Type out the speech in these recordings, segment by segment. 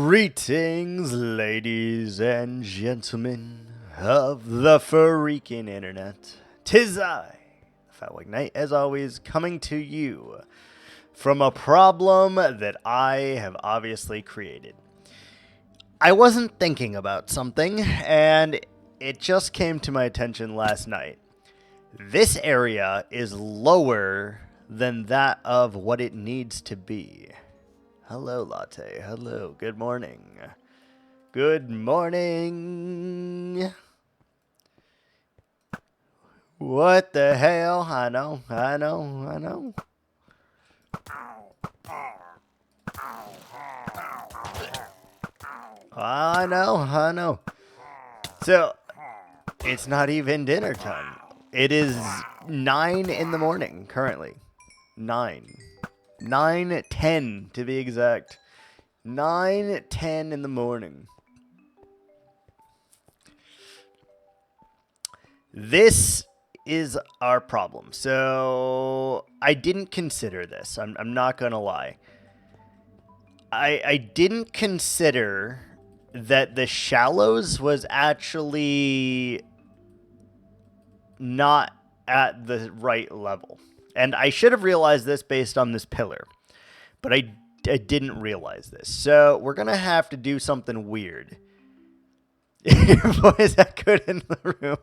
Greetings, ladies and gentlemen of the freaking internet. 'Tis I, Fat Knight, as always, coming to you from a problem that I have obviously created. I wasn't thinking about something, and it just came to my attention last night. This area is lower than that of what it needs to be. Hello, Latte. Hello. Good morning. Good morning. What the hell? I know. I know. I know. So, it's not even dinner time. It is 9 in the morning currently. 9:10 to be exact. 9:10 in the morning. This is our problem. So I didn't consider this. I'm not gonna lie. I didn't consider that the shallows was actually not at the right level. And I should have realized this based on this pillar, but I didn't realize this. So we're going to have to do something weird. Boy, is that good in the room.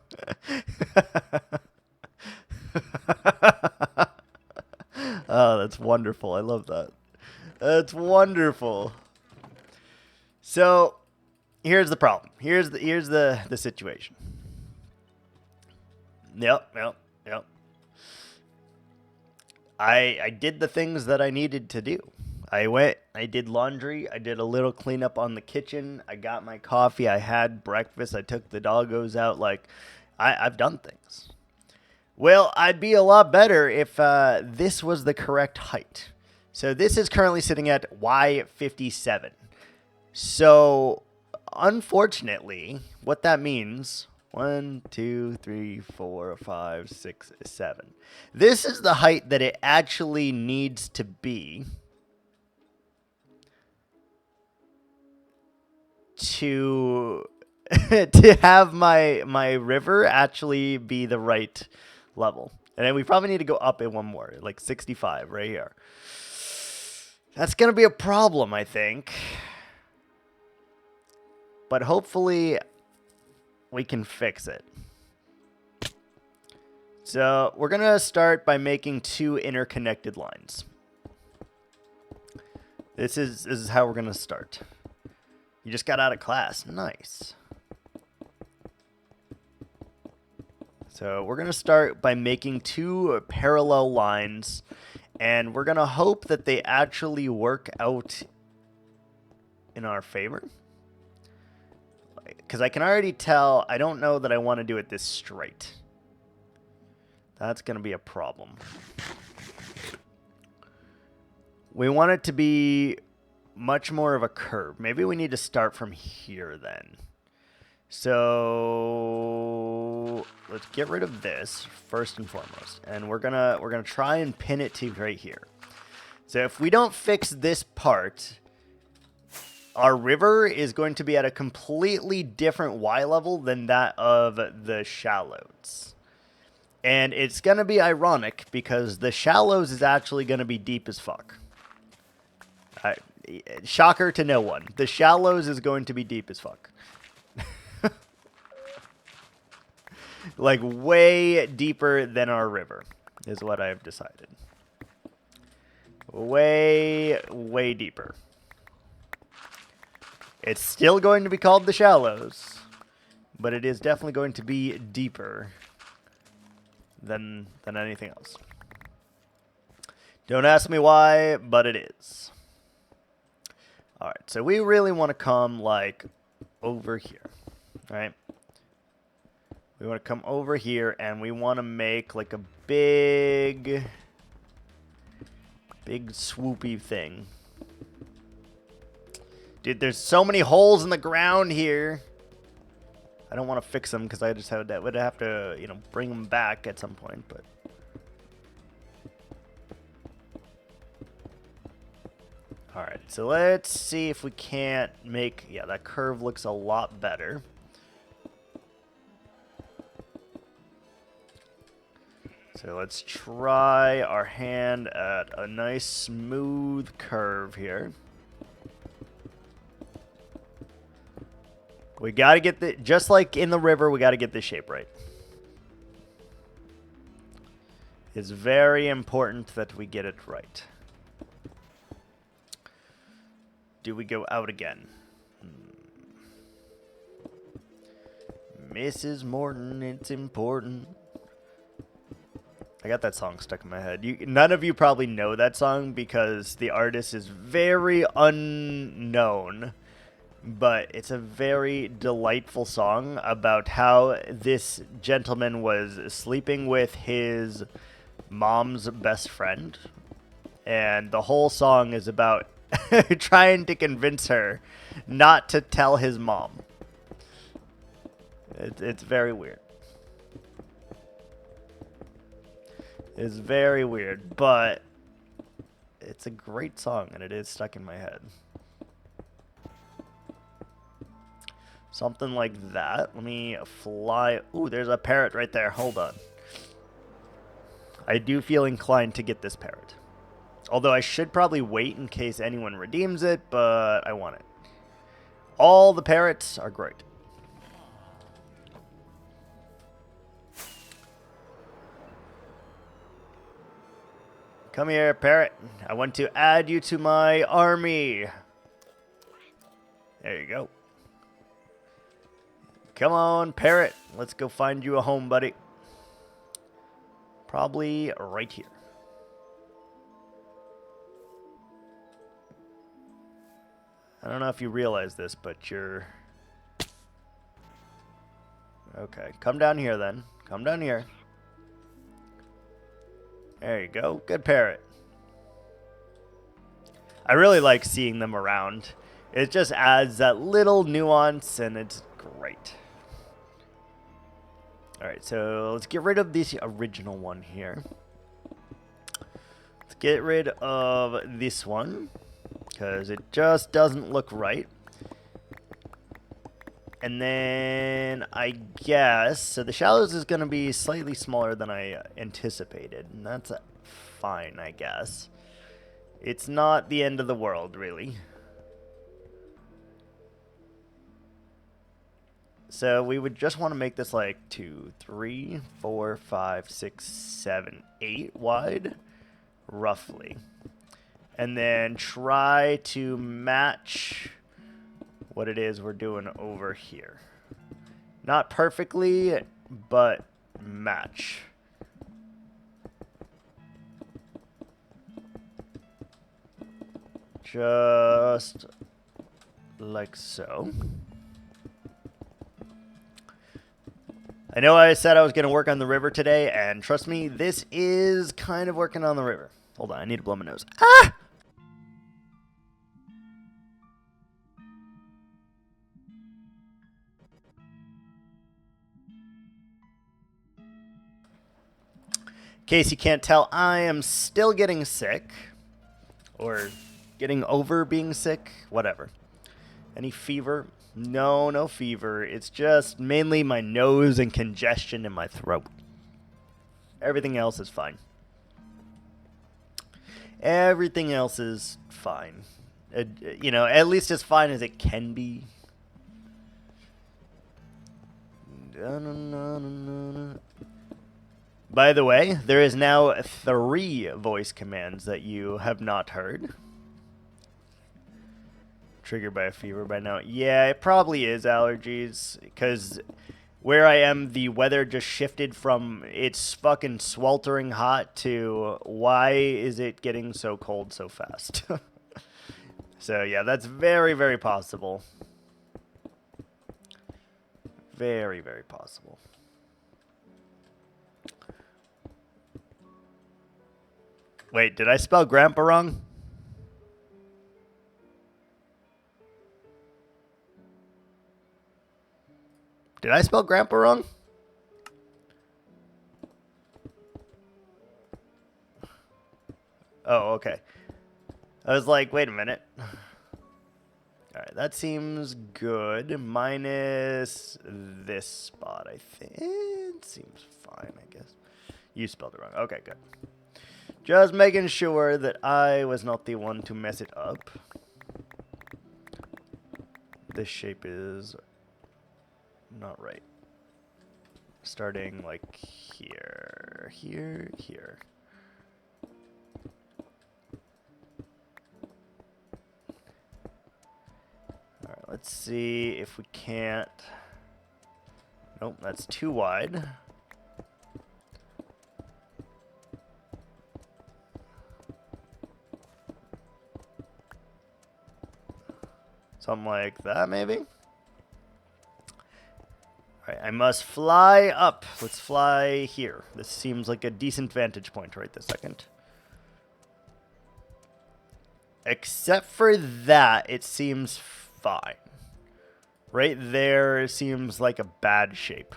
Oh, that's wonderful. I love that. That's wonderful. So here's the problem. Here's the situation. Yep. I did the things that I needed to do. I did laundry, I did a little cleanup on the kitchen, I got my coffee, I had breakfast, I took the doggos out, like, I've done things. Well, I'd be a lot better if this was the correct height. So this is currently sitting at Y57. So, unfortunately, what that means... 1, 2, 3, 4, 5, 6, 7. This is the height that it actually needs to be to have my river actually be the right level. And then we probably need to go up it one more, like 65 right here. That's going to be a problem, I think. But hopefully we can fix it. So we're going to start by making 2 interconnected lines. This is how we're going to start. You just got out of class. Nice. So we're going to start by making 2 parallel lines, and we're going to hope that they actually work out in our favor. Because I can already tell, I don't know that I want to do it this straight. That's going to be a problem. We want it to be much more of a curve. Maybe we need to start from here then. So let's get rid of this first and foremost. And we're gonna try and pin it to right here. So if we don't fix this part, our river is going to be at a completely different Y level than that of the shallows. And it's going to be ironic because the shallows is actually going to be deep as fuck. Shocker to no one. The shallows is going to be deep as fuck. Like way deeper than our river is what I've decided. Way deeper. It's still going to be called the shallows, but it is definitely going to be deeper than anything else. Don't ask me why, but it is. All right, so we really want to come like over here, right? We want to come over here, and we want to make like a big swoopy thing. Dude, there's so many holes in the ground here. I don't want to fix them because I just would have to, bring them back at some point, but Alright, so let's see if we can't make... Yeah, that curve looks a lot better. So let's try our hand at a nice smooth curve here. We gotta get the... Just like in the river, we gotta get this shape right. It's very important that we get it right. Do we go out again? Mrs. Morton, it's important. I got that song stuck in my head. None of you probably know that song because the artist is very unknown. But it's a very delightful song about how this gentleman was sleeping with his mom's best friend. And the whole song is about trying to convince her not to tell his mom. It's very weird. It's very weird, but it's a great song, and it is stuck in my head. Something like that. Let me fly. Ooh, there's a parrot right there. Hold on. I do feel inclined to get this parrot. Although I should probably wait in case anyone redeems it, but I want it. All the parrots are great. Come here, parrot. I want to add you to my army. There you go. Come on, parrot. Let's go find you a home, buddy. Probably right here. I don't know if you realize this, but you're... Okay, come down here then. Come down here. There you go. Good parrot. I really like seeing them around. It just adds that little nuance, and it's great. Alright, so let's get rid of this original one here. Let's get rid of this one, because it just doesn't look right. And then I guess, so the shallows is going to be slightly smaller than I anticipated. And that's fine, I guess. It's not the end of the world, really. So we would just want to make this like 2, 3, 4, 5, 6, 7, 8 wide, roughly. And then try to match what it is we're doing over here. Not perfectly, but match. Just like so. I know I said I was going to work on the river today, and trust me, this is kind of working on the river. Hold on, I need to blow my nose. Ah! In case you can't tell, I am still getting sick. Or getting over being sick. Whatever. Any fever? No, no fever. It's just mainly my nose and congestion in my throat. Everything else is fine. Everything else is fine. You know, at least as fine as it can be. By the way, there is now 3 voice commands that you have not heard. Triggered by a fever by now. Yeah, it probably is allergies, because where I am, the weather just shifted from it's fucking sweltering hot to why is it getting so cold so fast? So yeah, that's very, very possible. Very, very possible. Wait, did I spell grandpa wrong? Did I spell grandpa wrong? Oh, okay. I was like, wait a minute. Alright, that seems good. Minus this spot, I think. It seems fine, I guess. You spelled it wrong. Okay, good. Just making sure that I was not the one to mess it up. This shape is not right. Starting like here, here, here. Alright, let's see if we can't. Nope, that's too wide. Something like that, maybe? Alright, I must fly up. Let's fly here. This seems like a decent vantage point right this second. Except for that, it seems fine. Right there seems like a bad shape.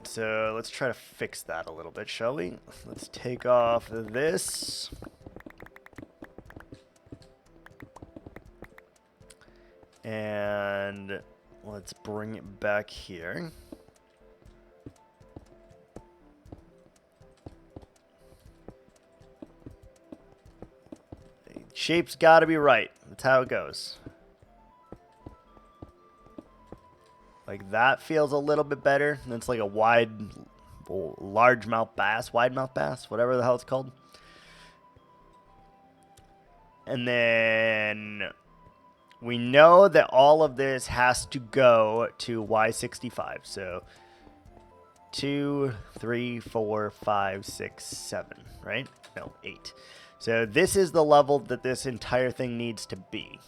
So let's try to fix that a little bit, shall we? Let's take off this. And let's bring it back here. Shape's got to be right. That's how it goes. Like that feels a little bit better. That's like a wide, largemouth bass, wide mouth bass, whatever the hell it's called. And then we know that all of this has to go to Y65. So 2, 3, 4, 5, 6, 7, right? No, 8. So this is the level that this entire thing needs to be.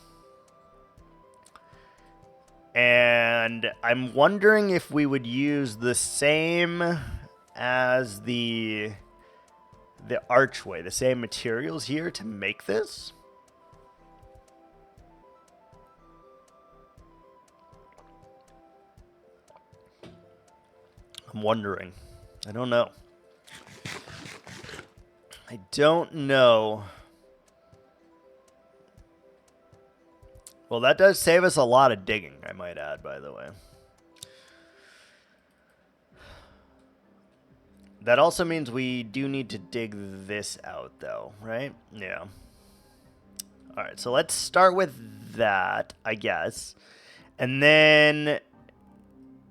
And I'm wondering if we would use the same as the archway, the same materials here to make this. I'm wondering. I don't know. I don't know. Well, that does save us a lot of digging, I might add, by the way. That also means we do need to dig this out, though, right? Yeah. All right, so let's start with that, I guess. And then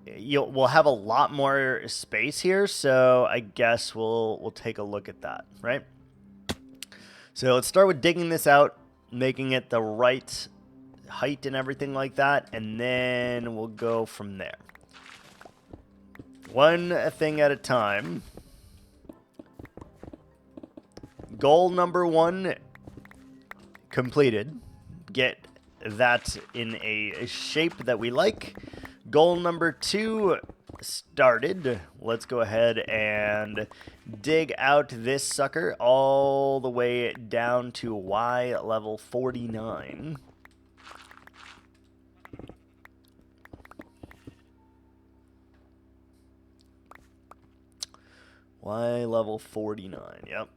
we'll have a lot more space here, so I guess we'll take a look at that, right? So let's start with digging this out, making it the right height and everything like that, and then we'll go from there. One thing at a time. Goal number 1 completed. Get that in a shape that we like. Goal number 2 started. Let's go ahead and dig out this sucker all the way down to Y level 49. Y level 49, yep.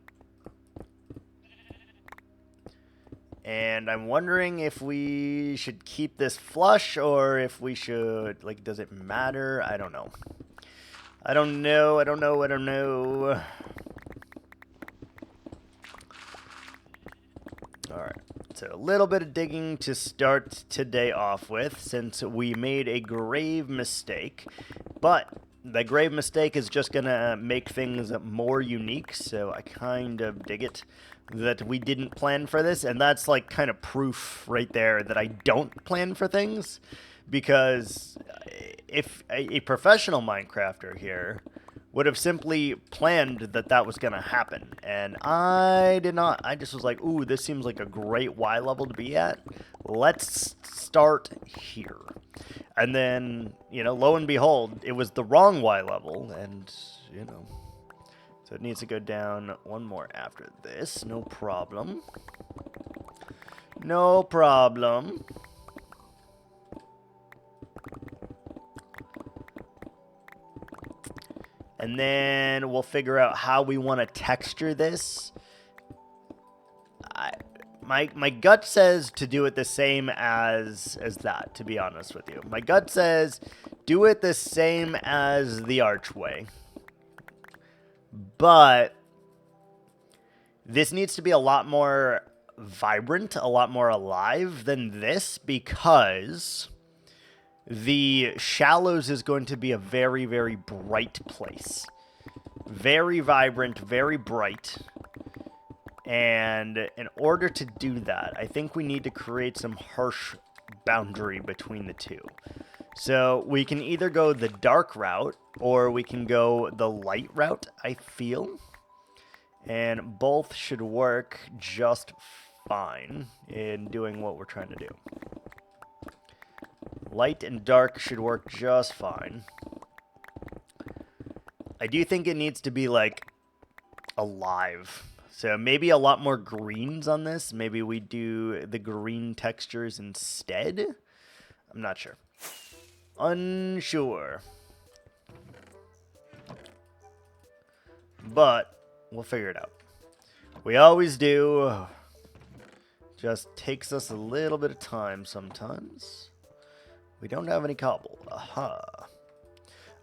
And I'm wondering if we should keep this flush or if we should, like, does it matter? I don't know. I don't know. Alright, so a little bit of digging to start today off with, since we made a grave mistake. But the grave mistake is just going to make things more unique, so I kind of dig it that we didn't plan for this, and that's like kind of proof right there that I don't plan for things, because if a professional Minecrafter here would have simply planned that that was going to happen, and I did not. I just was like, ooh, this seems like a great Y level to be at. Let's start here. And then, you know, lo and behold, it was the wrong Y level, and, you know, so it needs to go down one more after this. No problem. No problem. And then we'll figure out how we want to texture this. My gut says to do it the same as that, to be honest with you. My gut says do it the same as the archway. But this needs to be a lot more vibrant, a lot more alive than this, because the Shallows is going to be a very, very bright place. Very vibrant, very bright. And in order to do that, I think we need to create some harsh boundary between the two. So we can either go the dark route or we can go the light route, I feel. And both should work just fine in doing what we're trying to do. Light and dark should work just fine. I do think it needs to be, like, alive. So maybe a lot more greens on this. Maybe we do the green textures instead. I'm not sure. Unsure. But we'll figure it out. We always do. Just takes us a little bit of time sometimes. We don't have any cobble. Aha.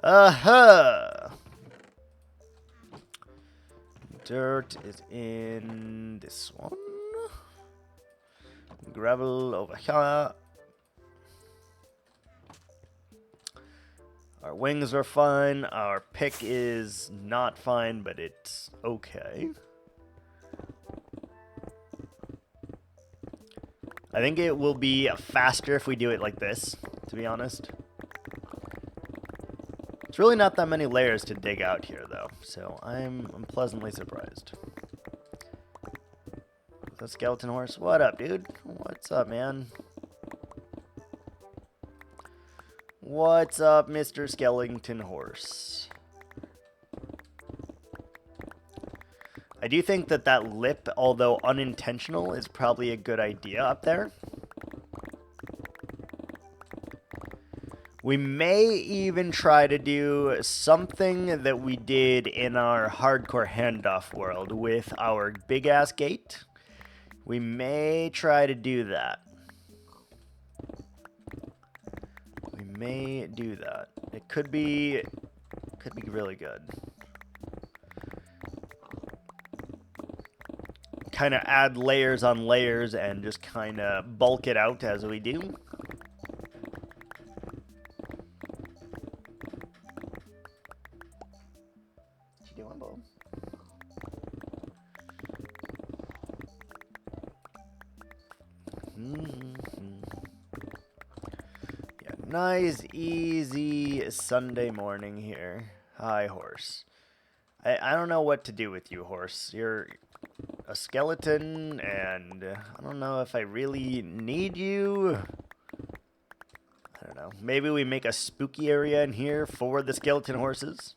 Aha! Dirt is in this one. Gravel over here. Our wings are fine. Our pick is not fine, but it's okay. I think it will be faster if we do it like this, to be honest. It's really not that many layers to dig out here, though, so I'm pleasantly surprised. The skeleton horse, what up, dude? What's up, man? What's up, Mr. Skeleton Horse? I do think that that lip, although unintentional, is probably a good idea up there. We may even try to do something that we did in our hardcore handoff world with our big-ass gate. We may try to do that. We may do that. It could be really good. Kind of add layers on layers and just kind of bulk it out as we do. What you doing, Bo? Yeah, nice, easy Sunday morning here. Hi, horse. I don't know what to do with you, horse. You're a skeleton, and I don't know if I really need you. I don't know. Maybe we make a spooky area in here for the skeleton horses.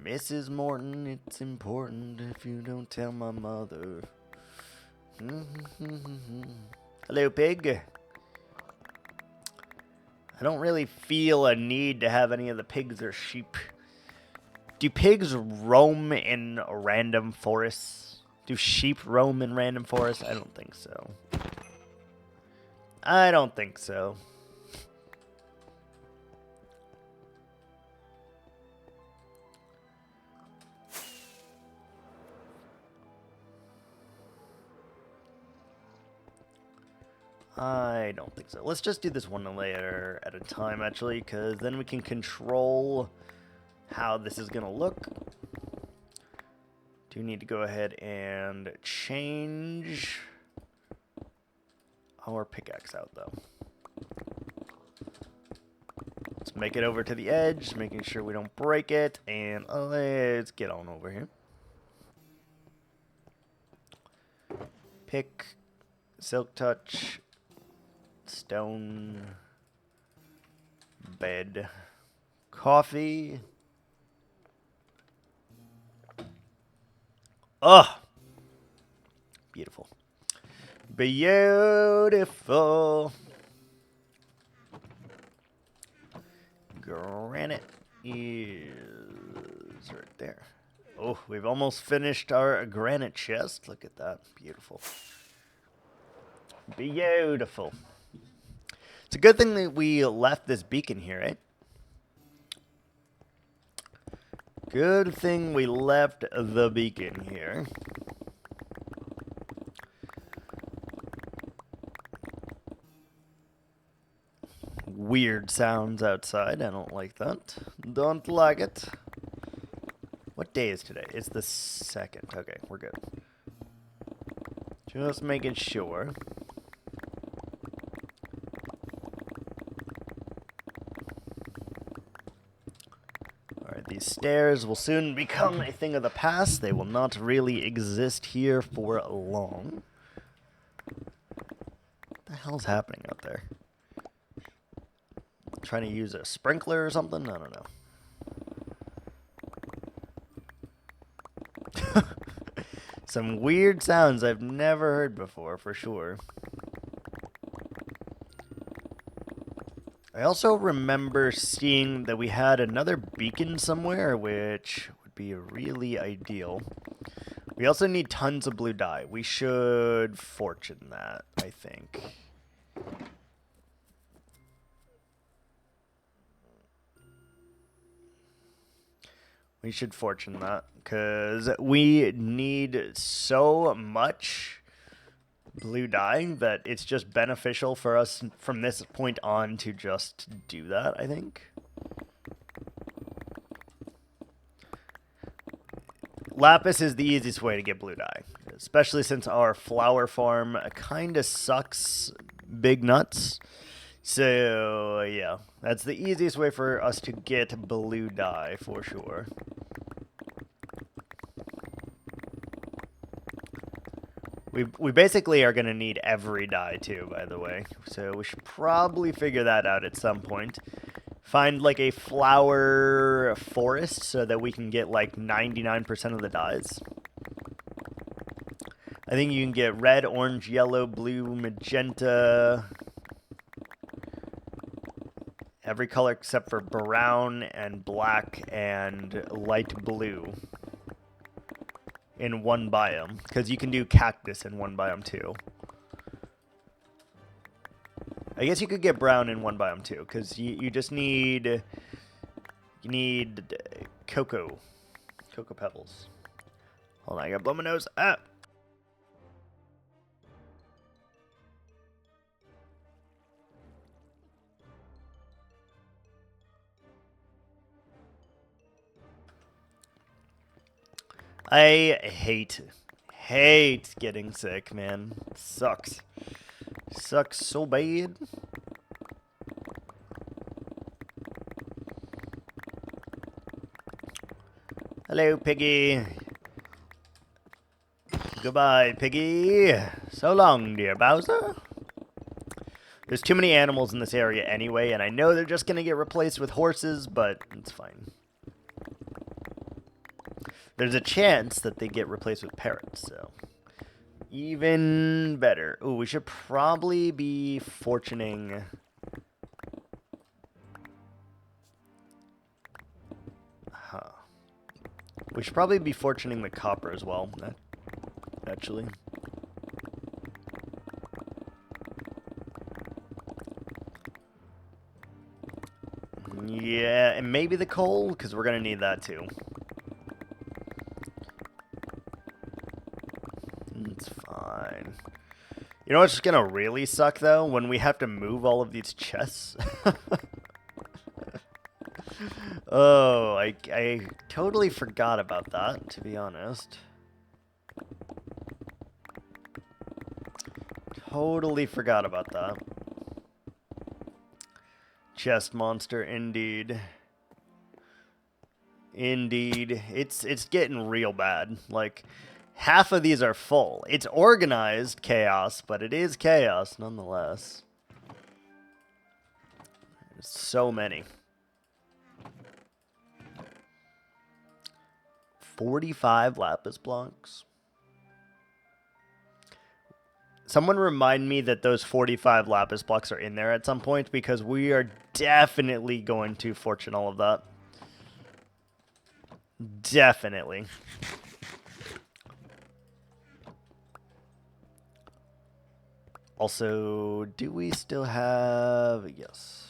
Mrs. Morton, it's important if you don't tell my mother. Hello, pig. I don't really feel a need to have any of the pigs or sheep. Do pigs roam in random forests? Do sheep roam in random forests? I don't think so. I don't think so. I don't think so. Let's just do this one layer at a time, actually, because then we can control how this is going to look. Do need to go ahead and change our pickaxe out, though. Let's make it over to the edge, making sure we don't break it, and let's get on over here. Pick, silk touch, stone, bed, coffee. Oh, beautiful. Beautiful. granite is right there. Oh, we've almost finished our granite chest. Look at that. Beautiful. Beautiful. It's a good thing that we left this beacon here, eh? Good thing we left the beacon here. Weird sounds outside. I don't like that. Don't like it. What day is today? It's the 2nd. Okay, we're good. Just making sure. Alright, these stairs will soon become a thing of the past. They will not really exist here for long. What the hell's happening out there? Trying to use a sprinkler or something? I don't know. Some weird sounds I've never heard before, for sure. I also remember seeing that we had another beacon somewhere, which would be really ideal. We also need tons of blue dye. We should fortune that, I think. We should fortune that, because we need so much blue dye that it's just beneficial for us from this point on to just do that, I think. Lapis is the easiest way to get blue dye, especially since our flower farm kind of sucks big nuts. So, yeah, that's the easiest way for us to get blue dye, for sure. We basically are going to need every dye, too, by the way. So we should probably figure that out at some point. Find, like, a flower forest so that we can get, like, 99% of the dyes. I think you can get red, orange, yellow, blue, magenta... every color except for brown and black and light blue in one biome. Because you can do cactus in one biome too. I guess you could get brown in one biome too. Because you just need... you need cocoa. Cocoa pebbles. Hold on, I gotta blow my nose. Ah! I hate getting sick, man. Sucks. Sucks so bad. Hello, Piggy. Goodbye, Piggy. So long, dear Bowser. There's too many animals in this area anyway, and I know they're just gonna get replaced with horses, but it's fine. There's a chance that they get replaced with parrots, so even better. Ooh, we should probably be fortuning. Huh. We should probably be fortuning the copper as well, actually. Yeah, and maybe the coal, because we're going to need that too. It's fine. You know what's going to really suck, though? When we have to move all of these chests. Oh, I totally forgot about that, to be honest. Totally forgot about that. Chest monster, indeed. Indeed. It's getting real bad. Like, half of these are full. It's organized chaos, but it is chaos nonetheless. There's so many. 45 lapis blocks. Someone remind me that those 45 lapis blocks are in there at some point, because we are definitely going to fortune all of that. Definitely. Also, do we still have... Yes.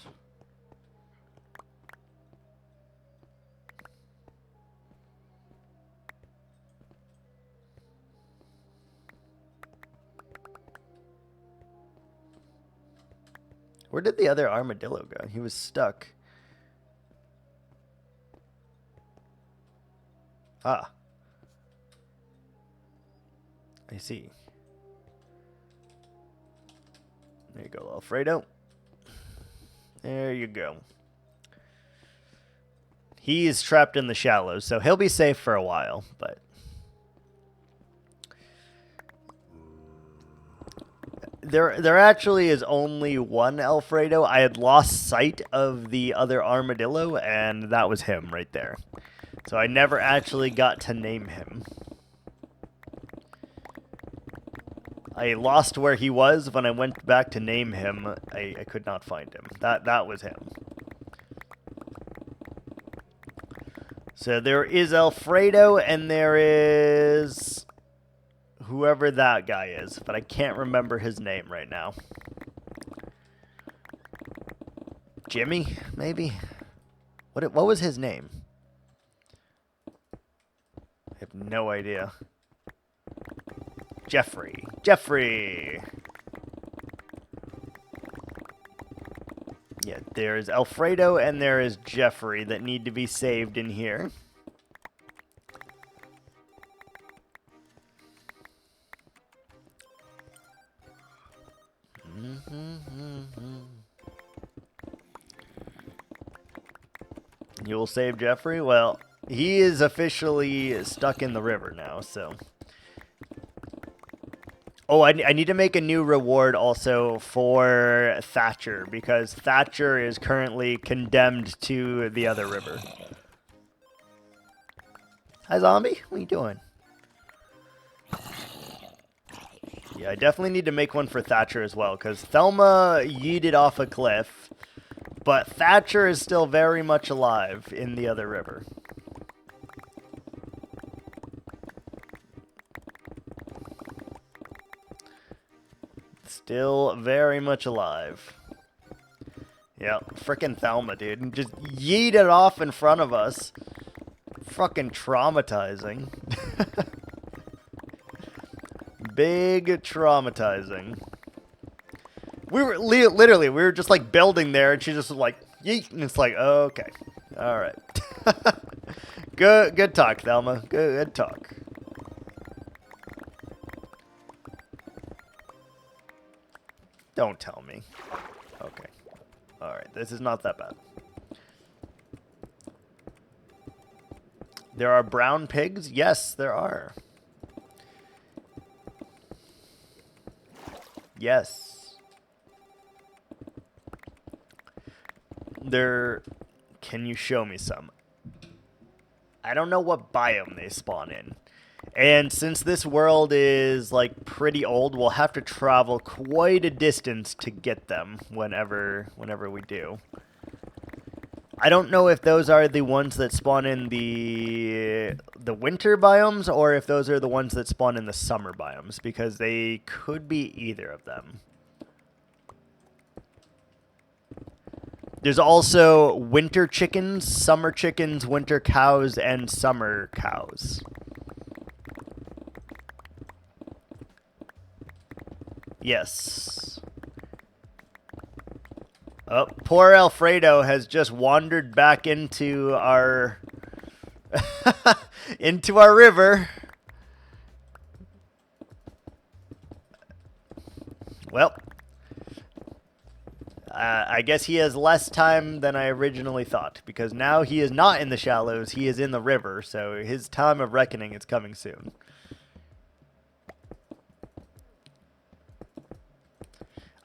Where did the other armadillo go? He was stuck. Ah. I see. There you go, Alfredo. There you go. He is trapped in the shallows, so he'll be safe for a while, but... There actually is only one Alfredo. I had lost sight of the other armadillo, and that was him right there. So I never actually got to name him. I lost where he was. When I went back to name him, I could not find him. That was him. So there is Alfredo, and there is... whoever that guy is, but I can't remember his name right now. Jimmy, maybe? What was his name? I have no idea. Jeffrey. Yeah, there's Alfredo and there is Jeffrey that need to be saved in here. You will save Jeffrey? Well, he is officially stuck in the river now, so... Oh, I need to make a new reward also for Thatcher, because Thatcher is currently condemned to the other river. Hi, zombie. What are you doing? Yeah, I definitely need to make one for Thatcher as well, because Thelma yeeted off a cliff, but Thatcher is still very much alive in the other river. Still very much alive. Yeah, frickin' Thelma, dude. Just yeeted off in front of us. Fucking traumatizing. Big traumatizing. We were literally, we were just like building there, and she just was like, yeet, and it's like, okay, all right. Good talk, Thelma. Good talk. Don't tell me. Okay. All right, this is not that bad. There are brown pigs? Yes, there are. Yes. Can you show me some? I don't know what biome they spawn in. And since this world is like pretty old, we'll have to travel quite a distance to get them whenever we do. I don't know if those are the ones that spawn in the winter biomes, or if those are the ones that spawn in the summer biomes, because they could be either of them. There's also winter chickens, summer chickens, winter cows, and summer cows. Yes. Oh, poor Alfredo has just wandered back into our into our river. Well, I guess he has less time than I originally thought, because now he is not in the shallows, he is in the river, so his time of reckoning is coming soon.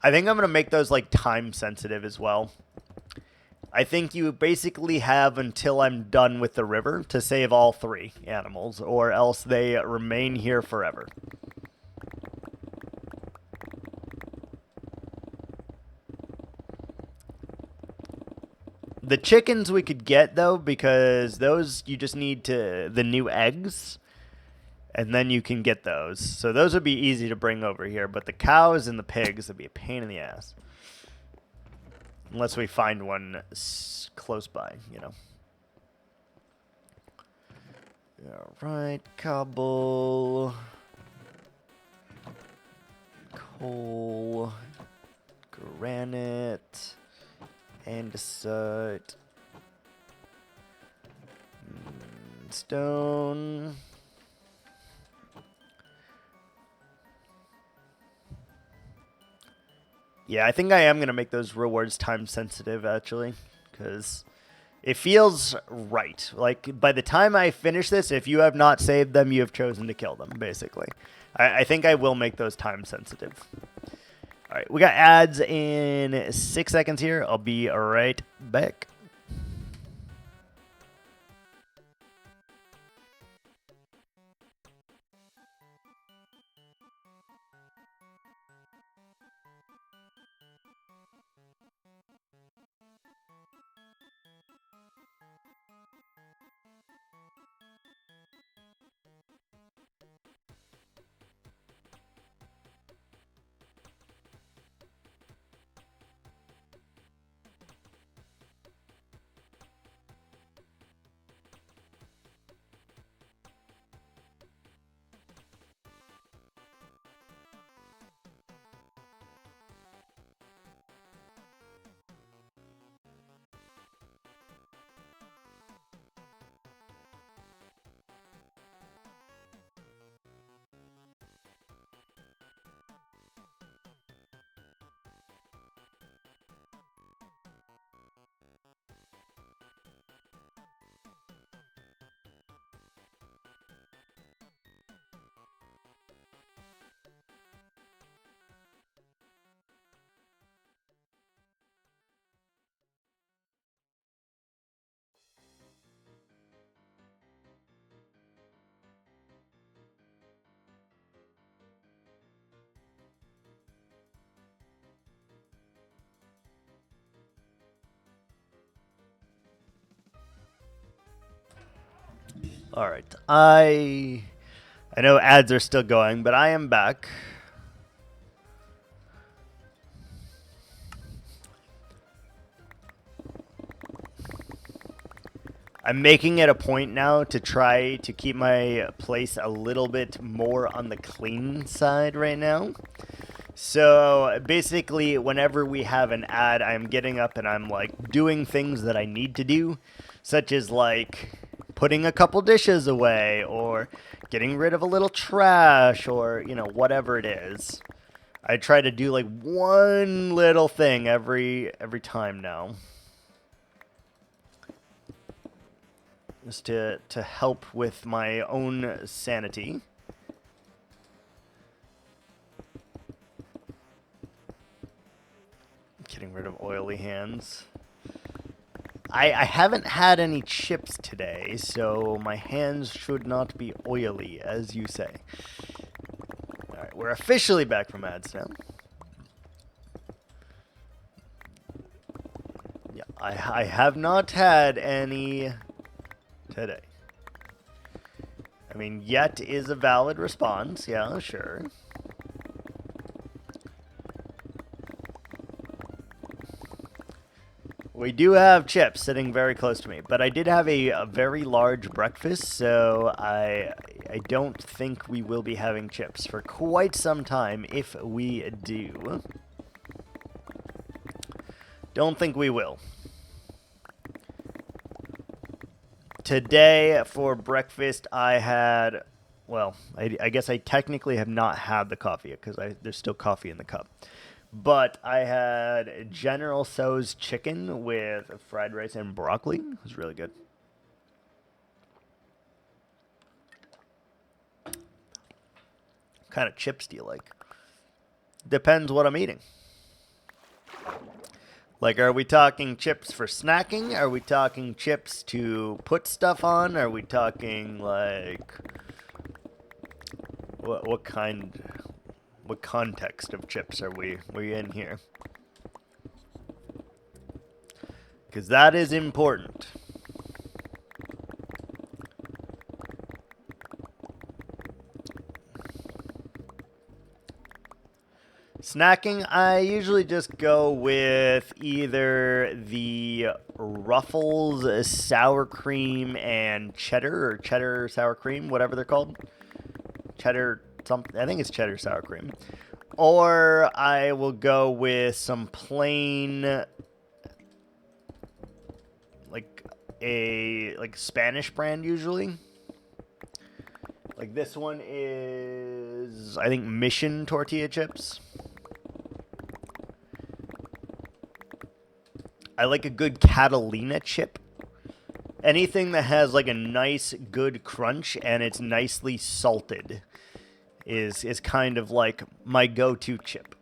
I think I'm going to make those like time sensitive as well. I think you basically have until I'm done with the river to save all 3 animals, or else they remain here forever. The chickens we could get, though, because those you just need the new eggs, and then you can get those. So those would be easy to bring over here, but the cows and the pigs would be a pain in the ass. Unless we find one close by, you know. Alright, cobble, coal, granite, andesite, stone. Yeah, I think I am going to make those rewards time sensitive, actually, because it feels right. Like, by the time I finish this, if you have not saved them, you have chosen to kill them, basically. I think I will make those time sensitive. All right, we got ads in 6 seconds here. I'll be right back. All right. I know ads are still going, but I am back. I'm making it a point now to try to keep my place a little bit more on the clean side right now. So basically, whenever we have an ad, I'm getting up and I'm like doing things that I need to do, such as like putting a couple dishes away or getting rid of a little trash or, you know, whatever it is. I try to do like one little thing every time now. Just to help with my own sanity. Getting rid of oily hands. I haven't had any chips today, so my hands should not be oily, as you say. Alright, we're officially back from ads now. Yeah, I have not had any today. I mean, yet is a valid response, yeah, sure. We do have chips sitting very close to me, but I did have a very large breakfast, so I don't think we will be having chips for quite some time if we do. Don't think we will. Today for breakfast I had, well, I guess I technically have not had the coffee because there's still coffee in the cup. But I had General Tso's chicken with fried rice and broccoli. It was really good. What kind of chips do you like? Depends what I'm eating. Like, are we talking chips for snacking? Are we talking chips to put stuff on? Are we talking, like, what context of chips are we in here? because that is important. Snacking, I usually just go with either the Ruffles sour cream and cheddar, or cheddar sour cream, whatever they're called. Cheddar something, I think it's cheddar sour cream. Or I will go with some plain, like Spanish brand usually. Like this one is, I think, Mission tortilla chips. I like a good Catalina chip. Anything that has like a nice, good crunch and it's nicely salted is kind of like my go-to chip.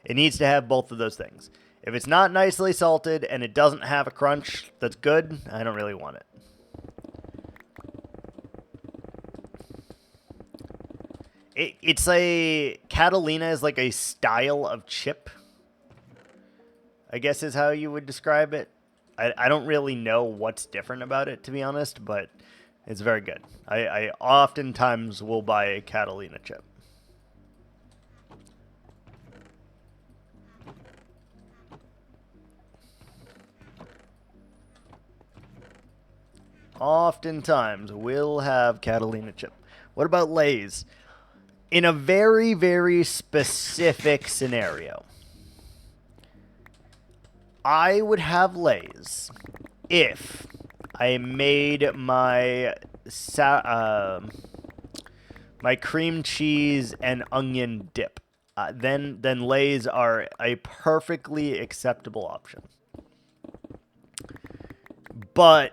It needs to have both of those things. If it's not nicely salted and it doesn't have a crunch that's good, I don't really want it. It's a, Catalina is like a style of chip, I guess is how you would describe it. I don't really know what's different about it, to be honest, but it's very good. I oftentimes will buy a Catalina chip. Oftentimes will have Catalina chip. What about Lay's? In a very, very specific scenario, I would have Lay's if I made my my cream cheese and onion dip. Then Lay's are a perfectly acceptable option. But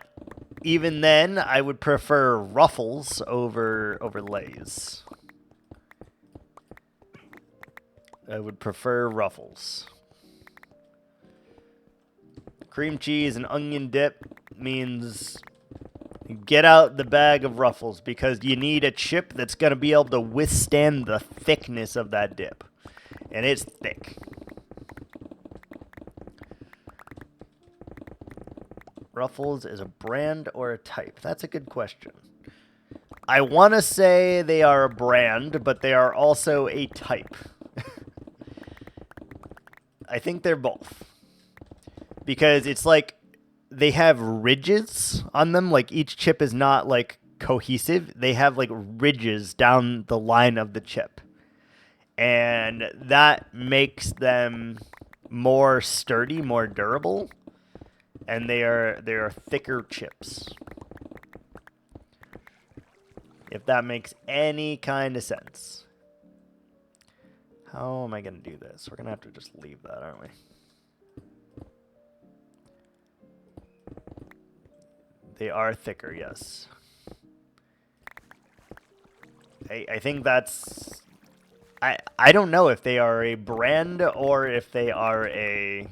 even then, I would prefer Ruffles over Lay's. I would prefer Ruffles. Cream cheese and onion dip means get out the bag of Ruffles because you need a chip that's going to be able to withstand the thickness of that dip. And it's thick. Ruffles is a brand or a type? That's a good question. I want to say they are a brand, but they are also a type. I think they're both. Because it's like they have ridges on them. Like each chip is not like cohesive. They have like ridges down the line of the chip. And that makes them more sturdy, more durable. And they are thicker chips. If that makes any kind of sense. How am I going to do this? We're going to have to just leave that, aren't we? They are thicker, yes. I think that's... I don't know if they are a brand or if they are a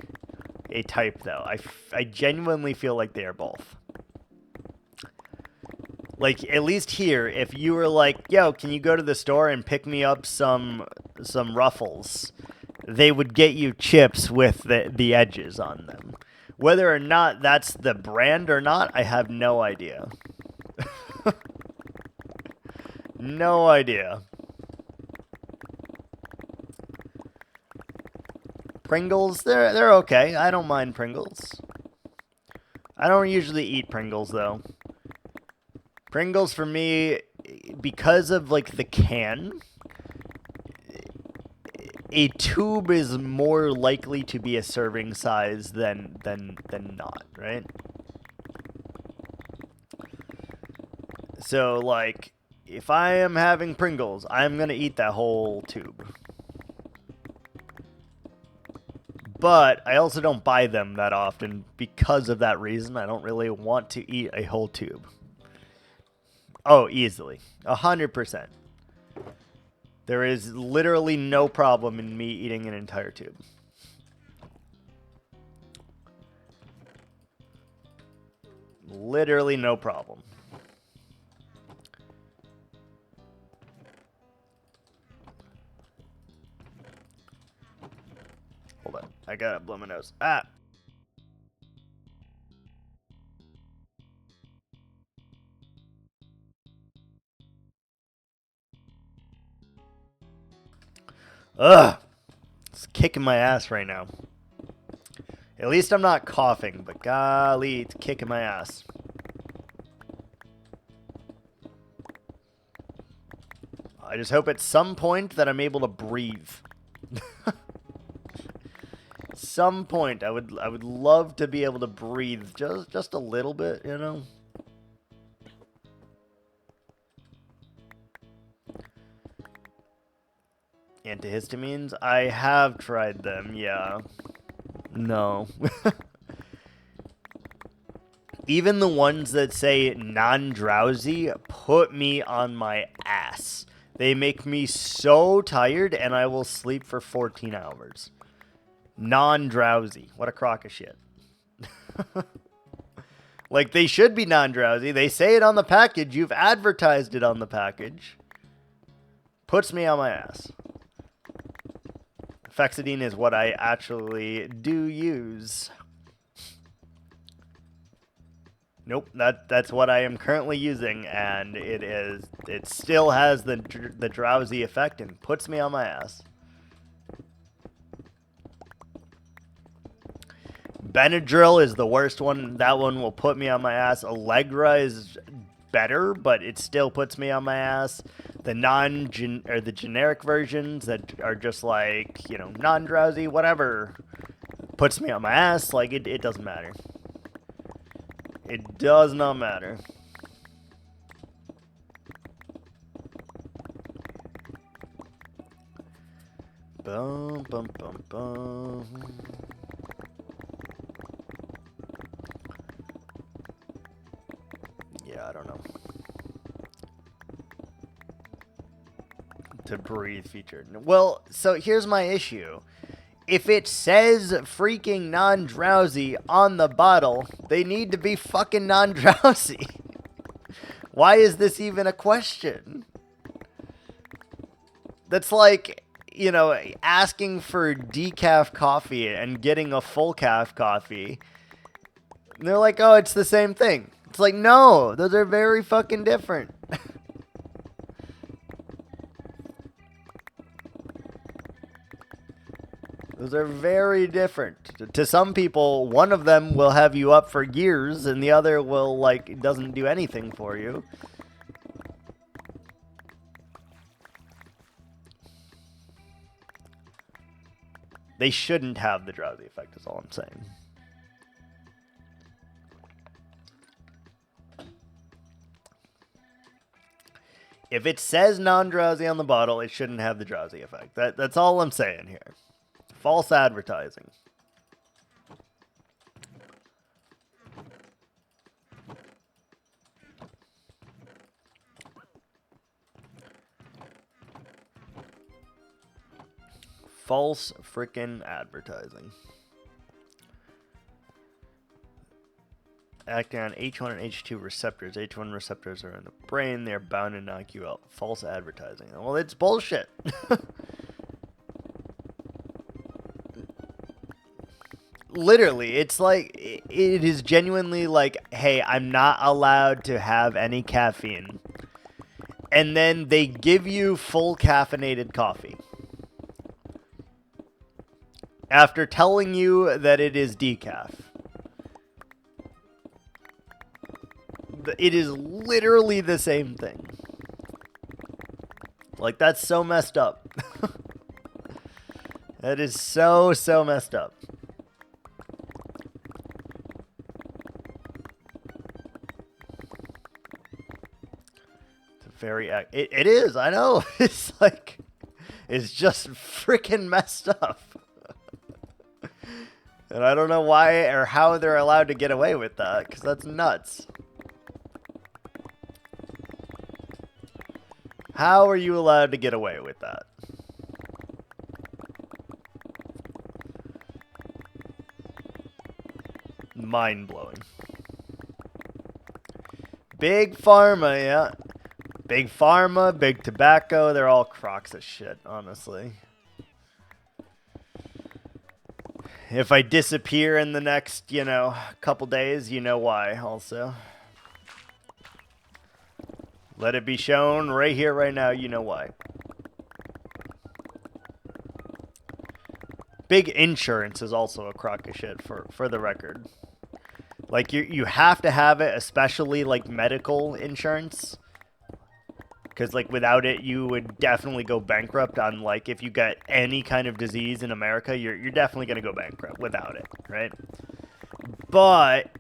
type, though. I genuinely feel like they are both. Like, at least here, if you were like, yo, can you go to the store and pick me up some Ruffles? They would get you chips with the edges on them. Whether or not that's the brand or not, I have no idea. No idea. Pringles, they're okay. I don't mind Pringles. I don't usually eat Pringles, though. Pringles, for me, because of, like, the can, a tube is more likely to be a serving size than not, right? So, like, if I am having Pringles, I'm going to eat that whole tube. But I also don't buy them that often because of that reason. I don't really want to eat a whole tube. Oh, easily. 100%. There is literally no problem in me eating an entire tube. Literally no problem. Hold on. I gotta blow my nose. Ah! Ugh. It's kicking my ass right now. At least I'm not coughing, but golly, it's kicking my ass. I just hope at some point that I'm able to breathe. Some point, I would love to be able to breathe just a little bit, you know. Antihistamines? I have tried them, yeah. No. Even the ones that say non-drowsy put me on my ass. They make me so tired and I will sleep for 14 hours. Non-drowsy. What a crock of shit. Like, they should be non-drowsy. They say it on the package. You've advertised it on the package. Puts me on my ass. Fexidine is what I actually do use. Nope, that's what I am currently using, and it still has the drowsy effect and puts me on my ass. Benadryl is the worst one. That one will put me on my ass. Allegra is better, but it still puts me on my ass. The the generic versions that are just like, you know, non-drowsy, whatever, puts me on my ass. Like, it doesn't matter. It does not matter. Bum, bum, bum, bum. Yeah, I don't know. To breathe feature. Well, so here's my issue. If it says freaking non-drowsy on the bottle, they need to be fucking non-drowsy. Why is this even a question? That's like, you know, asking for decaf coffee and getting a full calf coffee. And they're like, oh, it's the same thing. It's like, no, those are very fucking different. Those are very different. To some people, one of them will have you up for years, and the other will, like, doesn't do anything for you. They shouldn't have the drowsy effect, is all I'm saying. If it says non-drowsy on the bottle, it shouldn't have the drowsy effect. That's all I'm saying here. False advertising. False frickin' advertising. Acting on H1 and H2 receptors. H1 receptors are in the brain. They're bound to knock you out. False advertising. Well, it's bullshit. Literally, it's like, it is genuinely like, hey, I'm not allowed to have any caffeine. And then they give you full caffeinated coffee. After telling you that it is decaf. It is literally the same thing. Like, that's so messed up. That is so messed up. Very, it is, I know. It's like, it's just freaking messed up. And I don't know why or how they're allowed to get away with that, because that's nuts. How are you allowed to get away with that? Mind-blowing. Big Pharma, yeah. Big Pharma, Big Tobacco, they're all crocks of shit, honestly. If I disappear in the next, you know, couple days, you know why also. Let it be shown right here, right now, you know why. Big insurance is also a crock of shit, for the record. Like, you have to have it, especially, like, medical insurance. Because, like, without it, you would definitely go bankrupt on, like, if you get any kind of disease in America, you're definitely going to go bankrupt without it, right? But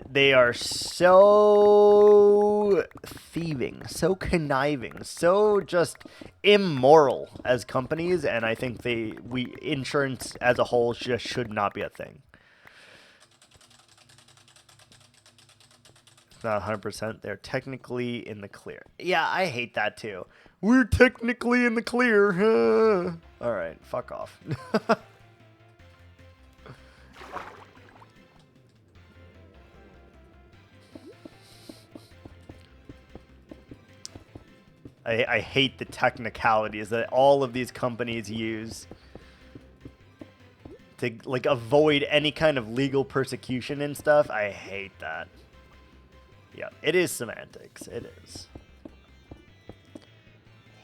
they are so thieving, so conniving, so just immoral as companies, and I think insurance as a whole just should not be a thing. Not 100%. They're technically in the clear. Yeah, I hate that too. We're technically in the clear. All right, fuck off. I hate the technicalities that all of these companies use to, like, avoid any kind of legal persecution and stuff. I hate that. Yeah, it is semantics. It is.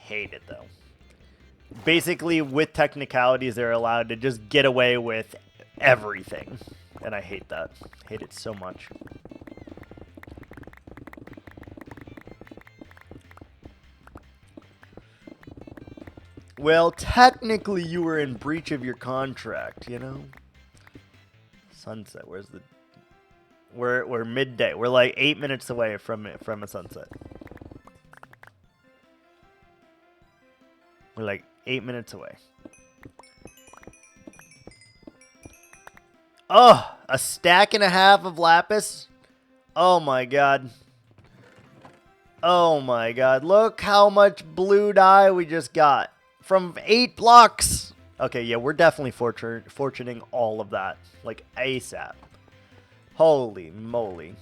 Hate it, though. Basically, with technicalities, they're allowed to just get away with everything. And I hate that. Hate it so much. Well, technically, you were in breach of your contract, you know? Sunset, where's the... We're midday. We're like 8 minutes away from a sunset. We're like 8 minutes away. Oh, a stack and a half of lapis? Oh my god. Oh my god. Look how much blue dye we just got. From 8 blocks. Okay, yeah, we're definitely fortuning all of that. Like, ASAP. Holy moly.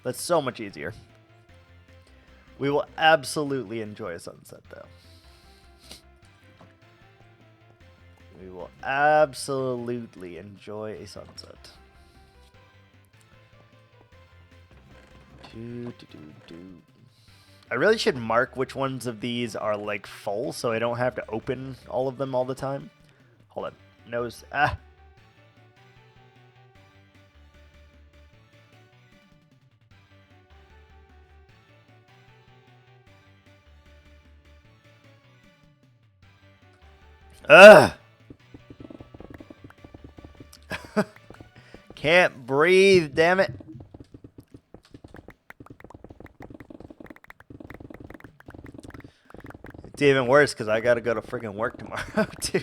That's so much easier. We will absolutely enjoy a sunset, though. We will absolutely enjoy a sunset. I really should mark which ones of these are, like, full, so I don't have to open all of them all the time. Hold on. Nose. Ah. Ugh! Can't breathe, damn it. It's even worse because I gotta go to freaking work tomorrow, too.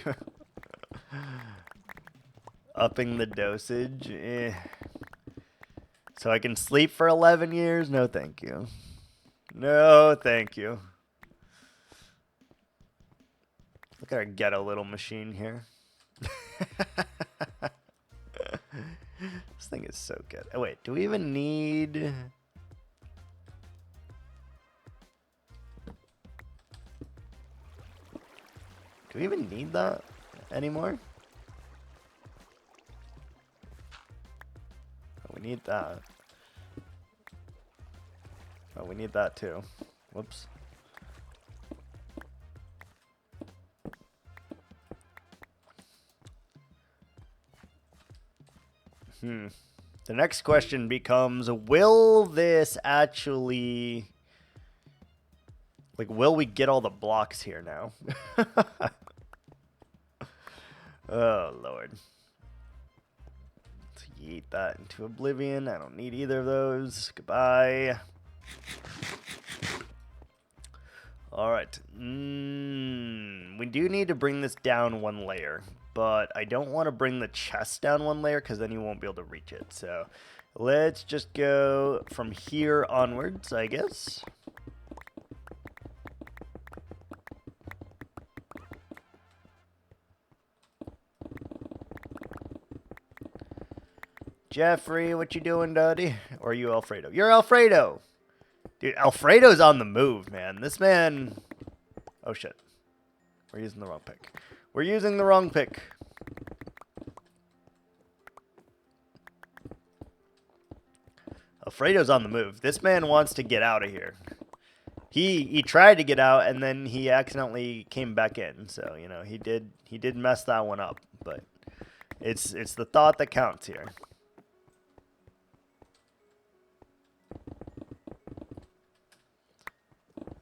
Upping the dosage. So I can sleep for 11 years? No, thank you. No, thank you. Look at our ghetto little machine here. This thing is so good. Oh, wait. Do we even need... Do we even need that anymore? Oh, we need that. Oh, we need that too. Whoops. The next question becomes, will this actually... Like, will we get all the blocks here now? Oh, Lord. Let's yeet that into oblivion. I don't need either of those. Goodbye. Alright. We do need to bring this down 1 layer. But I don't want to bring the chest down 1 layer because then you won't be able to reach it. So let's just go from here onwards, I guess. Jeffrey, what you doing, Duddy? Or are you Alfredo? You're Alfredo! Dude, Alfredo's on the move, man. This man... Oh, shit. We're using the wrong pick. We're using the wrong pick. Alfredo's on the move. This man wants to get out of here. He tried to get out, and then he accidentally came back in. So, you know, he did mess that one up. But it's the thought that counts here.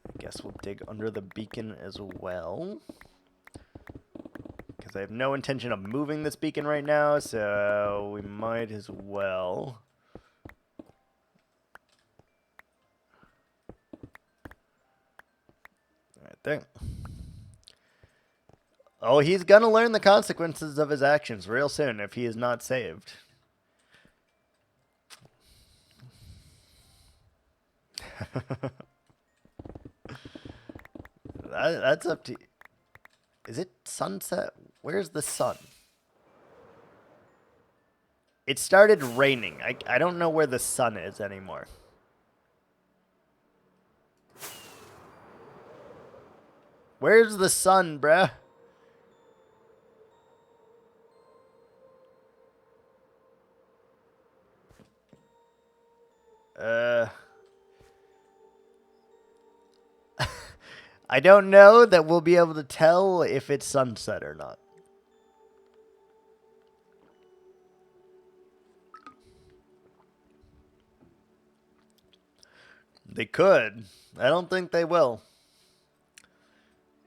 I guess we'll dig under the beacon as well. Because I have no intention of moving this beacon right now, so we might as well. Right there. Oh, he's going to learn the consequences of his actions real soon if he is not saved. That's up to... Is it sunset? Where's the sun? It started raining. I don't know where the sun is anymore. Where's the sun, bruh? I don't know that we'll be able to tell if it's sunset or not. They could. I don't think they will.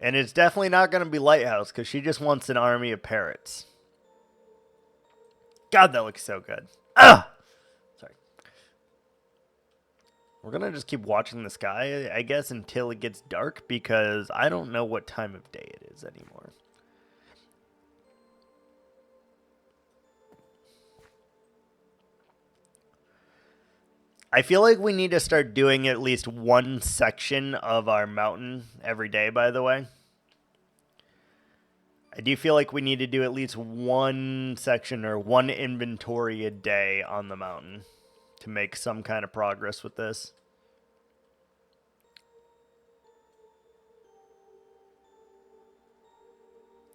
And it's definitely not going to be Lighthouse, because she just wants an army of parrots. God, that looks so good. Ah! Sorry. We're going to just keep watching the sky, I guess, until it gets dark, because I don't know what time of day it is anymore. I feel like we need to start doing at least one section of our mountain every day, by the way. I do feel like we need to do at least one section or one inventory a day on the mountain to make some kind of progress with this.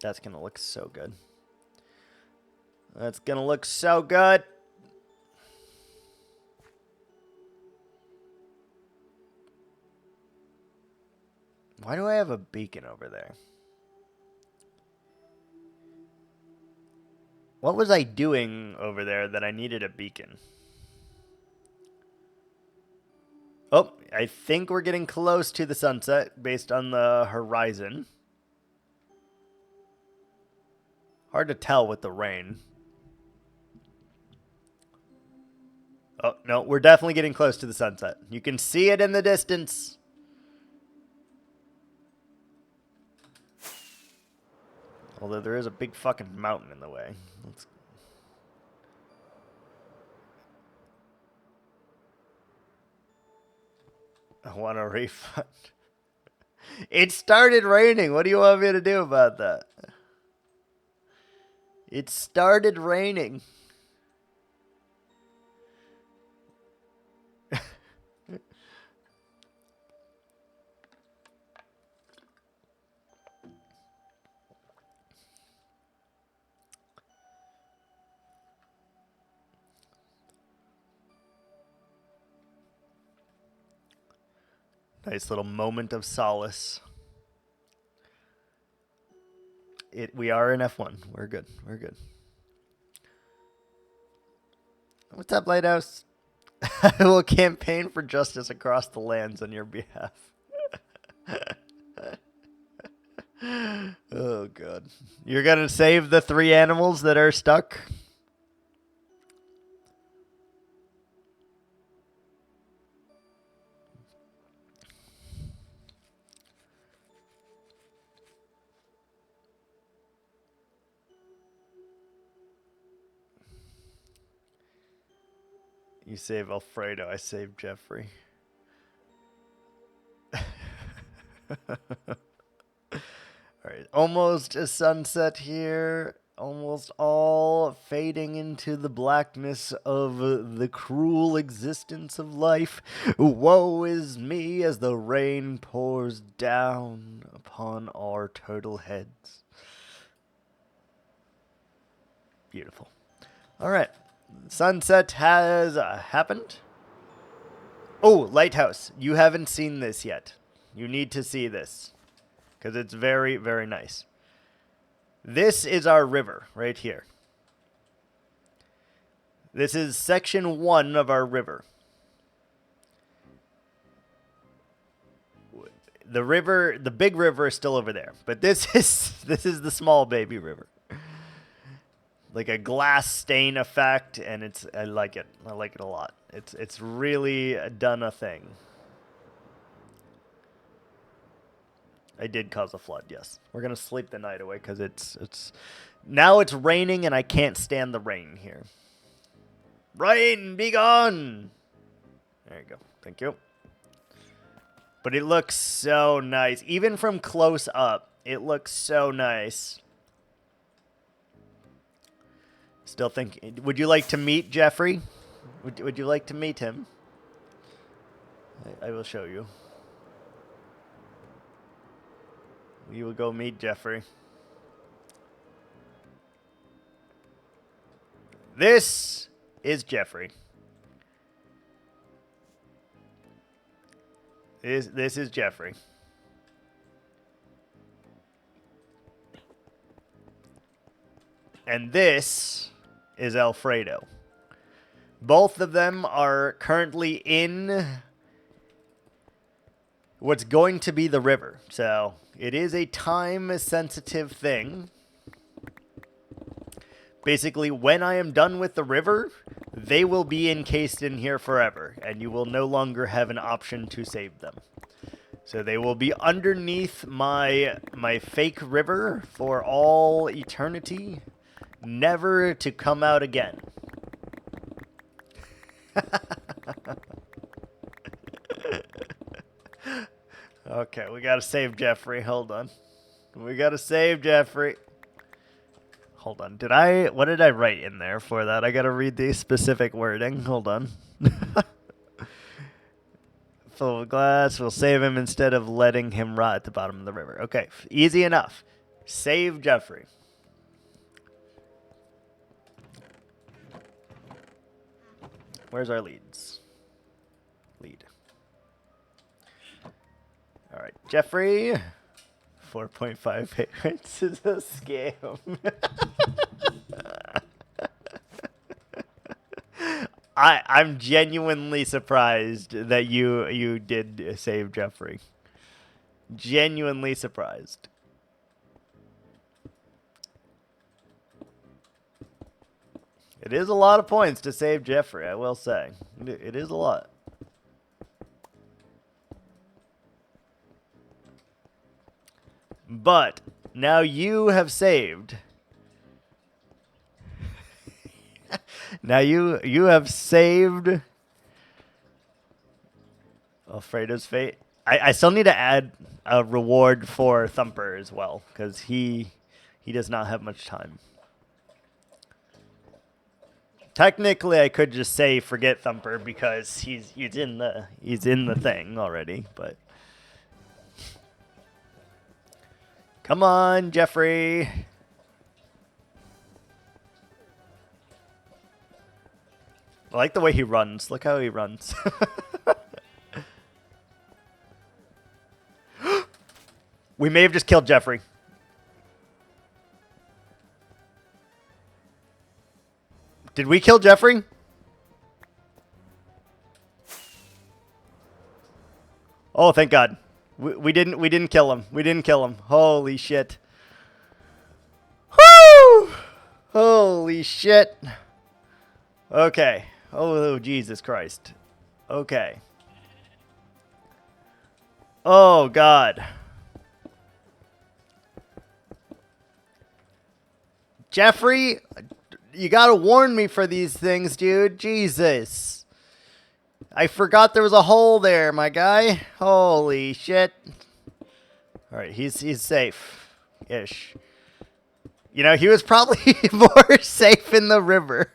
That's going to look so good. That's going to look so good. Why do I have a beacon over there? What was I doing over there that I needed a beacon? Oh, I think we're getting close to the sunset based on the horizon. Hard to tell with the rain. Oh, no, we're definitely getting close to the sunset. You can see it in the distance. Although there is a big fucking mountain in the way. I want a refund. It started raining. What do you want me to do about that? It started raining. Nice little moment of solace. We are in F1. We're good. We're good. What's up, Lighthouse? I will campaign for justice across the lands on your behalf. Oh, God. You're going to save the 3 animals that are stuck? You save Alfredo, I save Jeffrey. Alright, almost a sunset here. Almost all fading into the blackness of the cruel existence of life. Woe is me as the rain pours down upon our turtle heads. Beautiful. Alright. Sunset has happened. Oh, Lighthouse. You haven't seen this yet. You need to see this because it's very, very nice. This is our river right here. This is section 1 of our river. The river, the big river is still over there, but this is the small baby river. Like a glass stain effect, and I like it. I like it a lot. It's really done a thing. I did cause a flood, yes. We're gonna sleep the night away because now it's raining and I can't stand the rain here. Rain, be gone! There you go. Thank you. But it looks so nice. Even from close up, it looks so nice. Still think, would you like to meet Jeffrey? Would you like to meet him? I will show you. We will go meet Jeffrey. This is Jeffrey. This is Jeffrey. And this is Alfredo. Both of them are currently in what's going to be the river. So it is a time-sensitive thing. Basically, when I am done with the river, they will be encased in here forever, and you will no longer have an option to save them. So they will be underneath my fake river for all eternity, never to come out again. Okay, we gotta save Jeffrey. Hold on. We gotta save Jeffrey. Hold on. What did I write in there for that? I gotta read the specific wording. Hold on. Full of glass. We'll save him instead of letting him rot at the bottom of the river. Okay, easy enough. Save Jeffrey. Where's our leads? Lead. All right, Jeffrey. 4.5 payments is a scam. I'm genuinely surprised that you did save Jeffrey. Genuinely surprised. It is a lot of points to save Jeffrey, I will say. It is a lot. But now you have saved. Now you have saved Alfredo's fate. I still need to add a reward for Thumper as well, because he does not have much time. Technically, I could just say forget Thumper because he's in the thing already, but come on, Jeffrey. I like the way he runs. Look how he runs. We may have just killed Jeffrey. Did we kill Jeffrey? Oh, thank God. We didn't kill him. We didn't kill him. Holy shit. Woo! Holy shit. Okay. Oh, Jesus Christ. Okay. Oh, God. Jeffrey, you gotta warn me for these things, dude. Jesus. I forgot there was a hole there, my guy. Holy shit. Alright, he's safe-ish. You know, he was probably more safe in the river.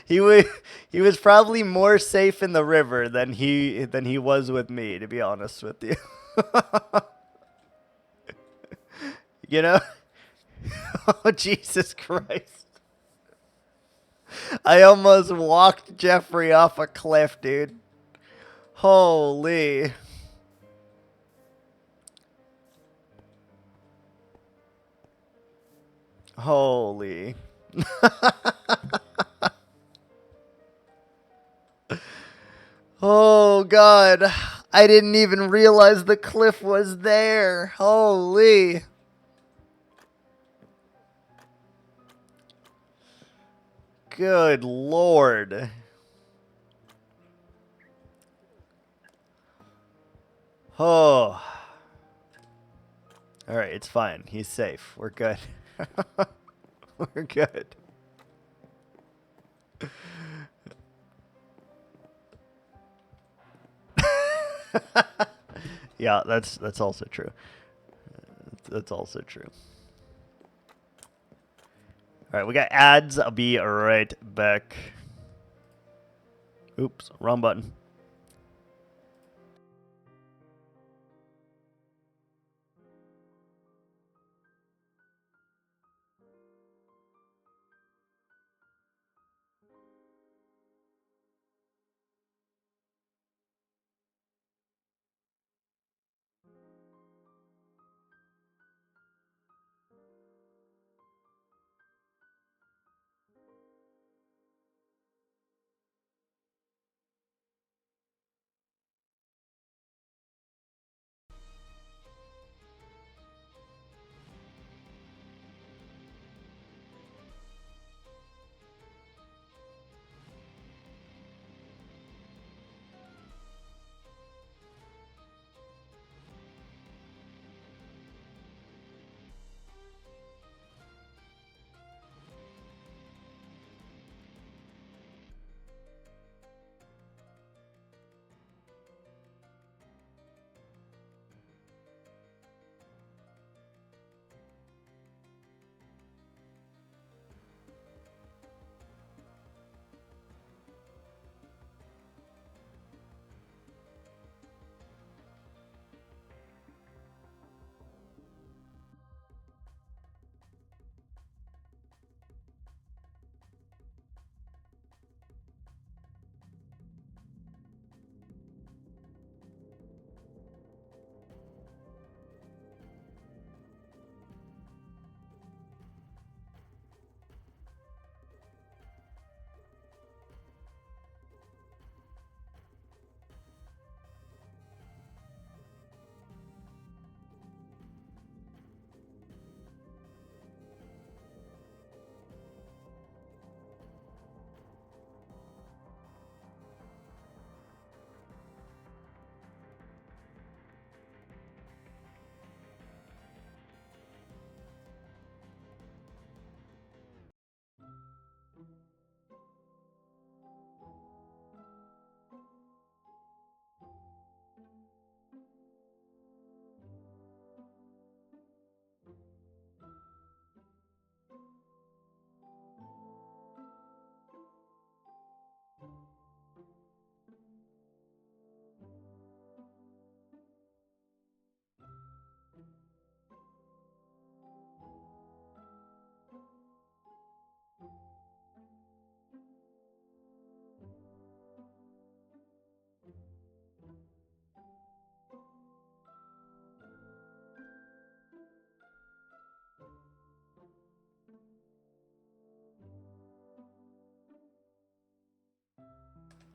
He was probably more safe in the river than he was with me, to be honest with you. You know? Oh, Jesus Christ. I almost walked Jeffrey off a cliff, dude. Holy. Holy. Oh, God. I didn't even realize the cliff was there. Holy. Good Lord. Oh. Alright, it's fine. He's safe. We're good. We're good. Yeah, that's also true. That's also true. Alright, we got ads. I'll be right back. Oops, wrong button.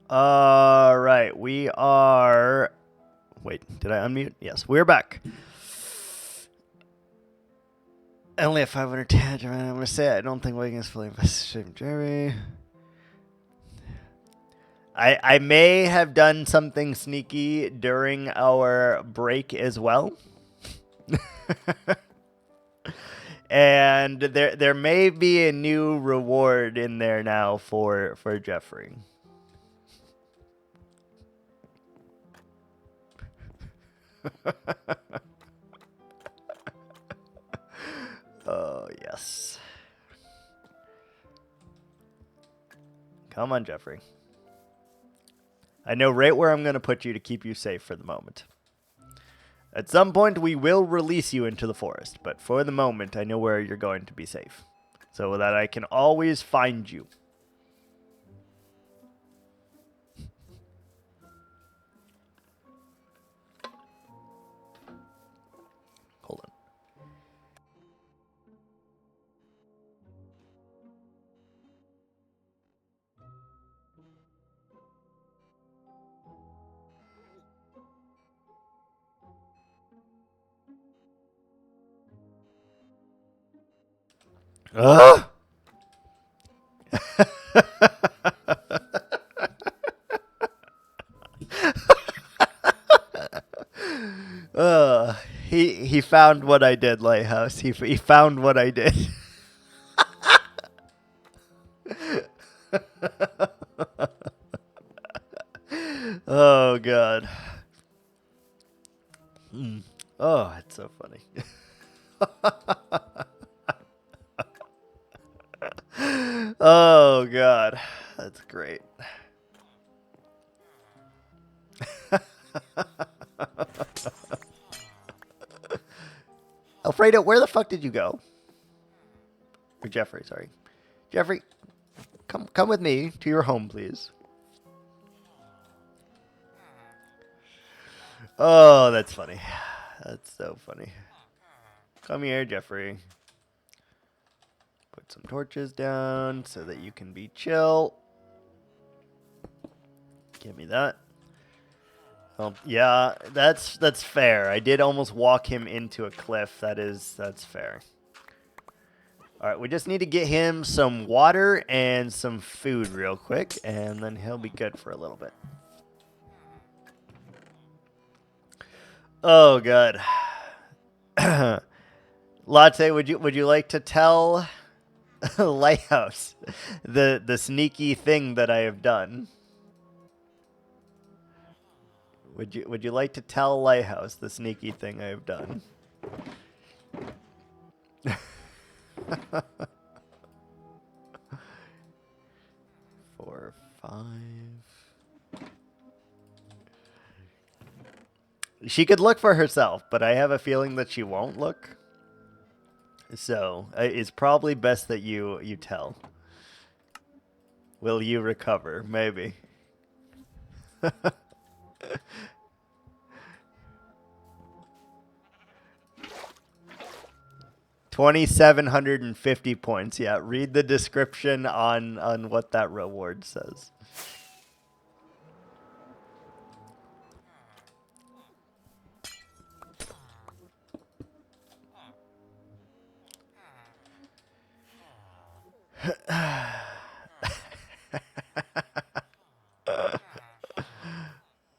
All right, we are. Wait, did I unmute? Yes, we're back. I only have 510. I'm gonna say I don't think Wiggins fully invested in Jerry. I may have done something sneaky during our break as well. And there may be a new reward in there now for Jeffrey. Oh, yes. Come on, Jeffrey. I know right where I'm going to put you to keep you safe for the moment. At some point, we will release you into the forest, but for the moment, I know where you're going to be safe, so that I can always find you. Hold on. Ugh! He found what I did, Lighthouse. He found what I did. Oh god. Oh, it's so funny. Oh god, that's great. Alfredo, where the fuck did you go? Or Jeffrey, sorry. Jeffrey, come with me to your home, please. Oh, that's funny. That's so funny. Come here, Jeffrey. Put some torches down so that you can be chill. Give me that. Yeah, that's fair. I did almost walk him into a cliff. That's fair. All right, we just need to get him some water and some food real quick, and then he'll be good for a little bit. Oh god. Latte, would you like to tell Lighthouse the sneaky thing that I have done? Would you like to tell Lighthouse the sneaky thing I have done? 4, 5. She could look for herself, but I have a feeling that she won't look. So it's probably best that you tell. Will you recover? Maybe. 2,750 points. Yeah, read the description on what that reward says.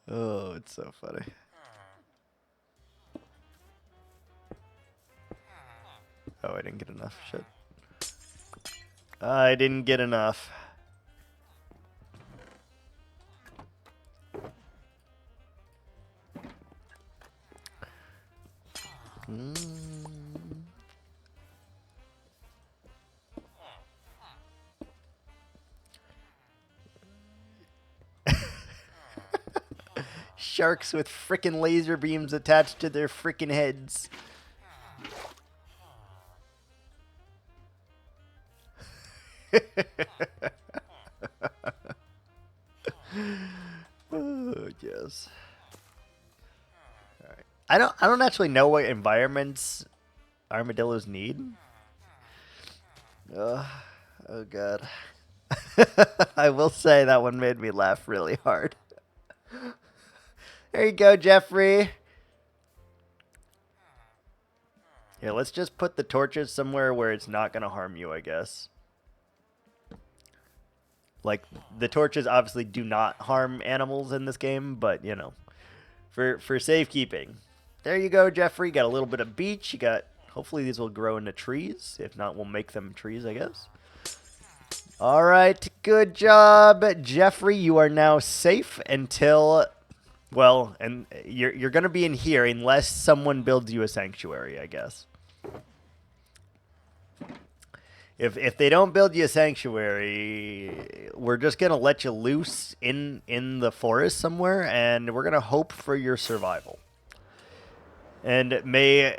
Oh, it's so funny. Oh, I didn't get enough. Shit. I didn't get enough. Sharks with frickin' laser beams attached to their frickin' heads. Oh, yes. All right. I don't actually know what environments armadillos need. Oh god. I will say that one made me laugh really hard. There you go, Jeffrey. Yeah, let's just put the torches somewhere where it's not going to harm you, I guess. Like, the torches obviously do not harm animals in this game, but, you know, for safekeeping. There you go, Jeffrey. Got a little bit of beach. You got, hopefully these will grow into trees. If not, we'll make them trees, I guess. All right, good job, Jeffrey. You are now safe until... Well, and you're going to be in here unless someone builds you a sanctuary, I guess. If they don't build you a sanctuary, we're just going to let you loose in the forest somewhere, and we're going to hope for your survival. And may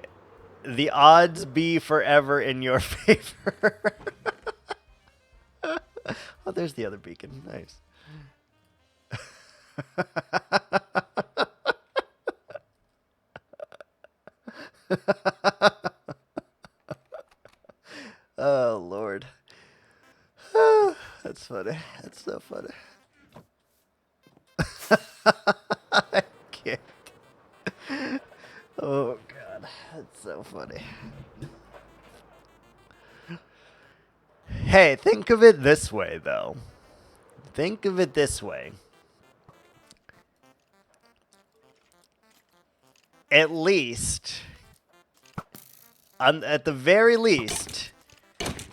the odds be forever in your favor. Oh, there's the other beacon. Nice. Oh, Lord. That's funny. That's so funny. I can't. Oh, God. That's so funny. Hey, think of it this way, though. Think of it this way. At least, at the very least,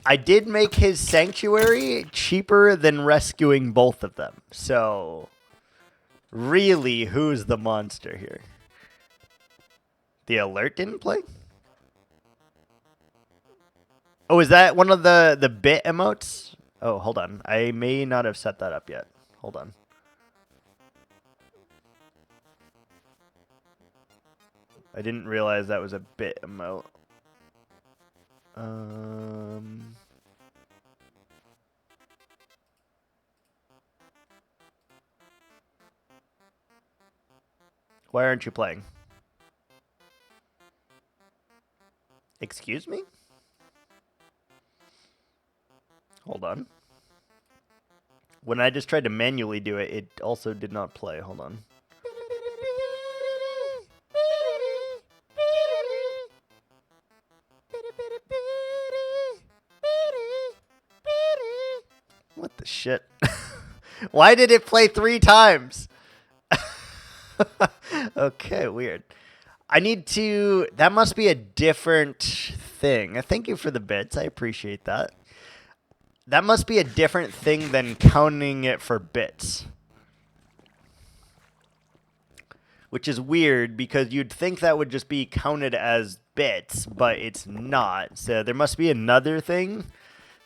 I did make his sanctuary cheaper than rescuing both of them. So, really, who's the monster here? The alert didn't play? Oh, is that one of the bit emotes? Oh, hold on. I may not have set that up yet. Hold on. I didn't realize that was a bit emote. Why aren't you playing? Excuse me? Hold on. When I just tried to manually do it, it also did not play. Hold on. What the shit? Why did it play 3 times? Okay, weird. I need to... That must be a different thing. Thank you for the bits. I appreciate that. That must be a different thing than counting it for bits. Which is weird because you'd think that would just be counted as bits, but it's not. So there must be another thing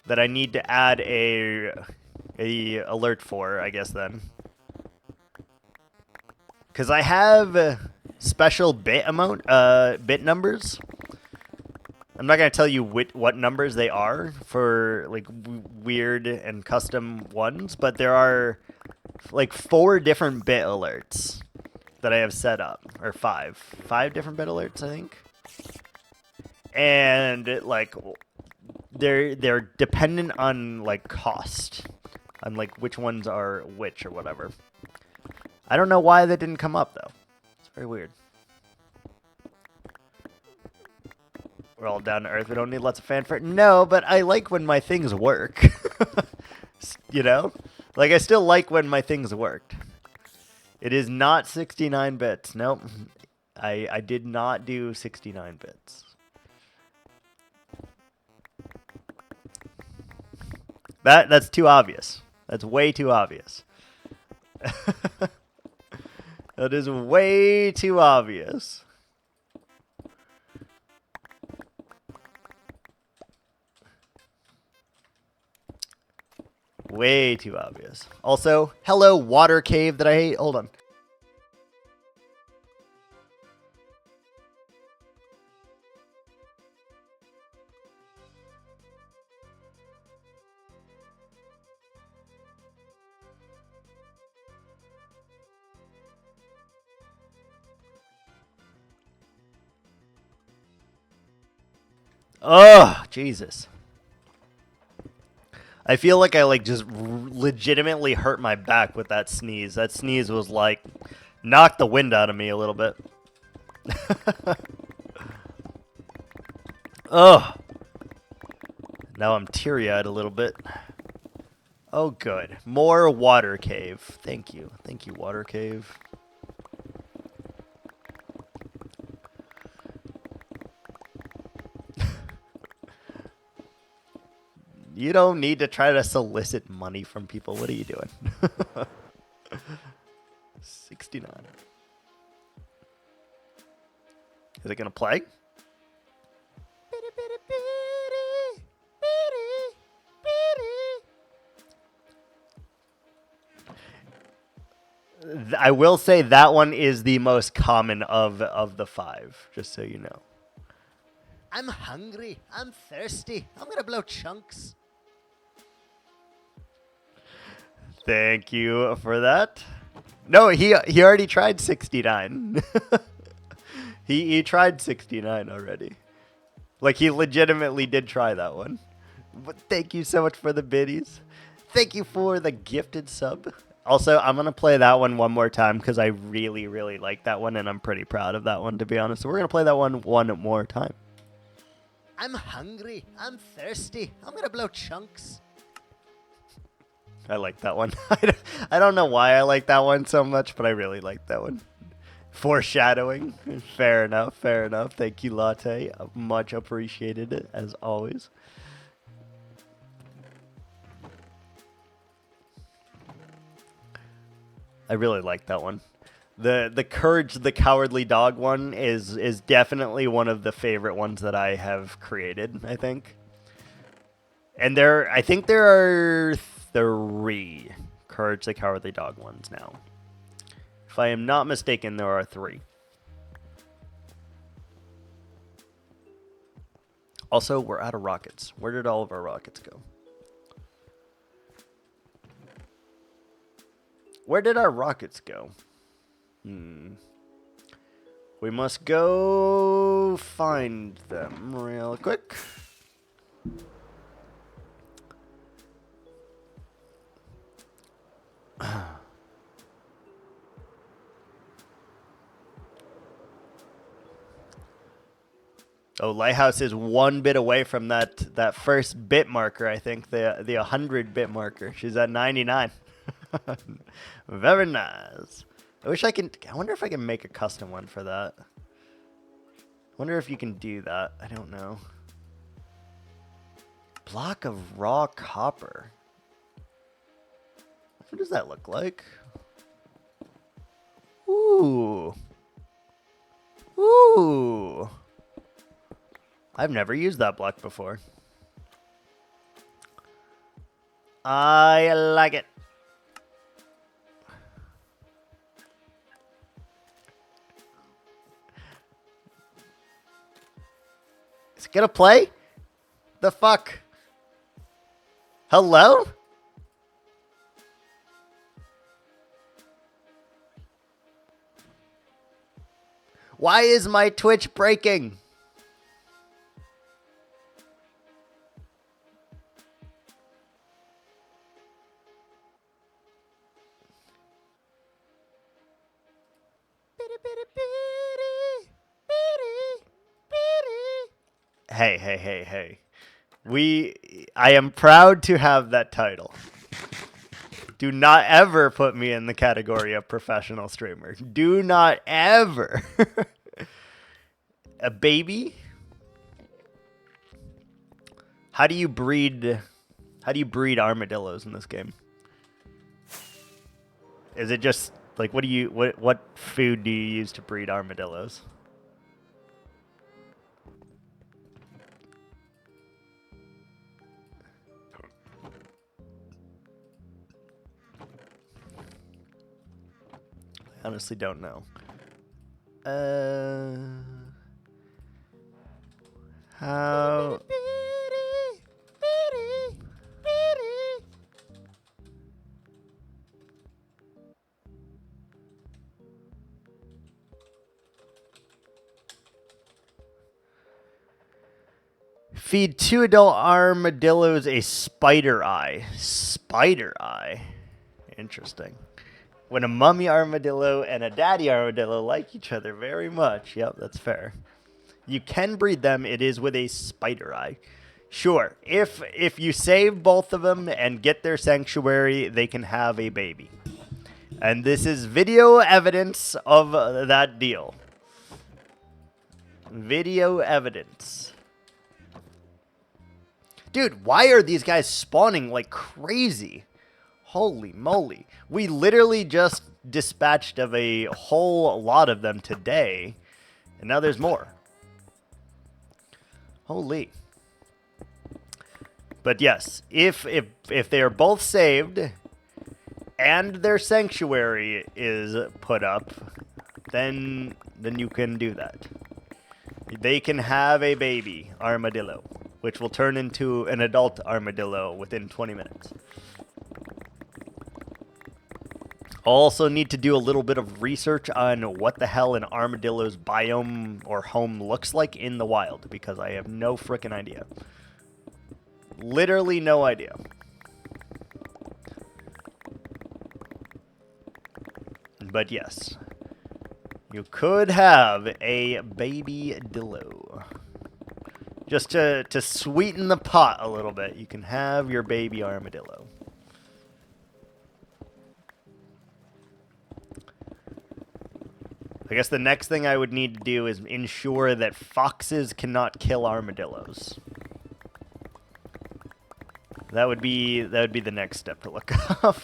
that I need to add a alert for, I guess, then. Because I have special bit numbers. I'm not going to tell you what numbers they are for like weird and custom ones, but there are like 4 different bit alerts that I have set up, or 5 different bit alerts, I think. And like they're dependent on like cost, on like which ones are which or whatever. I don't know why that didn't come up though. It's very weird. We're all down to earth. We don't need lots of fanfare. No, but I like when my things work. You know? Like, I still like when my things worked. It is not 69 bits. Nope. I did not do 69 bits. That's too obvious. That's way too obvious. That is way too obvious. Way too obvious. Also, hello, water cave that I hate. Hold on. Oh, Jesus. I feel like I like just legitimately hurt my back with that sneeze. That sneeze was like knocked the wind out of me a little bit. Ugh. Now I'm teary-eyed a little bit. Oh, good. More water cave. Thank you. Thank you, water cave. You don't need to try to solicit money from people. What are you doing? 69. Is it going to play? I will say that one is the most common of the 5, just so you know. I'm hungry. I'm thirsty. I'm going to blow chunks. Thank you for that. No, he already tried 69. he tried 69 already. Like, he legitimately did try that one. But thank you so much for the biddies. Thank you for the gifted sub. Also, I'm going to play that one more time because I really, really like that one, and I'm pretty proud of that one, to be honest. So we're going to play that one more time. I'm hungry. I'm thirsty. I'm gonna blow chunks. I like that one. I don't know why I like that one so much, but I really like that one. Foreshadowing. Fair enough. Fair enough. Thank you, Latte. Much appreciated, as always. I really like that one. The Courage the Cowardly Dog one is definitely one of the favorite ones that I have created, I think. And I think there are 3 Courage the Cowardly Dog ones now. If I am not mistaken, there are 3. Also, we're out of rockets. Where did all of our rockets go? Where did our rockets go? We must go find them real quick. Oh, Lighthouse is 1 bit away from that first bit marker, I think, the 100 bit marker. She's at 99. Very nice. I wonder if I can make a custom one for that. I wonder if you can do that. I don't know. Block of raw copper. What does that look like? Ooh. Ooh. I've never used that block before. I like it. Is it gonna play? The fuck? Hello? Why is my Twitch breaking? Hey. I am proud to have that title. Do not ever put me in the category of professional streamer. Do not ever. A baby? How do you breed armadillos in this game? Is it just like what food do you use to breed armadillos? I honestly don't know. How? Feed 2 adult armadillos a spider eye. Spider eye? Interesting. When a mummy armadillo and a daddy armadillo like each other very much. Yep, that's fair. You can breed them. It is with a spider eye. Sure, if you save both of them and get their sanctuary, they can have a baby. And this is video evidence of that deal. Video evidence. Dude, why are these guys spawning like crazy? Holy moly. We literally just dispatched of a whole lot of them today. And now there's more. Holy. But yes, if they are both saved and their sanctuary is put up, then you can do that. They can have a baby armadillo, which will turn into an adult armadillo within 20 minutes. Also need to do a little bit of research on what the hell an armadillo's biome or home looks like in the wild, because I have no frickin' idea. Literally no idea. But yes, you could have a baby dillo. Just to sweeten the pot a little bit, you can have your baby armadillo. I guess the next thing I would need to do is ensure that foxes cannot kill armadillos. That would be the next step to look up.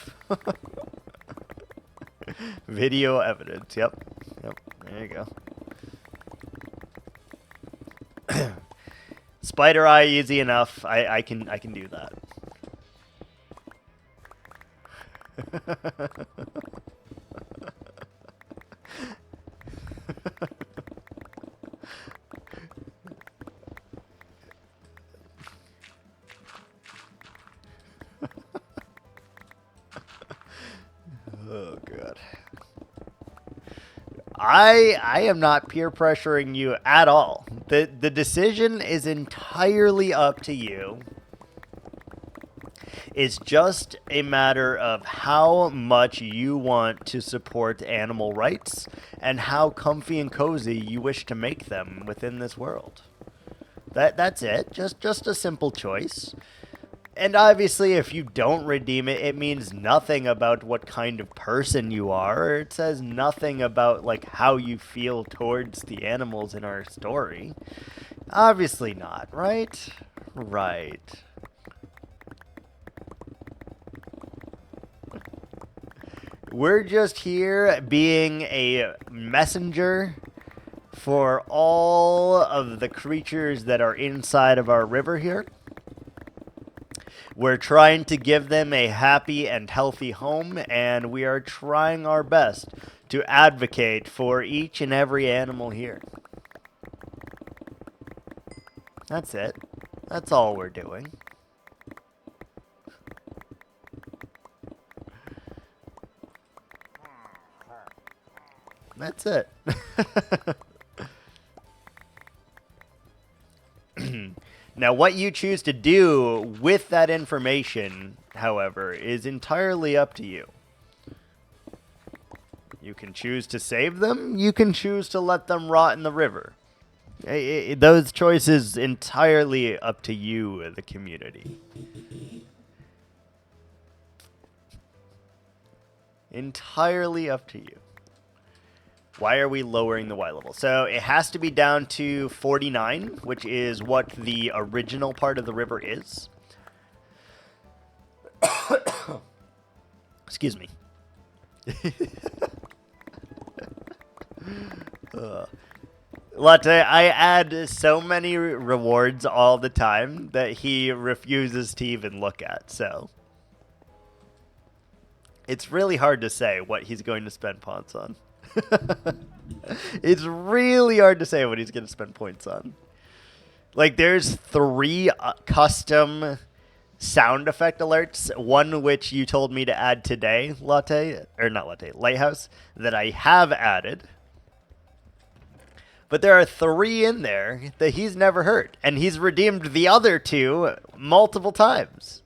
Video evidence. Yep. There you go. Spider eye, easy enough. I can do that. Oh god. I am not peer pressuring you at all. The decision is entirely up to you. It's just a matter of how much you want to support animal rights and how comfy and cozy you wish to make them within this world. That's it. Just a simple choice. And obviously, if you don't redeem it, it means nothing about what kind of person you are. It says nothing about, like, how you feel towards the animals in our story. Obviously not, right? Right. We're just here being a messenger for all of the creatures that are inside of our river here. We're trying to give them a happy and healthy home, and we are trying our best to advocate for each and every animal here. That's it. That's all we're doing. That's it. Now, what you choose to do with that information, however, is entirely up to you. You can choose to save them. You can choose to let them rot in the river. Those choices entirely up to you, the community. Entirely up to you. Why are we lowering the Y level? So it has to be down to 49, which is what the original part of the river is. Excuse me. Latte, I add so many rewards all the time that he refuses to even look at, so. It's really hard to say what he's going to spend points on. It's really hard to say what he's going to spend points on. Like, there's 3 custom sound effect alerts, one which you told me to add today, Lighthouse, that I have added. But there are 3 in there that he's never heard, and he's redeemed the other 2 multiple times.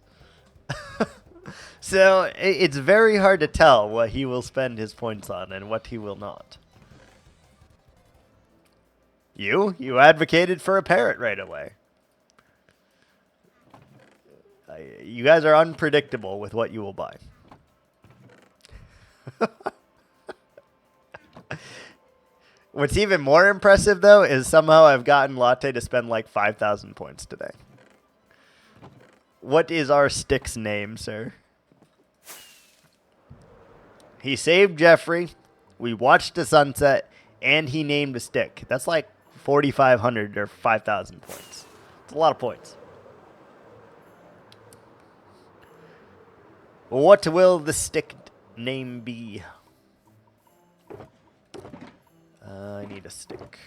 So it's very hard to tell what he will spend his points on and what he will not. You advocated for a parrot right away. You guys are unpredictable with what you will buy. What's even more impressive, though, is somehow I've gotten Latte to spend like 5,000 points today. What is our stick's name, sir? He saved Jeffrey, we watched the sunset, and he named a stick. That's like 4,500 or 5,000 points. It's a lot of points. What will the stick name be? I need a stick.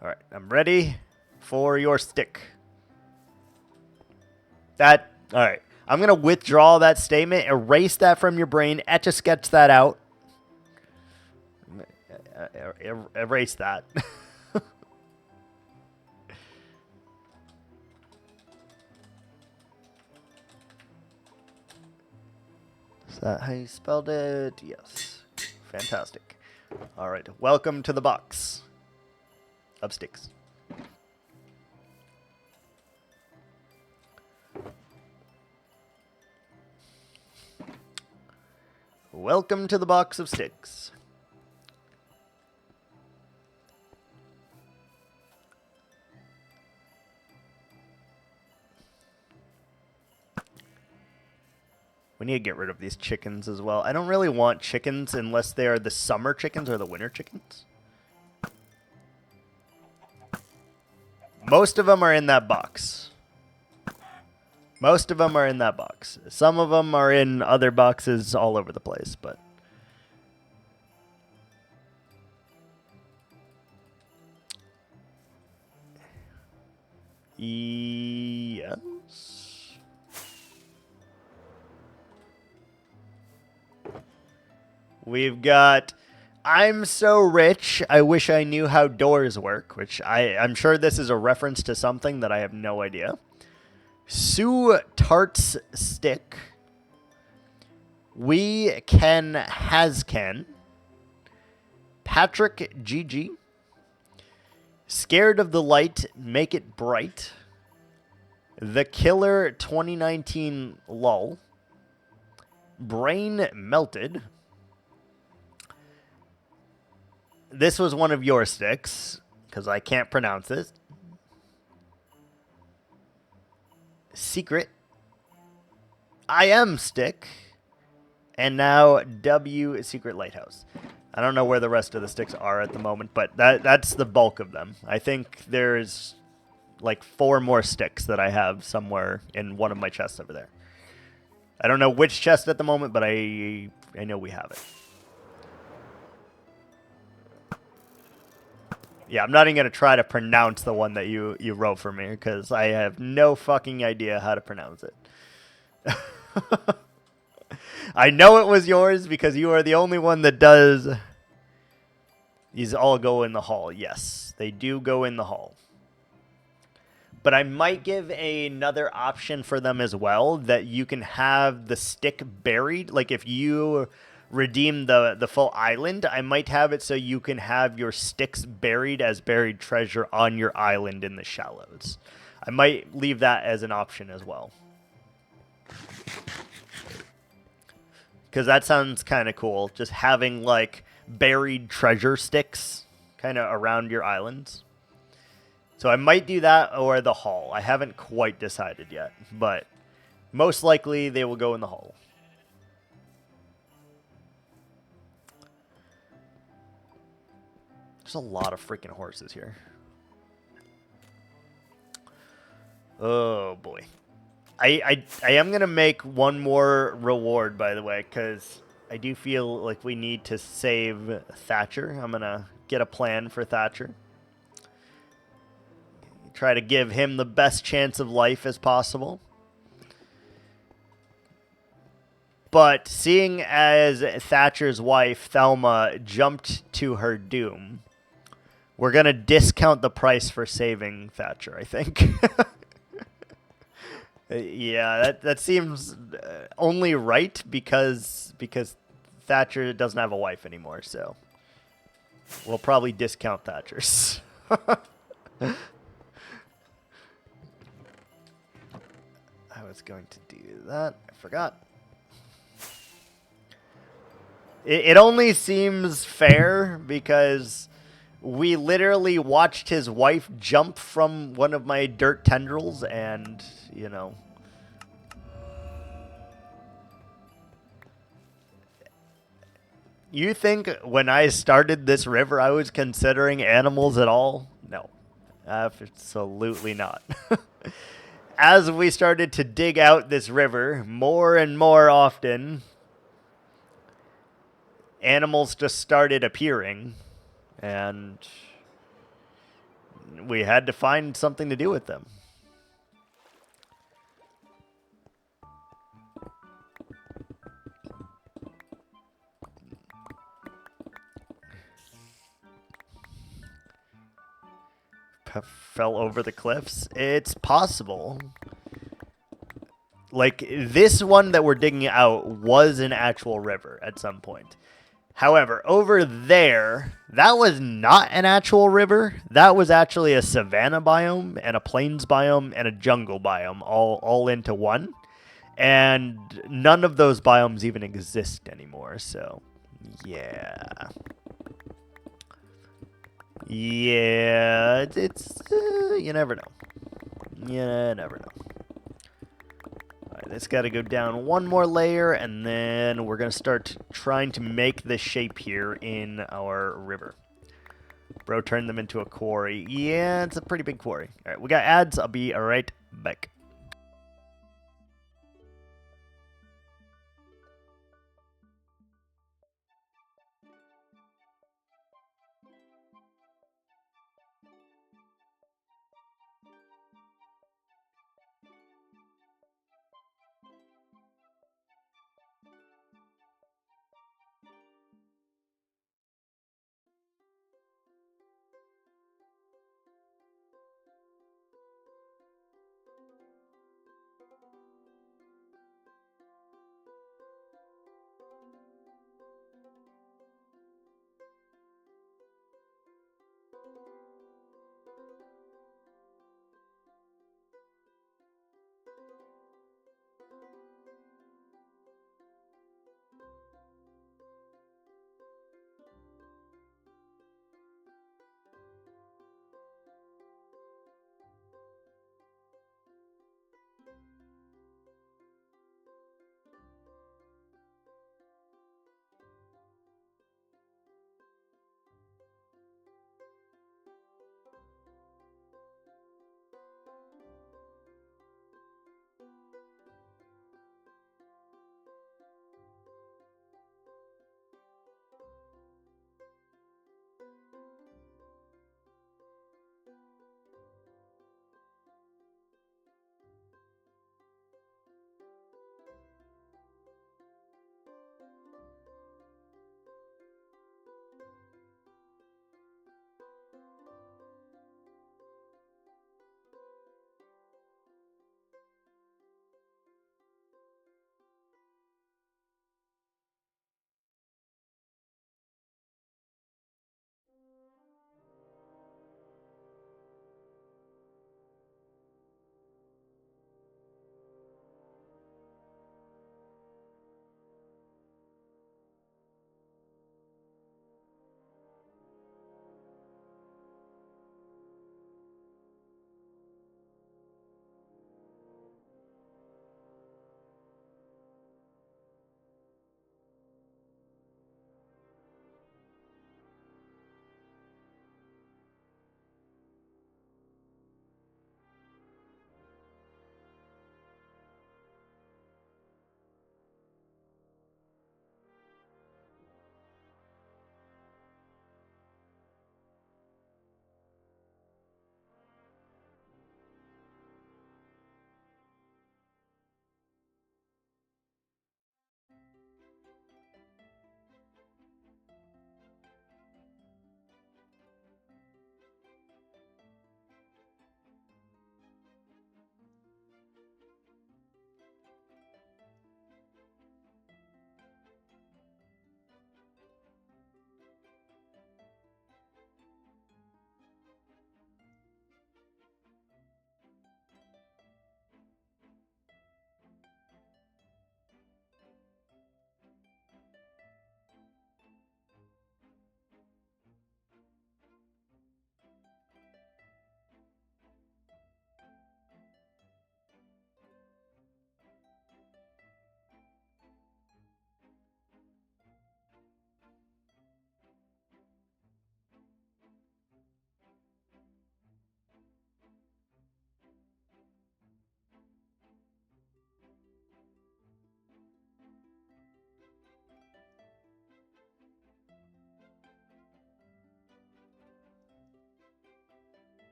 All right, I'm ready for your stick. All right. I'm going to withdraw that statement, erase that from your brain, etch-a-sketch that out. Erase that. Is that how you spelled it? Yes. Fantastic. All right, welcome to the box of sticks. Welcome to the box of sticks. We need to get rid of these chickens as well. I don't really want chickens unless they are the summer chickens or the winter chickens. Most of them are in that box. Most of them are in that box. Some of them are in other boxes all over the place, but... Yes. We've got... I'm so rich, I wish I knew how doors work, which I'm sure this is a reference to something that I have no idea. Sue Tart's Stick. We Can Has Can. Patrick GG. Scared of the Light, Make It Bright. The Killer 2019 LOL. Brain Melted. This was one of your sticks, because I can't pronounce it. Secret. I Am Stick. And now W Secret Lighthouse. I don't know where the rest of the sticks are at the moment, but that's the bulk of them. I think there's like 4 more sticks that I have somewhere in one of my chests over there. I don't know which chest at the moment, but I know we have it. Yeah, I'm not even going to try to pronounce the one that you wrote for me, because I have no fucking idea how to pronounce it. I know it was yours because you are the only one that does. These all go in the hall. Yes, they do go in the hall. But I might give another option for them as well, that you can have the stick buried. Like if you redeem the full island, I might have it so you can have your sticks buried as buried treasure on your island in the shallows. I might leave that as an option as well. Because that sounds kind of cool, just having like buried treasure sticks kind of around your islands. So I might do that or the hall. I haven't quite decided yet, but most likely they will go in the hall. There's a lot of freaking horses here. Oh boy. I am going to make one more reward, by the way, because I do feel like we need to save Thatcher. I'm going to get a plan for Thatcher. Try to give him the best chance of life as possible. But seeing as Thatcher's wife, Thelma, jumped to her doom, we're going to discount the price for saving Thatcher, I think. Yeah, that seems only right because Thatcher doesn't have a wife anymore, so we'll probably discount Thatcher's. I was going to do that. I forgot. It only seems fair because we literally watched his wife jump from one of my dirt tendrils and, you know. You think when I started this river I was considering animals at all? No, absolutely not. As we started to dig out this river more and more often, animals just started appearing, and we had to find something to do with them. Fell over the cliffs? It's possible. Like, this one that we're digging out was an actual river at some point. However, over there, that was not an actual river. That was actually a savanna biome and a plains biome and a jungle biome all into one. And none of those biomes even exist anymore, so yeah. Yeah, it's you never know. You never know. Alright, it's got to go down one more layer, and then we're going to start trying to make the shape here in our river. Bro, turn them into a quarry. Yeah, it's a pretty big quarry. Alright, we got ads. I'll be right back.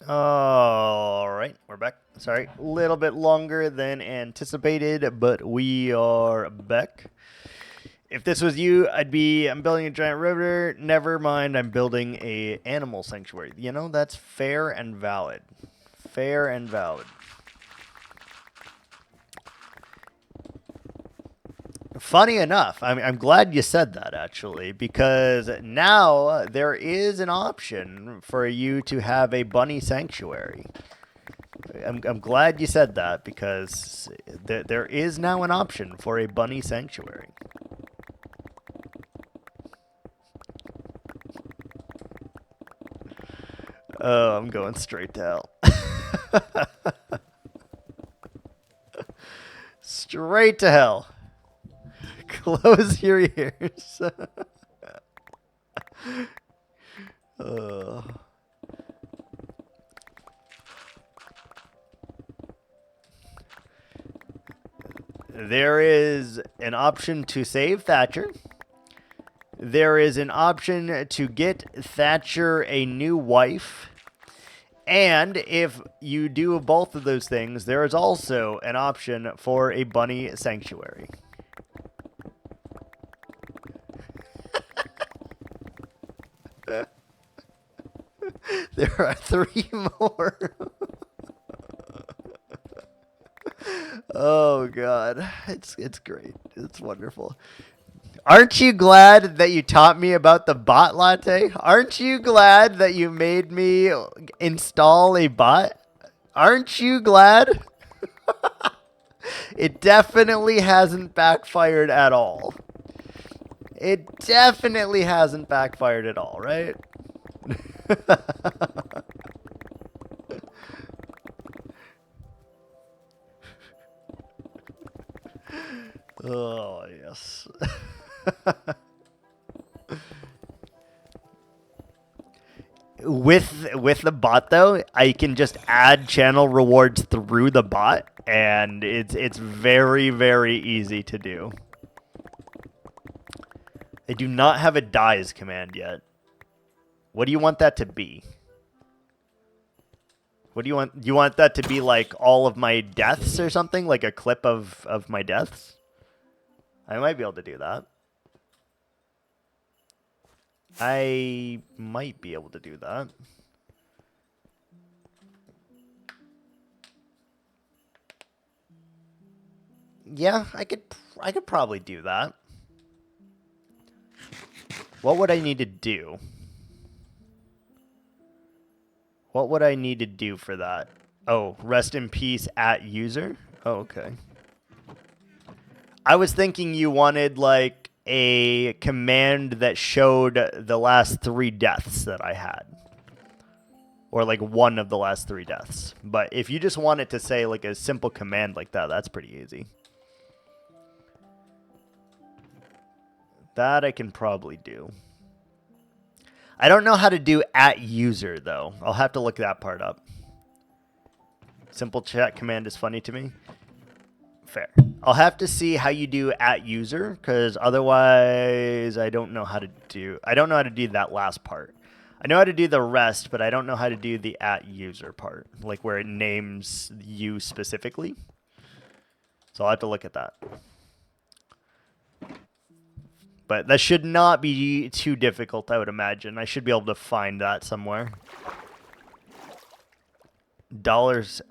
All right, we're back. Sorry, a little bit longer than anticipated, but we are back. If this was you, I'm building a giant river. Never mind, I'm building a animal sanctuary. You know, that's fair and valid. Fair and valid. Funny enough, I'm glad you said that, actually, because now there is an option for you to have a bunny sanctuary. I'm glad you said that, because there is now an option for a bunny sanctuary. Oh, I'm going straight to hell. Straight to hell. Close your ears. There is an option to save Thatcher. There is an option to get Thatcher a new wife. And if you do both of those things, there is also an option for a bunny sanctuary. There are 3 more. Oh God, it's great. It's wonderful. Aren't you glad that you taught me about the bot latte? Aren't you glad that you made me install a bot? Aren't you glad? It definitely hasn't backfired at all. It definitely hasn't backfired at all, right? Oh, yes. With the bot though, I can just add channel rewards through the bot, and it's very, very easy to do. I do not have a dies command yet. What do you want that to be? What do you want? You want that to be like all of my deaths or something? Like a clip of my deaths? I might be able to do that. I might be able to do that. Yeah, I could probably do that. What would I need to do? What would I need to do for that? Oh, rest in peace at user? Oh, okay. I was thinking you wanted like a command that showed the last 3 deaths that I had. Or like one of the last 3 deaths. But if you just want it to say like a simple command like that, that's pretty easy. That I can probably do. I don't know how to do at user though. I'll have to look that part up. Simple chat command is funny to me. Fair. I'll have to see how you do at user, because otherwise I don't know how to do that last part. I know how to do the rest, but I don't know how to do the at user part, like where it names you specifically. So I'll have to look at that. But that should not be too difficult, I would imagine. I should be able to find that somewhere. Dollars.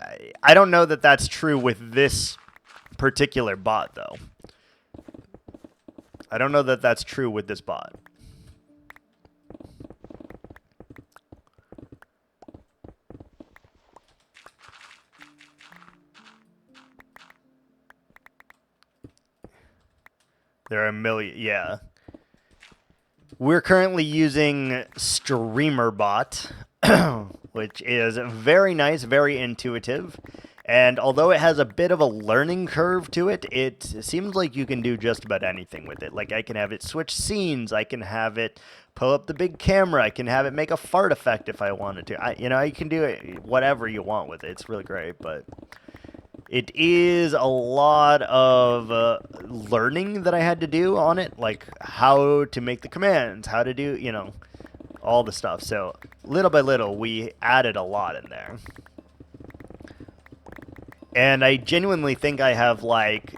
I don't know that that's true with this particular bot, though. I don't know that that's true with this bot. There are a million, yeah. We're currently using StreamerBot, which is very nice, very intuitive. And although it has a bit of a learning curve to it, it seems like you can do just about anything with it. Like I can have it switch scenes, I can have it pull up the big camera, I can have it make a fart effect if I wanted to. You can do it whatever you want with it. It's really great, but it is a lot of learning that I had to do on it, like how to make the commands, how to do, all the stuff. So little by little, we added a lot in there. And I genuinely think I have like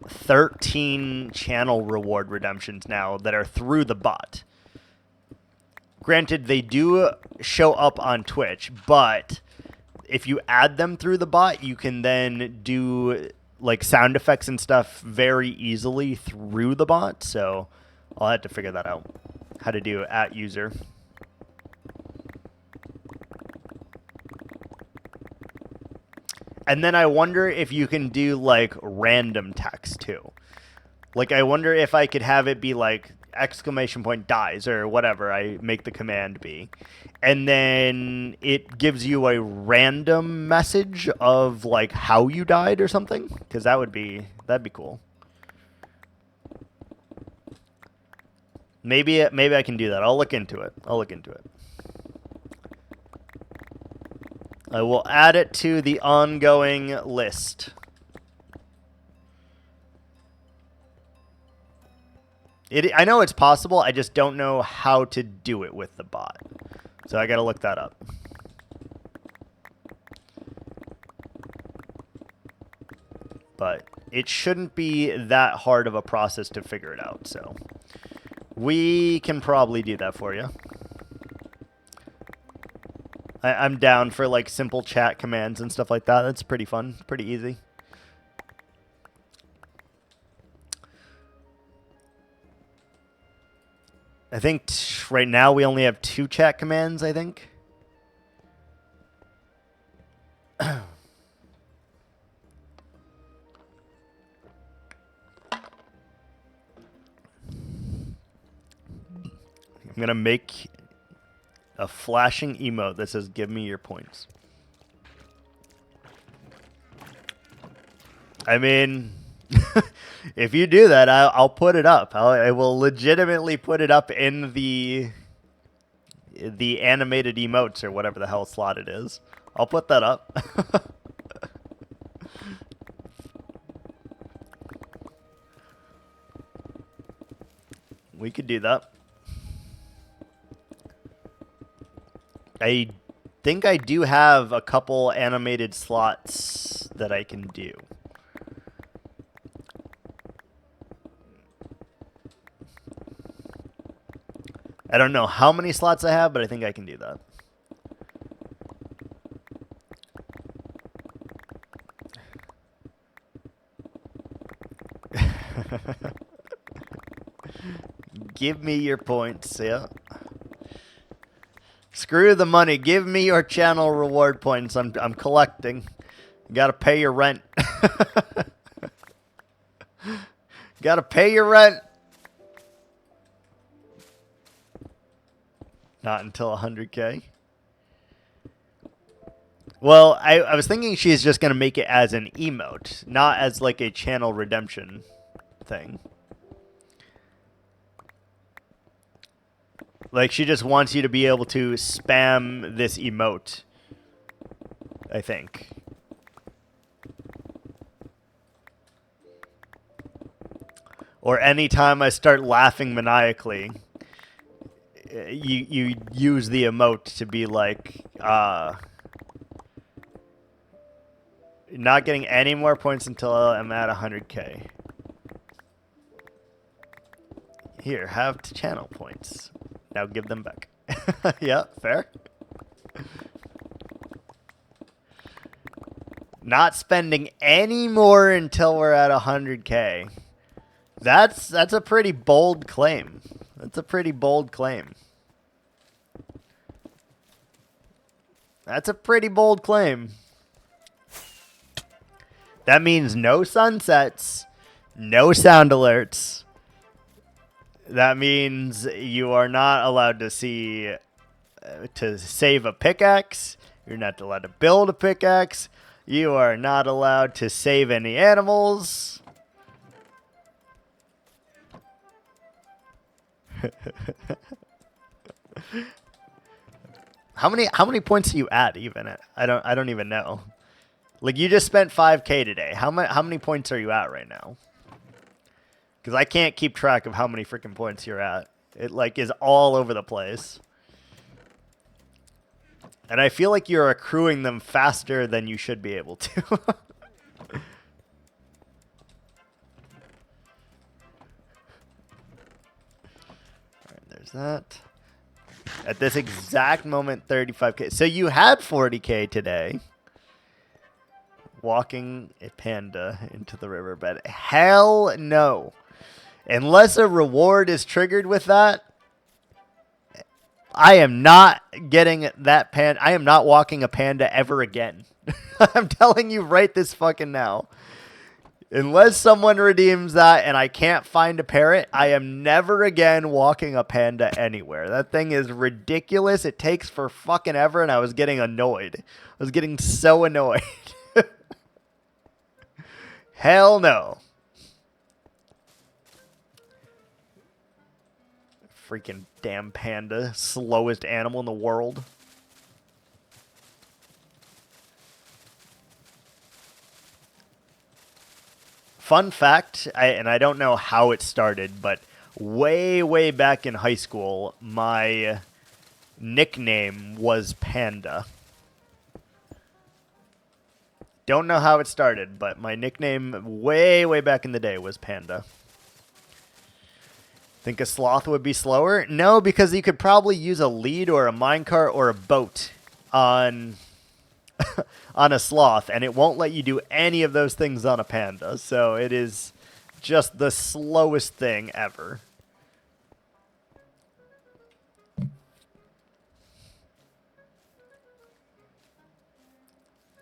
13 channel reward redemptions now that are through the bot. Granted, they do show up on Twitch, but if you add them through the bot, you can then do like sound effects and stuff very easily through the bot. So I'll have to figure that out, how to do @user. And then I wonder if you can do like random text too. Like I wonder if I could have it be like !dies or whatever I make the command be. And then it gives you a random message of like how you died or something, because that'd be cool. Maybe I can do that. I'll look into it. I will add it to the ongoing list. I know it's possible. I just don't know how to do it with the bot. So I got to look that up. But it shouldn't be that hard of a process to figure it out. So we can probably do that for you. I'm down for like simple chat commands and stuff like that. That's pretty fun, pretty easy. I think right now we only have 2 chat commands, I think. I'm going to make a flashing emote that says, "Give me your points." I mean, if you do that, I'll put it up. I will legitimately put it up in the animated emotes or whatever the hell slot it is. I'll put that up. We could do that. I think I do have a couple animated slots that I can do. I don't know how many slots I have, but I think I can do that. Give me your points, yeah. Screw the money. Give me your channel reward points. I'm collecting. You gotta pay your rent. Gotta pay your rent. Not until 100K. Well, I was thinking she's just gonna make it as an emote, not as like a channel redemption thing. Like, she just wants you to be able to spam this emote, I think. Or anytime I start laughing maniacally, you use the emote to be like, not getting any more points until I'm at 100K. Here, have channel points. Now give them back. Yeah, fair. Not spending any more until we're at 100K. That's a pretty bold claim. That's a pretty bold claim. That's a pretty bold claim. That means no sunsets, no sound alerts. That means you are not allowed to see, to save a pickaxe. You're not allowed to build a pickaxe. You are not allowed to save any animals. How many points are you at even? I don't even know. Like, you just spent 5K today. How many points are you at right now? Because I can't keep track of how many freaking points you're at. It, like, is all over the place. And I feel like you're accruing them faster than you should be able to. There's that. At this exact moment, 35K. So you had 40K today. Walking a panda into the riverbed. Hell no. Unless a reward is triggered with that, I am not getting that panda. I am not walking a panda ever again. I'm telling you right this fucking now. Unless someone redeems that and I can't find a parrot, I am never again walking a panda anywhere. That thing is ridiculous. It takes for fucking ever, and I was getting annoyed. I was getting so annoyed. Hell no. Freaking damn panda. Slowest animal in the world. Fun fact, and I don't know how it started, but way, way back in high school, my nickname was Panda. Don't know how it started, but my nickname way, way back in the day was Panda. Think a sloth would be slower? No, because you could probably use a lead or a minecart or a boat on on a sloth, and it won't let you do any of those things on a panda. So it is just the slowest thing ever.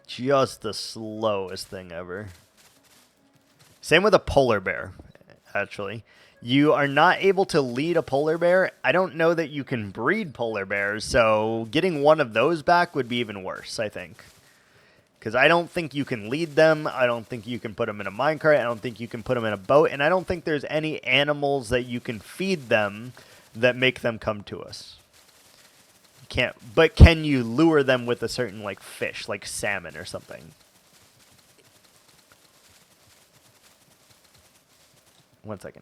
Just the slowest thing ever. Same with a polar bear, actually. You are not able to lead a polar bear. I don't know that you can breed polar bears, so getting one of those back would be even worse, I think. Because I don't think you can lead them. I don't think you can put them in a minecart. I don't think you can put them in a boat. And I don't think there's any animals that you can feed them that make them come to us. You can't. But can you lure them with a certain like fish, like salmon or something? One second.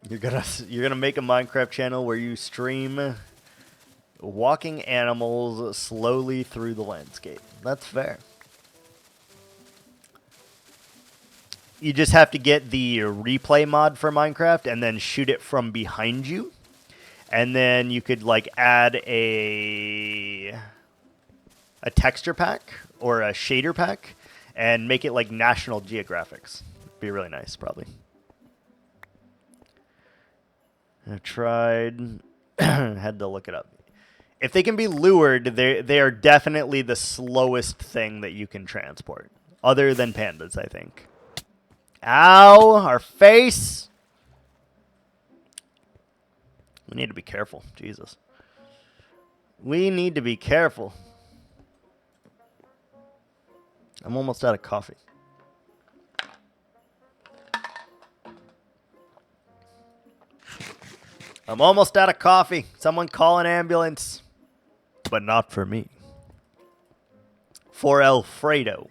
You're gonna make a Minecraft channel where you stream walking animals slowly through the landscape. That's fair. You just have to get the replay mod for Minecraft and then shoot it from behind you. And then you could like add a texture pack or a shader pack and make it like National Geographics. Be really nice, probably. I tried, had to look it up. If they can be lured, they are definitely the slowest thing that you can transport, other than pandas, I think. Ow, our face. We need to be careful, Jesus. We need to be careful. I'm almost out of coffee. I'm almost out of coffee. Someone call an ambulance. But not for me. For Alfredo.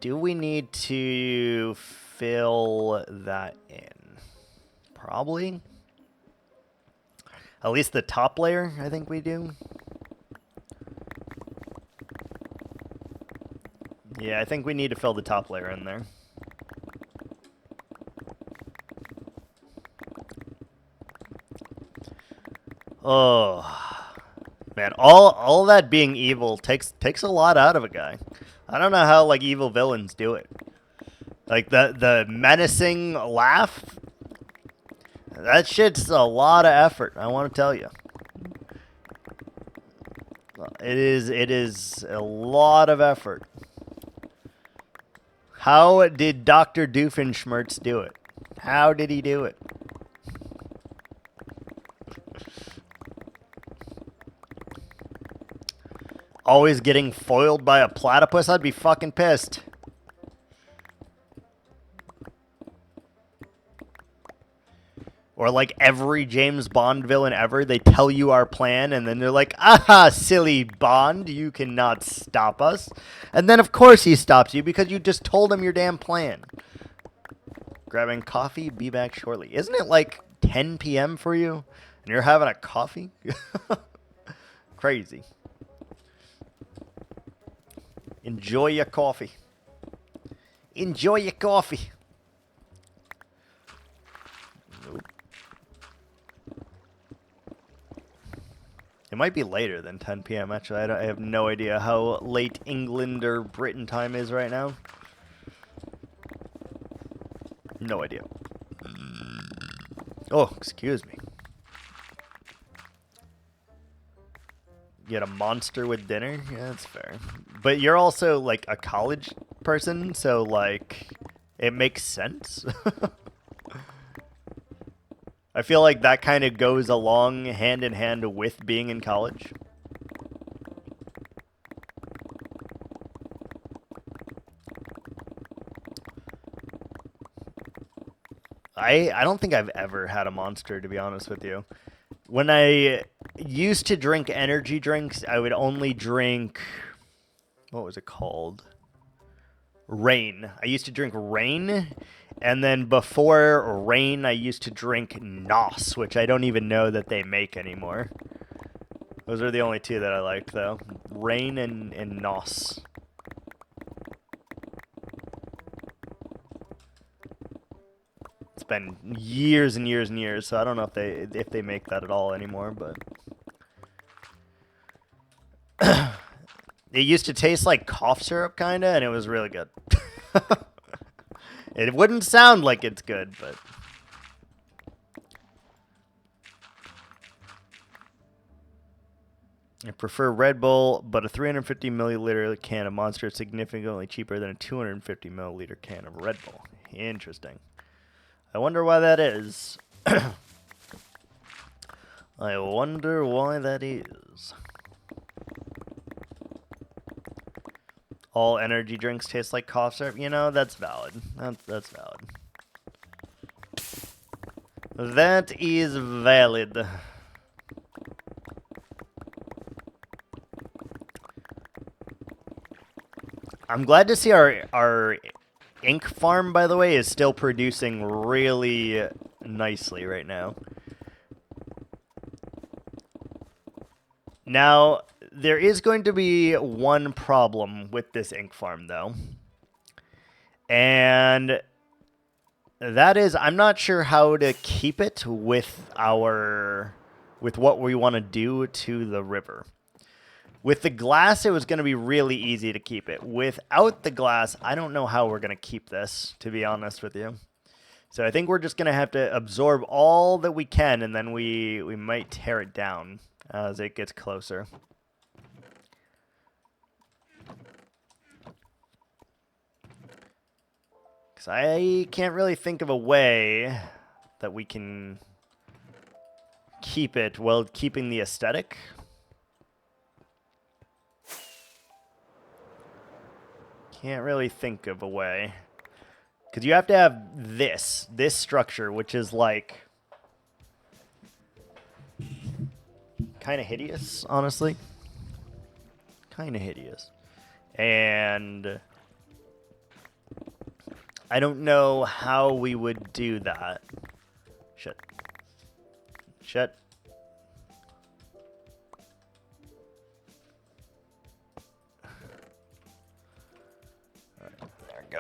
Do we need to fill that in? Probably. At least the top layer, I think we do. Yeah, I think we need to fill the top layer in there. Oh, man, all that being evil takes a lot out of a guy. I don't know how like evil villains do it. Like the menacing laugh. That shit's a lot of effort, I want to tell you. It is a lot of effort. How did Dr. Doofenshmirtz do it? How did he do it? Always getting foiled by a platypus? I'd be fucking pissed. Or like every James Bond villain ever, they tell you our plan, and then they're like, aha, silly Bond, you cannot stop us. And then of course he stops you because you just told him your damn plan. Grabbing coffee, be back shortly. Isn't it like 10 p.m. for you? And you're having a coffee? Crazy. Enjoy your coffee. Enjoy your coffee. Nope. It might be later than 10 p.m. actually. I have no idea how late England or Britain time is right now. No idea. Oh, excuse me. Get a monster with dinner? Yeah, that's fair. But you're also, like, a college person, so, like, it makes sense. I feel like that kind of goes along hand in hand with being in college. I don't think I've ever had a monster, to be honest with you. When I used to drink energy drinks, I would only drink... What was it called? Rain. I used to drink Rain, and then before Rain, I used to drink Nos, which I don't even know that they make anymore. Those are the only two that I liked, though. Rain and Nos. It's been years and years and years, so I don't know if they make that at all anymore, but... It used to taste like cough syrup, kinda, and it was really good. It wouldn't sound like it's good, but... I prefer Red Bull, but a 350 milliliter can of Monster is significantly cheaper than a 250 milliliter can of Red Bull. Interesting. I wonder why that is. I wonder why that is. All energy drinks taste like cough syrup. You know, that's valid. That's valid. That is valid. I'm glad to see our ink farm, by the way, is still producing really nicely right now. Now, there is going to be one problem with this ink farm, though. And that is, I'm not sure how to keep it with what we want to do to the river. With the glass, it was going to be really easy to keep it. Without the glass, I don't know how we're going to keep this, to be honest with you. So I think we're just going to have to absorb all that we can, and then we might tear it down as it gets closer. Because I can't really think of a way that we can keep it while keeping the aesthetic. Can't really think of a way. Because you have to have this structure, which is like kind of hideous, honestly. Kind of hideous. And I don't know how we would do that. Shit. Shit.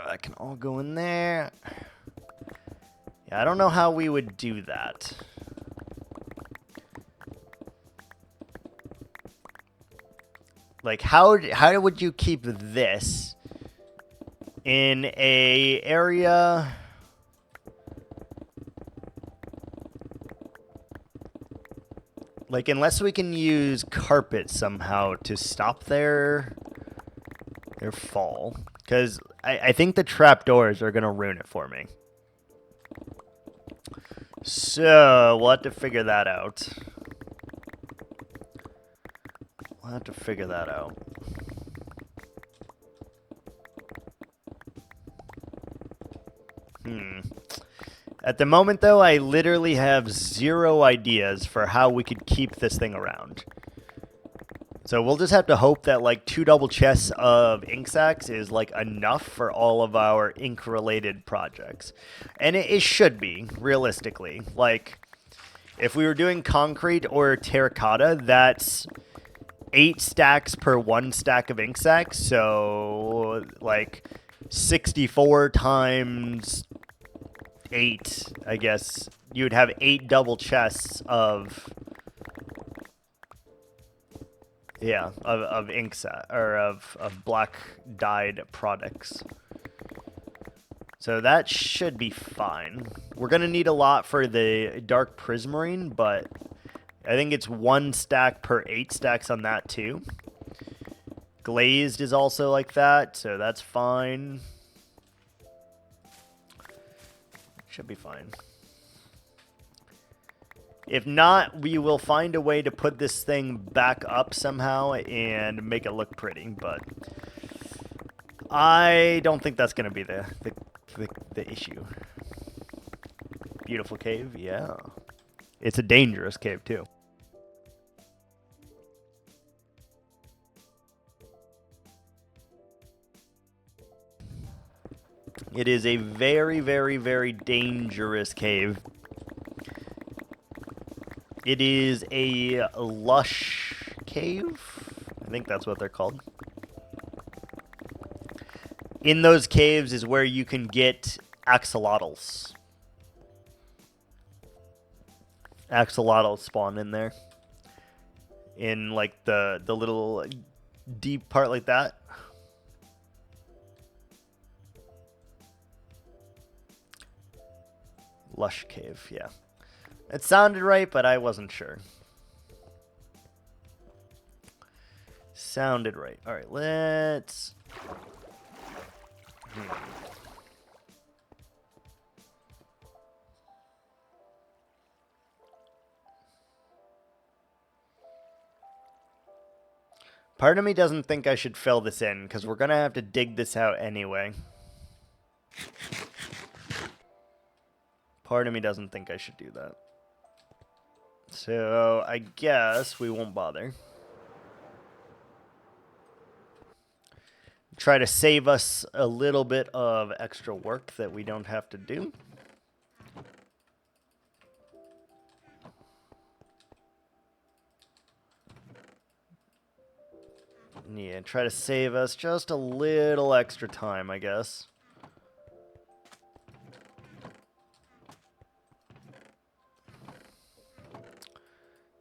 That can all go in there. Yeah, I don't know how we would do that. Like, how would you keep this in a area? Like, unless we can use carpet somehow to stop their fall. Because I think the trapdoors are going to ruin it for me. So, we'll have to figure that out. We'll have to figure that out. At the moment, though, I literally have 0 ideas for how we could keep this thing around. So we'll just have to hope that like 2 double chests of ink sacks is like enough for all of our ink related projects. And it should be, realistically. Like if we were doing concrete or terracotta, that's 8 stacks per 1 stack of ink sacks. So like 64 times 8, I guess. You would have 8 double chests of ink set or of black dyed products. So that should be fine. We're gonna need a lot for the dark prismarine, but I think it's 1 stack per 8 stacks on that too. Glazed is also like that, so that's fine. Should be fine. If not, we will find a way to put this thing back up somehow and make it look pretty, but I don't think that's going to be the issue. Beautiful cave, yeah. It's a dangerous cave, too. It is a very, very, very dangerous cave. It is a lush cave. I think that's what they're called. In those caves is where you can get axolotls. Axolotls spawn in there. In like the little deep part like that. Lush cave, yeah. It sounded right, but I wasn't sure. Sounded right. All right, let's... Part of me doesn't think I should fill this in, because we're going to have to dig this out anyway. Part of me doesn't think I should do that. So, I guess we won't bother. Try to save us a little bit of extra work that we don't have to do. Yeah, try to save us just a little extra time, I guess.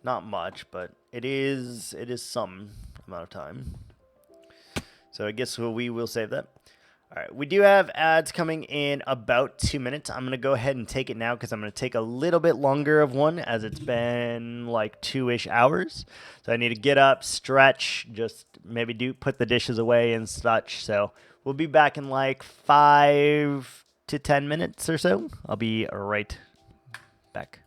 Not much, but it is some amount of time. So I guess we will save that. All right, we do have ads coming in about 2 minutes. I'm going to go ahead and take it now because I'm going to take a little bit longer of one as it's been like 2-ish hours. So I need to get up, stretch, just maybe put the dishes away and such. So we'll be back in like 5 to 10 minutes or so. I'll be right back.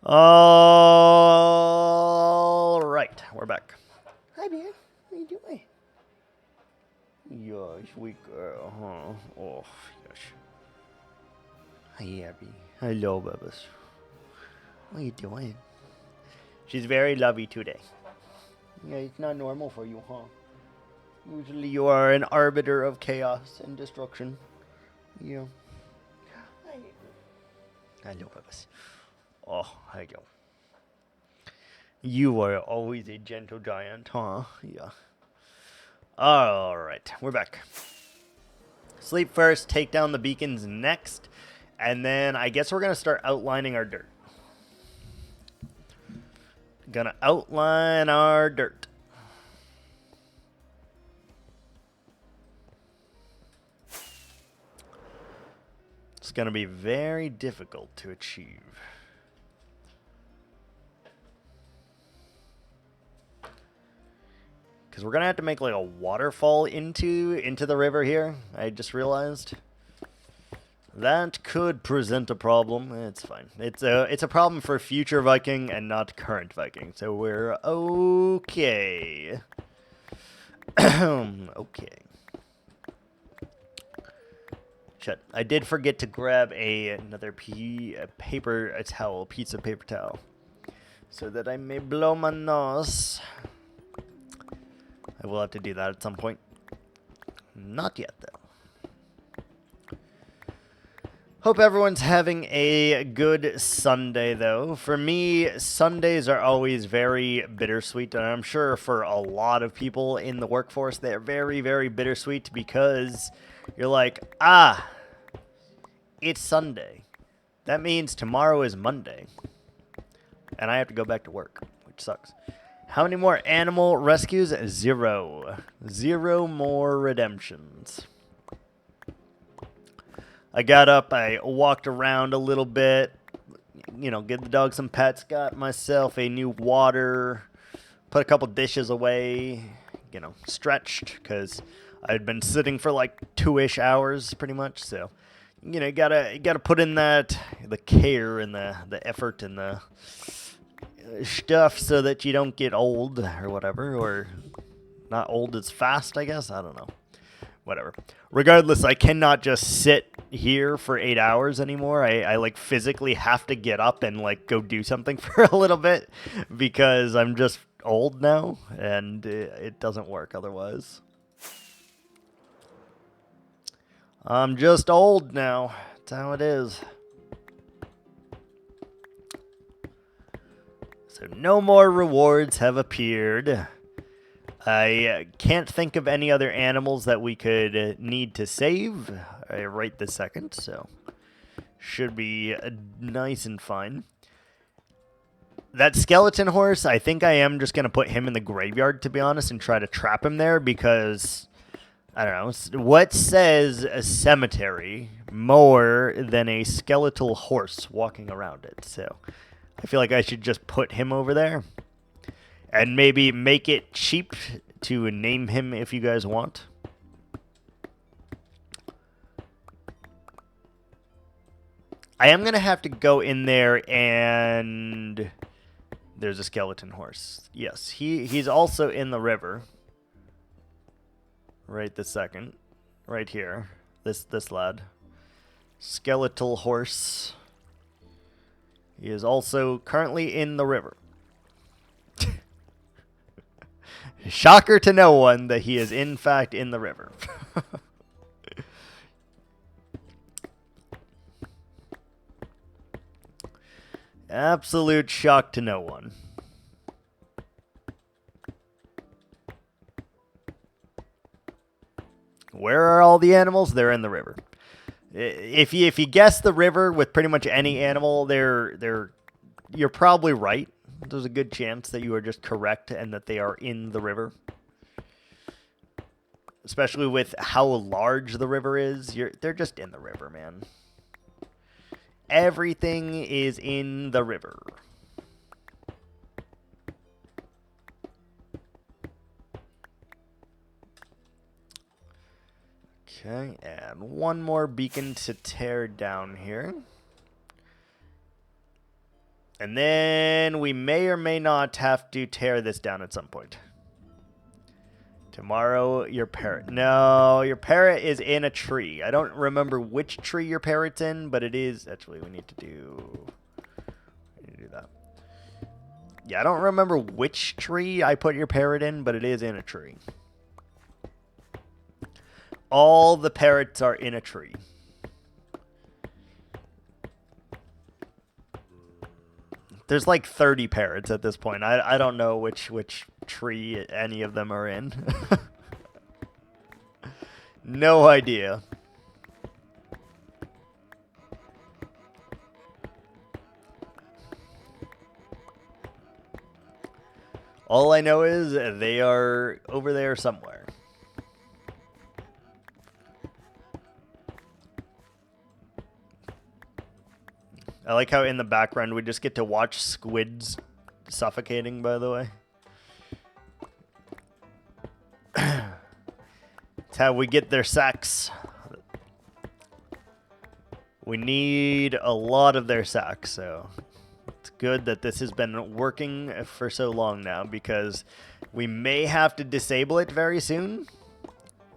All right, we're back. Hi, bear. How you doing? Yes, sweet girl, huh? Oh, yes. Hi, Abby. Hello, Bubbles. What are you doing? She's very lovey today. Yeah, it's not normal for you, huh? Usually you are an arbiter of chaos and destruction. Yeah. Hello, Bubbles. Oh, hello. You are always a gentle giant, huh? Yeah. Alright, we're back. Sleep first, take down the beacons next, and then I guess we're going to start outlining our dirt. Gonna outline our dirt. It's gonna be very difficult to achieve. Because we're gonna have to make like a waterfall into the river here. I just realized. That could present a problem. It's fine. It's a problem for future Viking and not current Viking. So we're okay. Okay. Shit. I did forget to grab another piece of paper towel, so that I may blow my nose. I will have to do that at some point. Not yet, though. Hope everyone's having a good Sunday, though. For me, Sundays are always very bittersweet, and I'm sure for a lot of people in the workforce, they're very, very bittersweet because you're like, it's Sunday. That means tomorrow is Monday, and I have to go back to work, which sucks. How many more animal rescues? 0. 0 more redemptions. I got up, I walked around a little bit, you know, give the dog some pets, got myself a new water, put a couple dishes away, you know, stretched, because I'd been sitting for like 2-ish hours, pretty much, so, you know, you gotta put in the care and the effort and the stuff so that you don't get old or whatever, or not old as fast, I guess, I don't know. Whatever. Regardless, I cannot just sit here for 8 hours anymore. I like physically have to get up and like go do something for a little bit because I'm just old now and it doesn't work otherwise. I'm just old now. That's how it is. So no more rewards have appeared. I can't think of any other animals that we could need to save right this second, so should be nice and fine. That skeleton horse, I think I am just going to put him in the graveyard, to be honest, and try to trap him there because, I don't know, what says a cemetery more than a skeletal horse walking around it? So I feel like I should just put him over there. And maybe make it cheap to name him if you guys want. I am going to have to go in there and... There's a skeleton horse. Yes, he's also in the river. Right this second. Right here. This lad. Skeletal horse. He is also currently in the river. Shocker to no one that he is in fact in the river. Absolute shock to no one. Where are all the animals? They're in the river. If you guess the river with pretty much any animal, you're probably right. There's a good chance that you are just correct and that they are in the river. Especially with how large the river is. They're just in the river, man. Everything is in the river. Okay, and one more beacon to tear down here. And then we may or may not have to tear this down at some point. Tomorrow, your parrot. No, your parrot is in a tree. I don't remember which tree your parrot's in, but it is. Actually, we need to do that. Yeah, I don't remember which tree I put your parrot in, but it is in a tree. All the parrots are in a tree. There's like 30 parrots at this point. I don't know which tree any of them are in. No idea. All I know is they are over there somewhere. I like how in the background we just get to watch squids suffocating, by the way. That's how we get their sacks. We need a lot of their sacks, so it's good that this has been working for so long now, because we may have to disable it very soon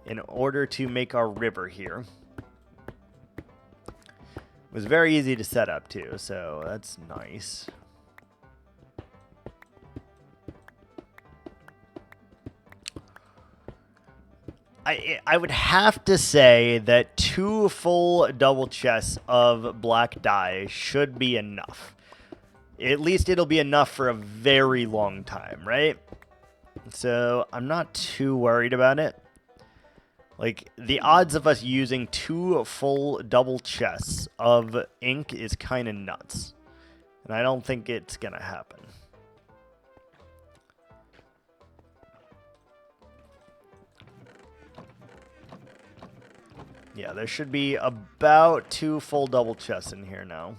in order to make our river here. It was very easy to set up too, so that's nice. I would have to say that 2 full double chests of black dye should be enough. At least it'll be enough for a very long time, right? So I'm not too worried about it. Like, the odds of us using 2 full double chests of ink is kind of nuts. And I don't think it's going to happen. Yeah, there should be about 2 full double chests in here now.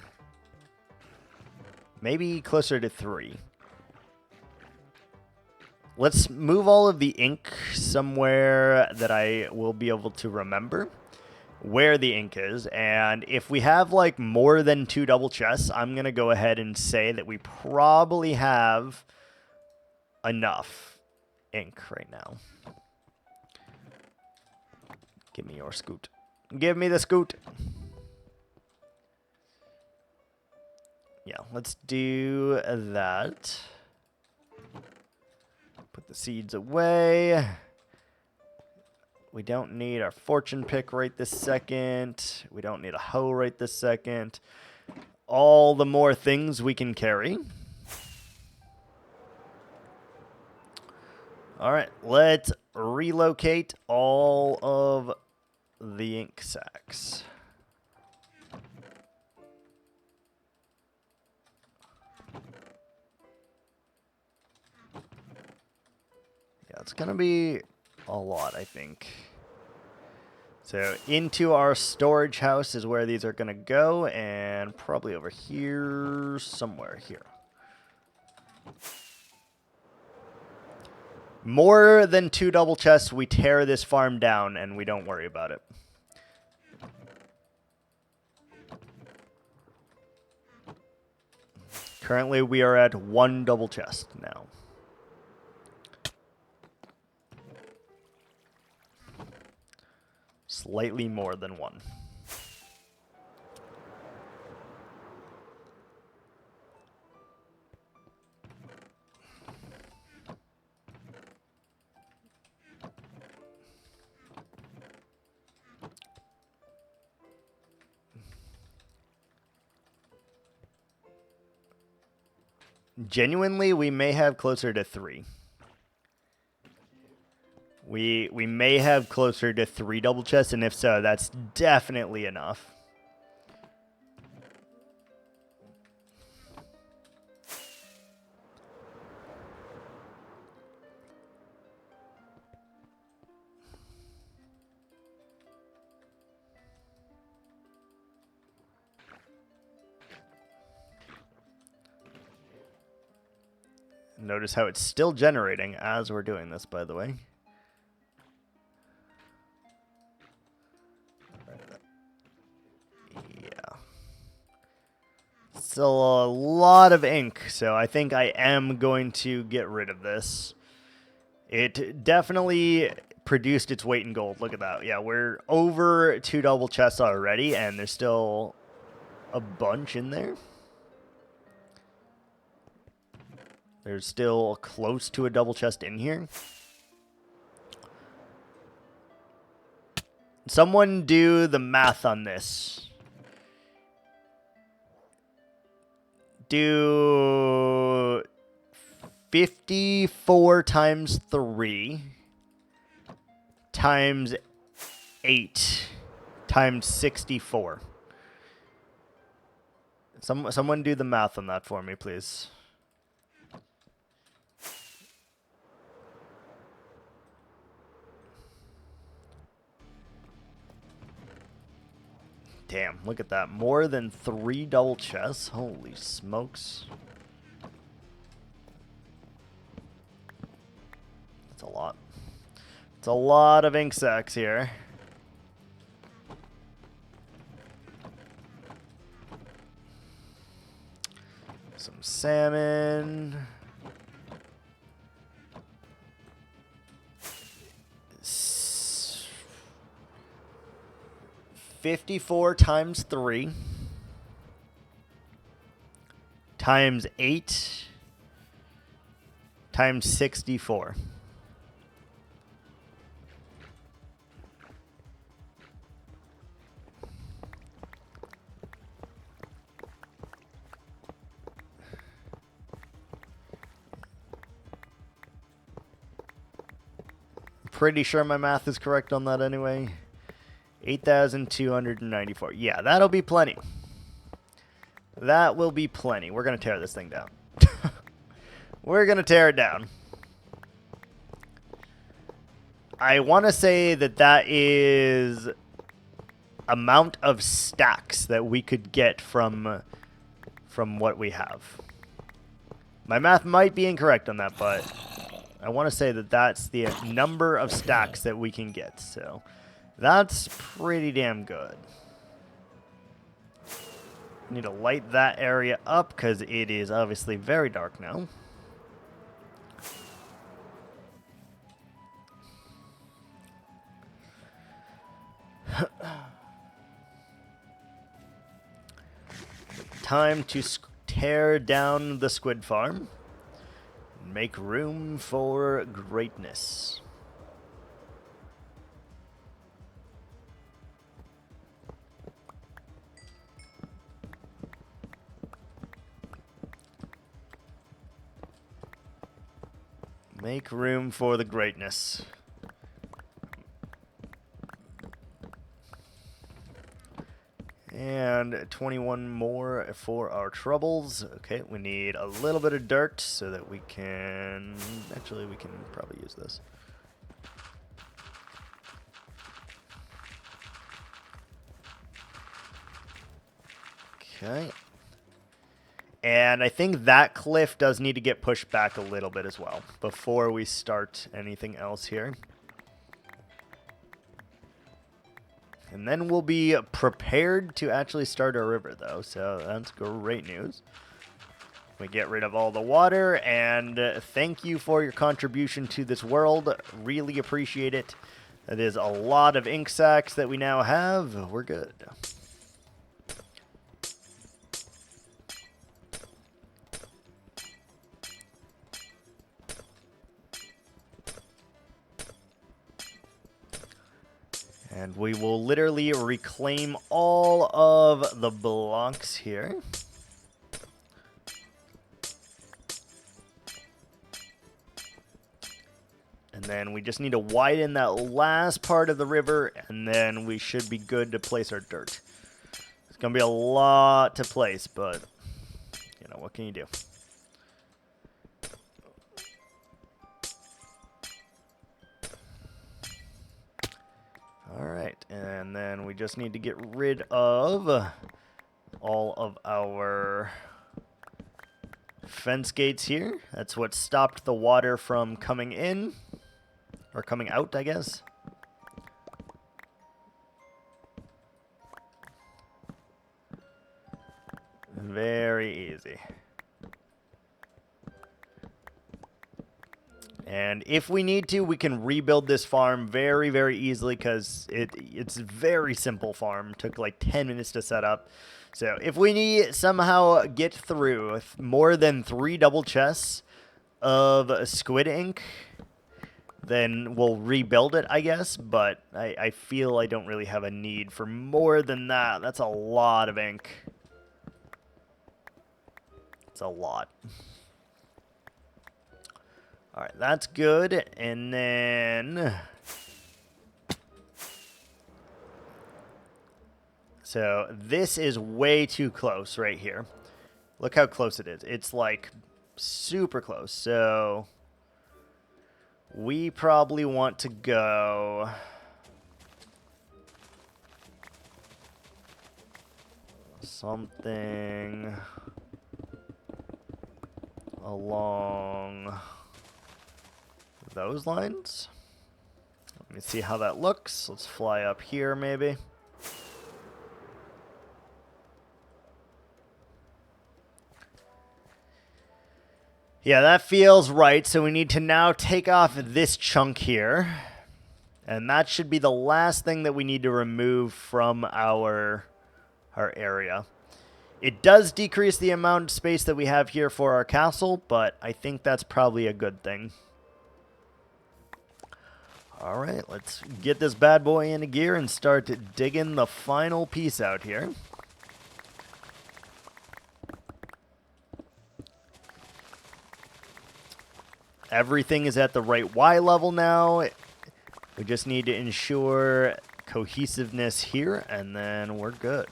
Maybe closer to 3. Let's move all of the ink somewhere that I will be able to remember where the ink is. And if we have like more than 2 double chests, I'm going to go ahead and say that we probably have enough ink right now. Give me your scoot. Give me the scoot. Yeah, let's do that. Put the seeds away. We don't need our fortune pick right this second. We don't need a hoe right this second. All the more things we can carry. All right, let's relocate all of the ink sacks. Yeah, it's going to be a lot, I think. So into our storage house is where these are going to go, and probably over here, somewhere here. More than 2 double chests, we tear this farm down, and we don't worry about it. Currently, we are at 1 double chest now. Slightly more than 1. Genuinely, we may have closer to 3. We may have closer to 3 double chests, and if so, that's definitely enough. Notice how it's still generating as we're doing this, by the way. Yeah. That's a lot of ink, so I think I am going to get rid of this. It definitely produced its weight in gold. Look at that. Yeah, we're over 2 double chests already, and there's still a bunch in there. There's still close to a double chest in here. Someone do the math on this. Do 54 times 3 times 8 times 64. Someone do the math on that for me, please. Damn, look at that. More than 3 double chests. Holy smokes. That's a lot. It's a lot of ink sacks here. Some salmon. 54 times 3 times 8 times 64. Pretty sure my math is correct on that anyway. 8,294. Yeah, that'll be plenty. That will be plenty. We're going to tear this thing down. We're going to tear it down. I want to say that that is amount of stacks that we could get from what we have. My math might be incorrect on that, but I want to say that that's the number of stacks that we can get. So that's pretty damn good. Need to light that area up because it is obviously very dark now. Time to tear down the squid farm. Make room for greatness. Make room for the greatness. And 21 more for our troubles. Okay, we need a little bit of dirt so that we can... Actually, we can probably use this. Okay. And I think that cliff does need to get pushed back a little bit as well before we start anything else here. And then we'll be prepared to actually start our river, though, so that's great news. We get rid of all the water, and thank you for your contribution to this world. Really appreciate it. That is a lot of ink sacks that we now have. We're good. And we will literally reclaim all of the blocks here. And then we just need to widen that last part of the river, and then we should be good to place our dirt. It's going to be a lot to place, but, you know, what can you do? Alright, and then we just need to get rid of all of our fence gates here. That's what stopped the water from coming in, or coming out, I guess. Very And if we need to, we can rebuild this farm very, very easily because it's a very simple farm. Took like 10 minutes to set up. So if we need somehow get through with more than 3 double chests of squid ink, then we'll rebuild it, I guess. But I feel I don't really have a need for more than that. That's a lot of ink. It's a lot. All right, that's good. And then... So this is way too close right here. Look how close it is. It's like super close. So we probably want to go... something along those lines. Let me see how that looks. Let's fly up here maybe. Yeah, that feels right. So we need to now take off this chunk here. And that should be the last thing that we need to remove from our area. It does decrease the amount of space that we have here for our castle, but I think that's probably a good thing. All right, let's get this bad boy into gear and start digging the final piece out here. Everything is at the right Y level now. We just need to ensure cohesiveness here, and then we're good.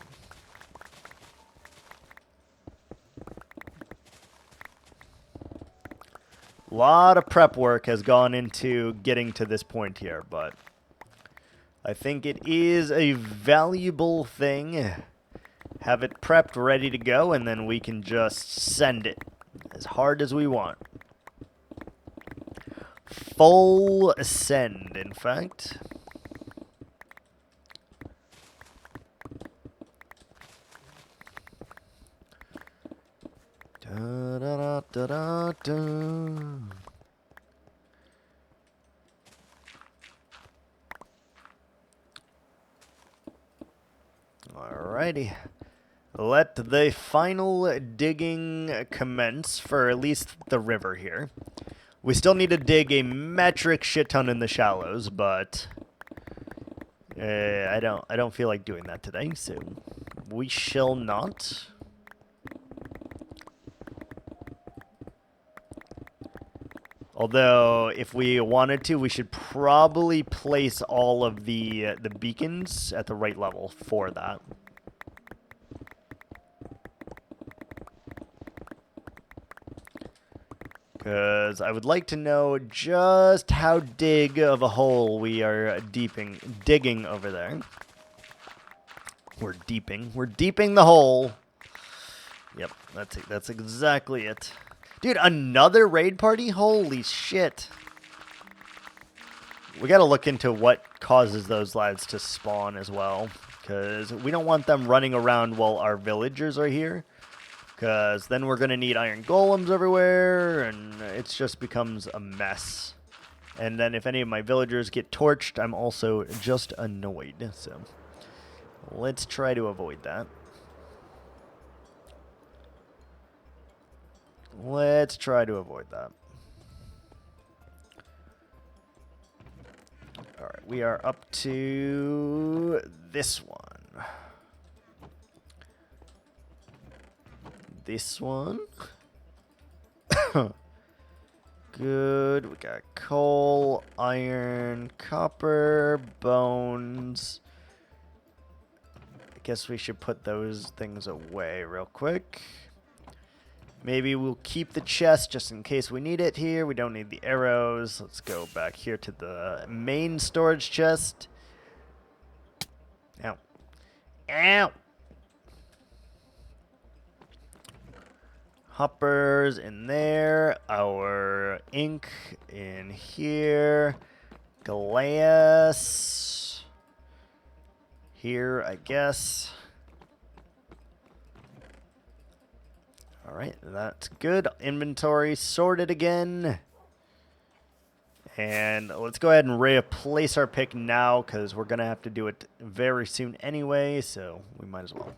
A lot of prep work has gone into getting to this point here, but I think it is a valuable thing. Have it prepped, ready to go, and then we can just send it as hard as we want. Full send, in fact. Da, da, da, da, da. Alrighty. Let the final digging commence for at least the river here. We still need to dig a metric shit ton in the shallows, but I don't feel like doing that today, so we shall not. Although, if we wanted to, we should probably place all of the beacons at the right level for that. Because I would like to know just how dig of a hole we are digging over there. We're deeping the hole. Yep, that's it. That's exactly it. Dude, another raid party? Holy shit. We gotta look into what causes those lads to spawn as well. Because we don't want them running around while our villagers are here. Because then we're gonna need iron golems everywhere, and it just becomes a mess. And then if any of my villagers get torched, I'm also just annoyed. So let's try to avoid that. Let's try to avoid that. Alright, we are up to this one. This one. Good. We got coal, iron, copper, bones. I guess we should put those things away real quick. Maybe we'll keep the chest just in case we need it here. We don't need the arrows. Let's go back here to the main storage chest. Ow. Ow! Hoppers in there. Our ink in here. Glass. Here, I guess. Alright, that's good. Inventory sorted again. And let's go ahead and replace our pick now because we're going to have to do it very soon anyway, so we might as well.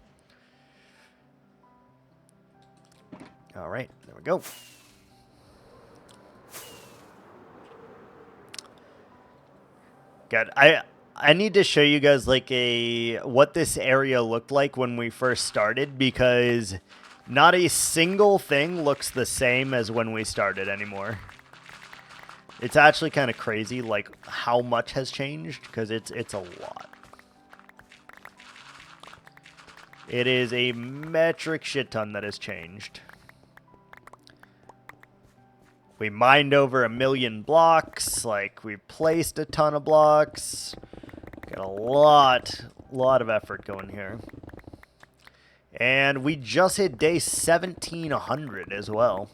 All right, there we go. Good. I need to show you guys like what this area looked like when we first started, because not a single thing looks the same as when we started anymore. It's actually kind of crazy, like, how much has changed, because it's a lot. It is a metric shit ton that has changed. We mined over 1 million blocks, like, we placed a ton of blocks. Got a lot of effort going here. And we just hit day 1700 as well.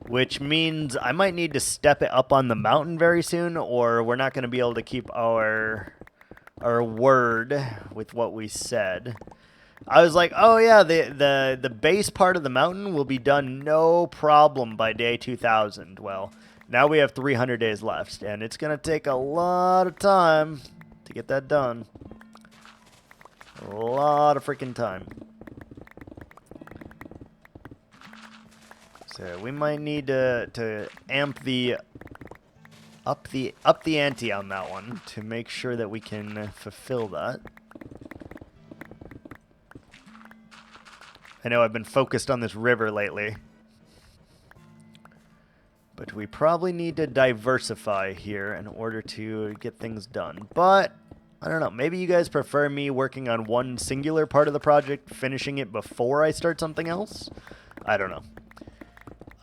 Which means I might need to step it up on the mountain very soon, or we're not going to be able to keep our word with what we said. I was like, oh yeah, the base part of the mountain will be done no problem by day 2000. Well, now we have 300 days left, and it's going to take a lot of time to get that done. A lot of freaking time. So we might need to amp up the ante on that one to make sure that we can fulfill that. I know I've been focused on this river lately, but we probably need to diversify here in order to get things done. But I don't know, maybe you guys prefer me working on one singular part of the project, finishing it before I start something else? I don't know.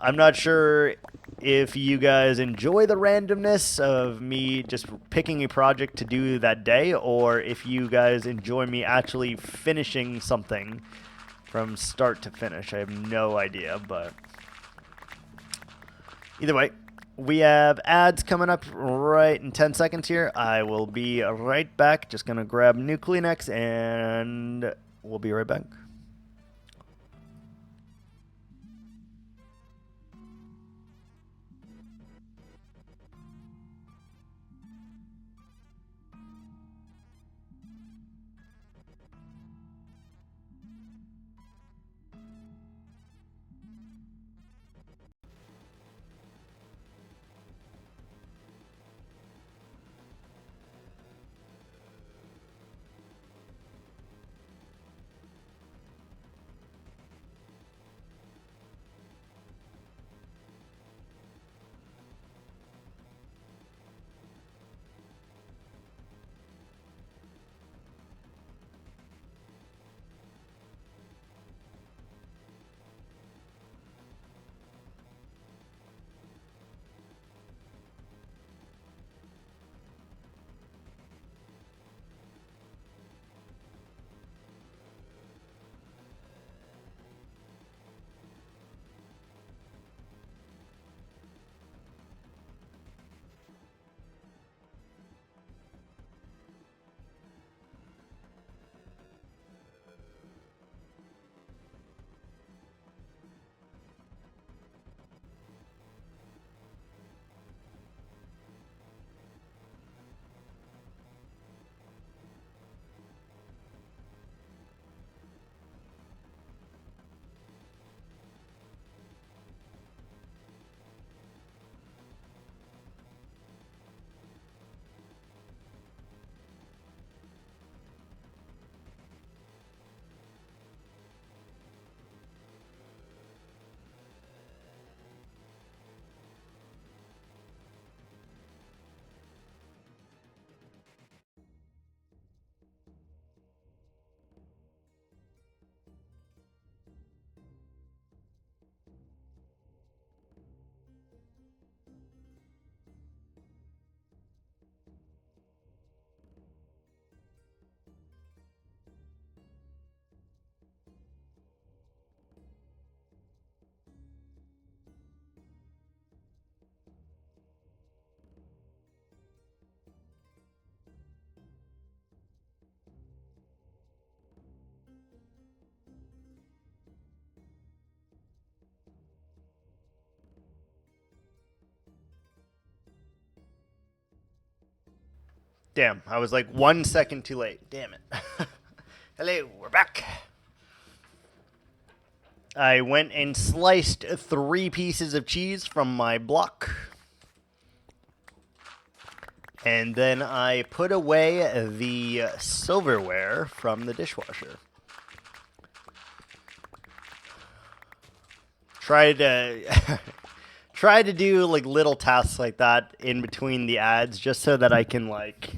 I'm not sure if you guys enjoy the randomness of me just picking a project to do that day, or if you guys enjoy me actually finishing something from start to finish. I have no idea, but either way, we have ads coming up right in 10 seconds here. I will be right back. Just going to grab new Kleenex, and we'll be right back. Damn, I was like 1 second too late. Damn it. Hello, we're back. I went and sliced 3 pieces of cheese from my block. And then I put away the silverware from the dishwasher. Try to do like little tasks like that in between the ads just so that I can like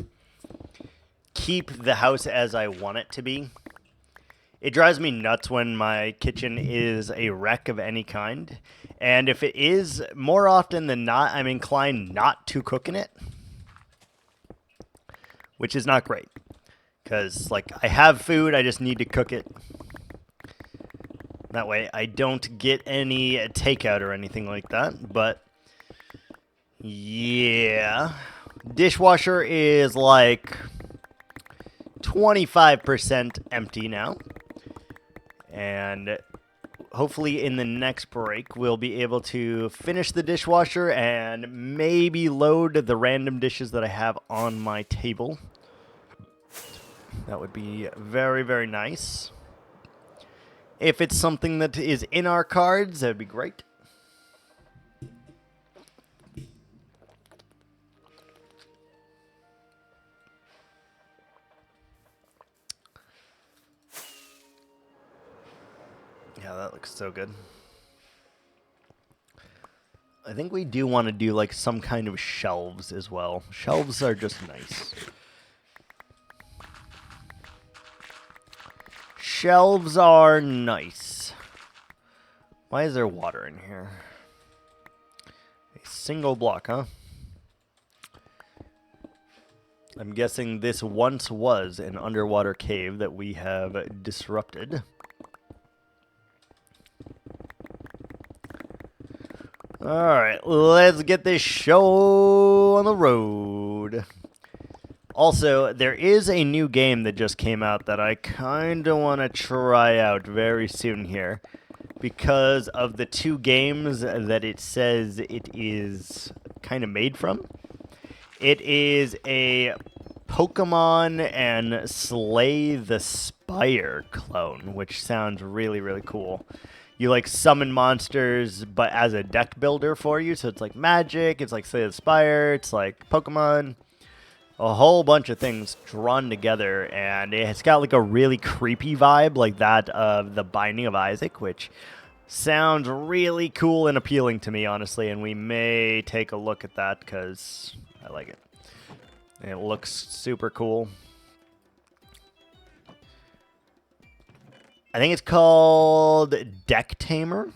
keep the house as I want it to be. It drives me nuts when my kitchen is a wreck of any kind. And if it is, more often than not, I'm inclined not to cook in it. Which is not great. Because, like, I have food, I just need to cook it. That way I don't get any takeout or anything like that. But, yeah. Dishwasher is like 25% empty now. And hopefully in the next break, we'll be able to finish the dishwasher and maybe load the random dishes that I have on my table. That would be very, very nice. If it's something that is in our cards, that would be great. Yeah, that looks so good. I think we do want to do like some kind of shelves as well. Shelves are just nice. Shelves are nice. Why is there water in here? A single block, huh? I'm guessing this once was an underwater cave that we have disrupted. Alright, let's get this show on the road. Also, there is a new game that just came out that I kind of want to try out very soon here. Because of the 2 games that it says it is kind of made from. It is a Pokemon and Slay the Spire clone, which sounds really, really cool. You, like, summon monsters, but as a deck builder for you. So it's like Magic, it's like Slay the Spire, it's like Pokemon. A whole bunch of things drawn together. And it's got, like, a really creepy vibe, like that of The Binding of Isaac, which sounds really cool and appealing to me, honestly. And we may take a look at that, because I like it. And it looks super cool. I think it's called Deck Tamer.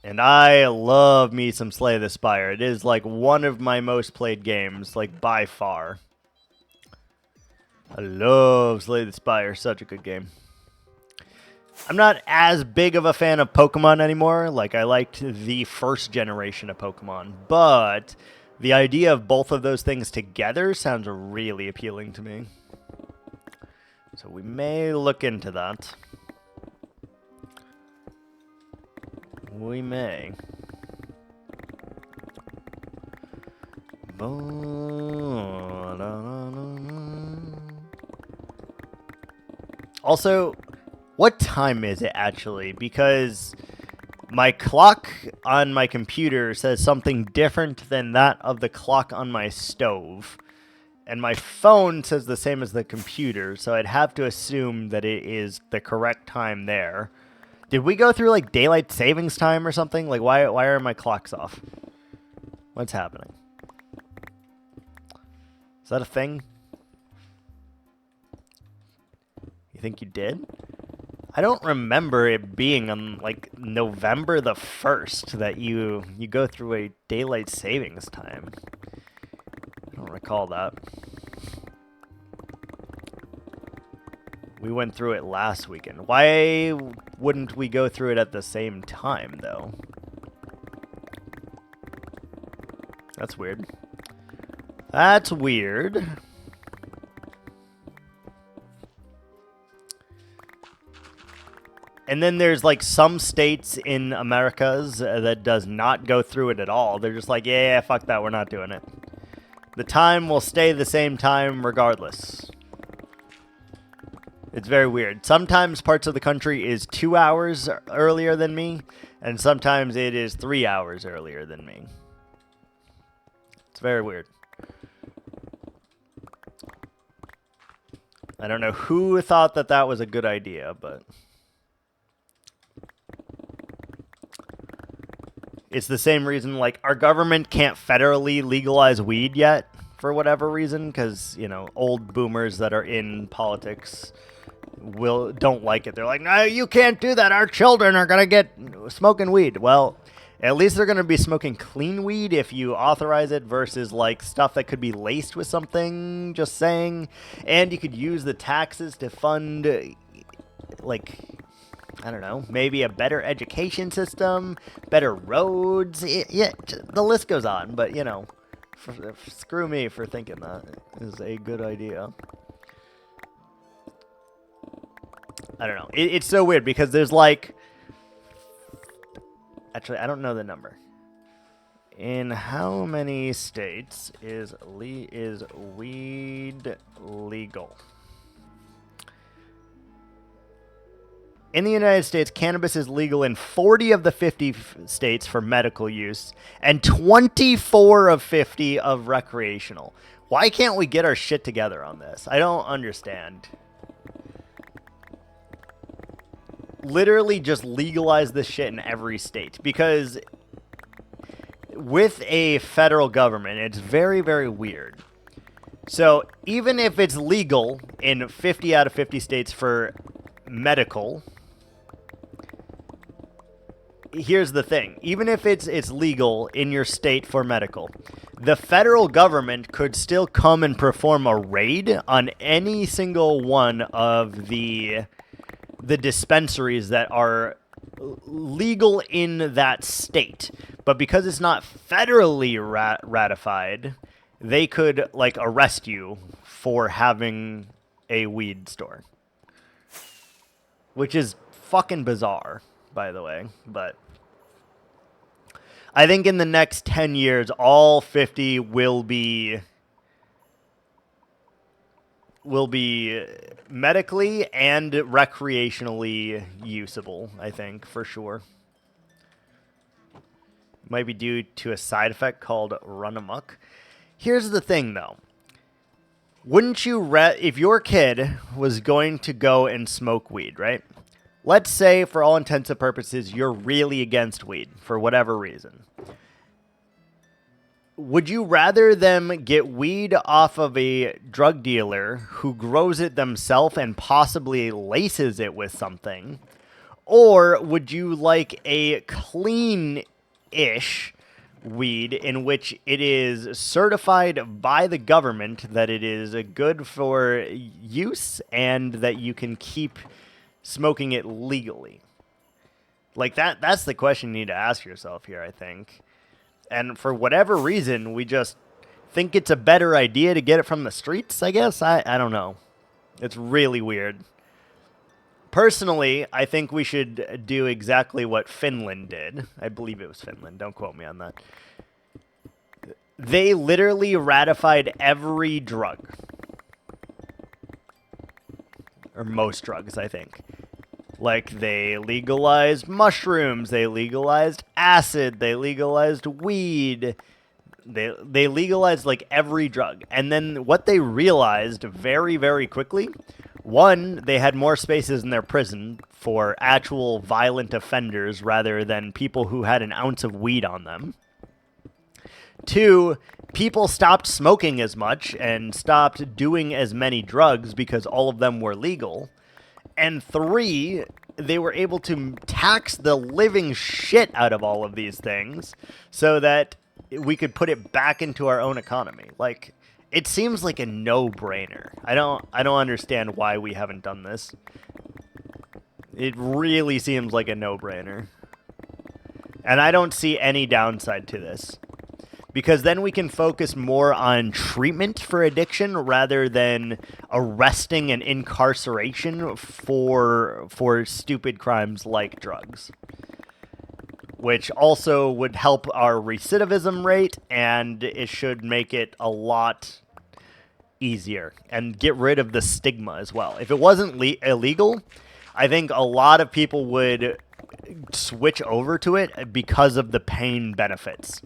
And I love me some Slay the Spire. It is like one of my most played games, like by far. I love Slay the Spire. Such a good game. I'm not as big of a fan of Pokemon anymore. Like, I liked the first generation of Pokemon. But the idea of both of those things together sounds really appealing to me. So we may look into that. We may. Also, what time is it actually? Because my clock on my computer says something different than that of the clock on my stove. And my phone says the same as the computer, so I'd have to assume that it is the correct time there. Did we go through, like, daylight savings time or something? Like, why are my clocks off? What's happening? Is that a thing? You think you did? I don't remember it being on, like, November the 1st that you go through a daylight savings time. I don't recall that. We went through it last weekend. Why wouldn't we go through it at the same time, though? That's weird. That's weird. And then there's like some states in Americas that does not go through it at all. They're just like, yeah, fuck that, we're not doing it. The time will stay the same time regardless. It's very weird. Sometimes parts of the country is 2 hours earlier than me, and sometimes it is 3 hours earlier than me. It's very weird. I don't know who thought that that was a good idea, but it's the same reason, like, our government can't federally legalize weed yet for whatever reason, because, you know, old boomers that are in politics don't like it. They're like, no, you can't do that. Our children are going to get smoking weed. Well, at least they're going to be smoking clean weed if you authorize it versus like stuff that could be laced with something, just saying. And you could use the taxes to fund, like, I don't know, maybe a better education system, better roads. Yeah, the list goes on. But, you know, screw me for thinking that is a good idea. I don't know. It's so weird because there's like... Actually, I don't know the number. In how many states is weed legal? In the United States, cannabis is legal in 40 of the 50 states for medical use and 24 of 50 of recreational. Why can't we get our shit together on this? I don't understand. Literally just legalize this shit in every state, because with a federal government, it's very, very weird. So even if it's legal in 50 out of 50 states for medical, here's the thing. Even if it's legal in your state for medical, the federal government could still come and perform a raid on any single one of the dispensaries that are legal in that state. But because it's not federally ratified, they could, like, arrest you for having a weed store. Which is fucking bizarre, by the way. But I think in the next 10 years, all 50 will be medically and recreationally usable, I think, for sure. Might be due to a side effect called run amok. Here's the thing, though. Wouldn't you, if your kid was going to go and smoke weed, right? Let's say, for all intents and purposes, you're really against weed for whatever reason. Would you rather them get weed off of a drug dealer who grows it themselves and possibly laces it with something? Or would you like a clean-ish weed in which it is certified by the government that it is good for use and that you can keep smoking it legally? Like, that's the question you need to ask yourself here, I think. And for whatever reason, we just think it's a better idea to get it from the streets, I guess. I don't know. It's really weird. Personally, I think we should do exactly what Finland did. I believe it was Finland. Don't quote me on that. They literally ratified every drug. Or most drugs, I think. Like, they legalized mushrooms, they legalized acid, they legalized weed, they legalized, like, every drug. And then what they realized very, very quickly, one, they had more spaces in their prison for actual violent offenders rather than people who had an ounce of weed on them. Two, people stopped smoking as much and stopped doing as many drugs because all of them were legal. And three, they were able to tax the living shit out of all of these things so that we could put it back into our own economy. Like, it seems like a no-brainer. I don't understand why we haven't done this. It really seems like a no-brainer. And I don't see any downside to this. because then we can focus more on treatment for addiction rather than arresting and incarceration for stupid crimes like drugs, which also would help our recidivism rate, and it should make it a lot easier and get rid of the stigma as well. If it wasn't illegal, I think a lot of people would switch over to it because of the pain benefits,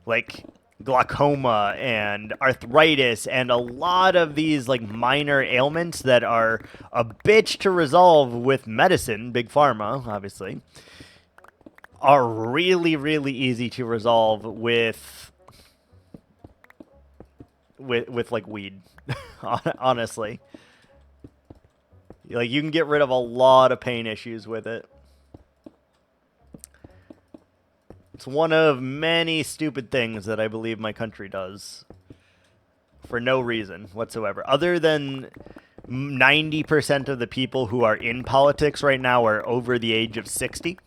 like glaucoma and arthritis and a lot of these like minor ailments that are a bitch to resolve with medicine, big pharma obviously, are really, really easy to resolve with like weed. Honestly, like you can get rid of a lot of pain issues with it. It's one of many stupid things that I believe my country does for no reason whatsoever, other than 90% of the people who are in politics right now are over the age of 60.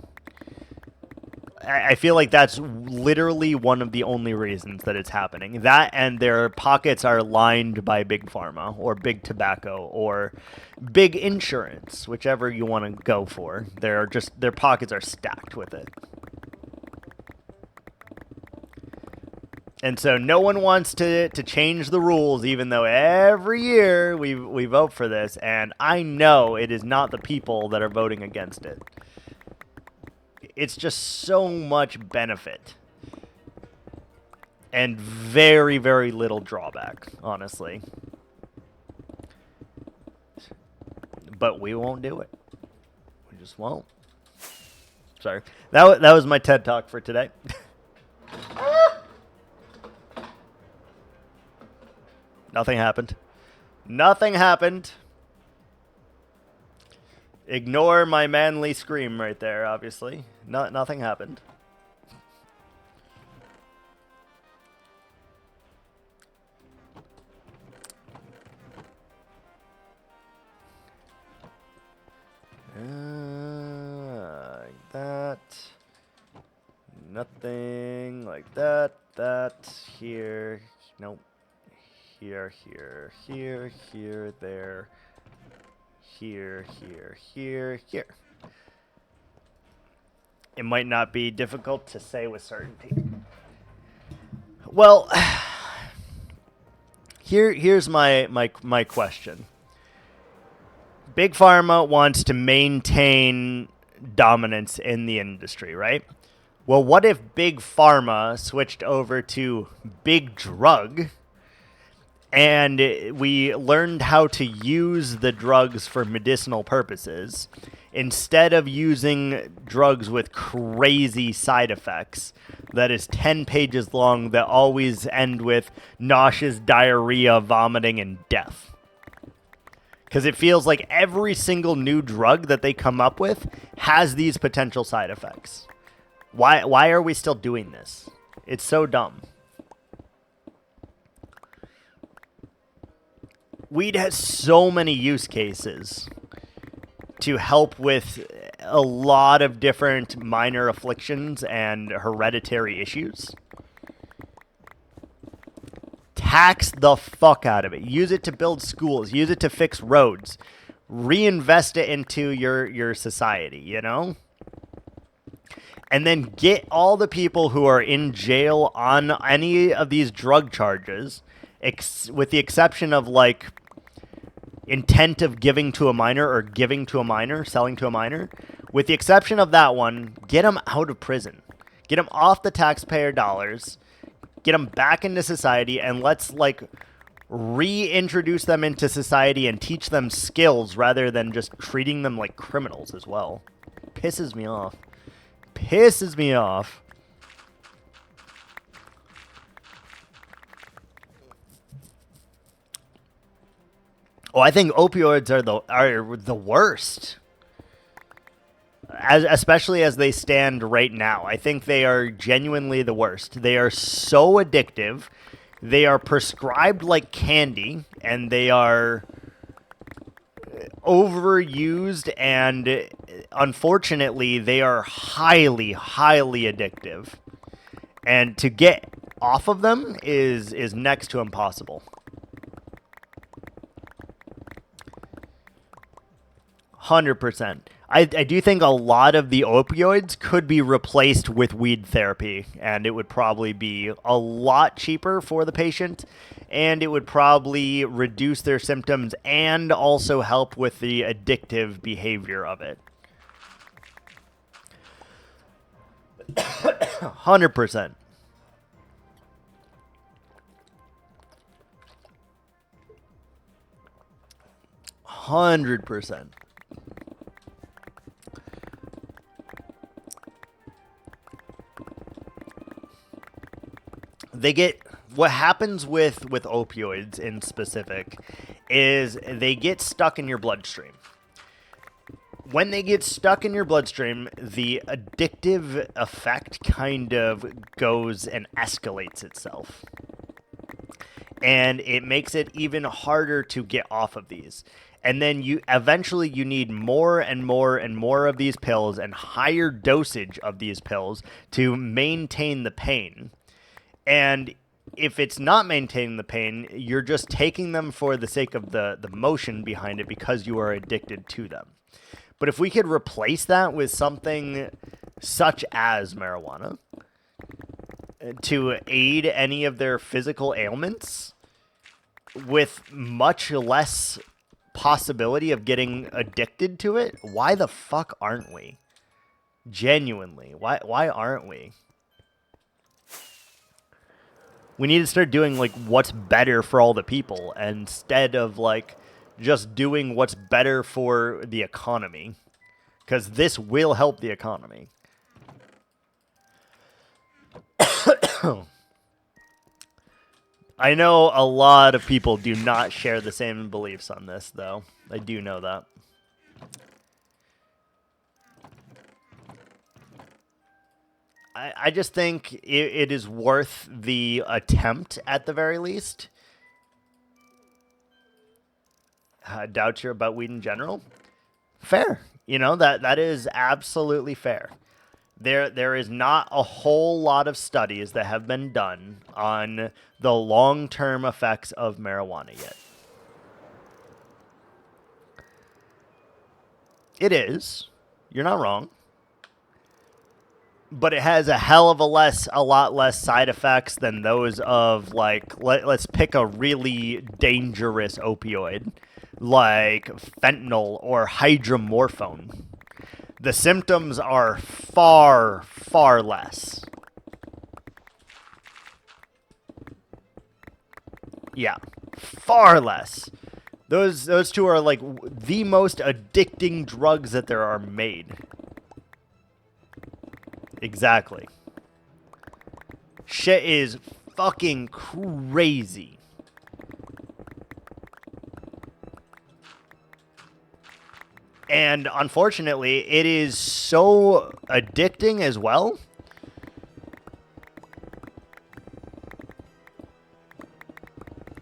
I feel like that's literally one of the only reasons that it's happening. That, and their pockets are lined by big pharma or big tobacco or big insurance, whichever you want to go for. Their pockets are stacked with it. And so no one wants to change the rules, even though every year we vote for this, and I know it is not the people that are voting against it. It's just so much benefit and very, very little drawback, honestly. But we won't do it. We just won't. Sorry. That was my TED Talk for today. Nothing happened. Nothing happened. Ignore my manly scream right there, obviously. Nothing happened. Like that. Nothing like that. That. Here. Nope. Here, here, here, here, there. Here, here, here, here. It might not be difficult to say with certainty. Well, here's my question. Big Pharma wants to maintain dominance in the industry, right? Well, what if Big Pharma switched over to Big Drug, and we learned how to use the drugs for medicinal purposes instead of using drugs with crazy side effects that is 10 pages long that always end with nauseous, diarrhea, vomiting, and death? Because it feels like every single new drug that they come up with has these potential side effects. Why are we still doing this? It's so dumb. Weed has so many use cases to help with a lot of different minor afflictions and hereditary issues. Tax the fuck out of it. Use it to build schools. Use it to fix roads. Reinvest it into your society, you know? And then get all the people who are in jail on any of these drug charges, with the exception of like intent of giving to a minor or giving to a minor, selling to a minor. With the exception of that one, get them out of prison. Get them off the taxpayer dollars. Get them back into society, and let's like reintroduce them into society and teach them skills rather than just treating them like criminals as well. Pisses me off. Pisses me off. Oh, I think opioids are the worst. Especially as they stand right now. I think they are genuinely the worst. They are so addictive. They are prescribed like candy, and they are overused, and unfortunately, they are highly, highly addictive. And to get off of them is next to impossible. 100%. I do think a lot of the opioids could be replaced with weed therapy, and it would probably be a lot cheaper for the patient, and it would probably reduce their symptoms and also help with the addictive behavior of it. 100%. They get, what happens with opioids in specific is they get stuck in your bloodstream. When they get stuck in your bloodstream, the addictive effect kind of goes and escalates itself. And it makes it even harder to get off of these. And then you eventually need more and more and more of these pills and higher dosage of these pills to maintain the pain. And if it's not maintaining the pain, you're just taking them for the sake of the motion behind it because you are addicted to them. But if we could replace that with something such as marijuana to aid any of their physical ailments with much less possibility of getting addicted to it, why the fuck aren't we? Genuinely, why aren't we? We need to start doing, like, what's better for all the people instead of, like, just doing what's better for the economy. Because this will help the economy. I know a lot of people do not share the same beliefs on this, though. I do know that. I just think it is worth the attempt at the very least. Doubt you about weed in general? Fair. You know, that is absolutely fair. There is not a whole lot of studies that have been done on the long-term effects of marijuana yet. It is. You're not wrong. But it has a hell of a lot less side effects than those of, like, let's pick a really dangerous opioid, like fentanyl or hydromorphone. The symptoms are far, far less. Yeah, far less. Those two are, like, the most addicting drugs that there are made. Exactly. Shit is fucking crazy. And unfortunately, it is so addicting as well.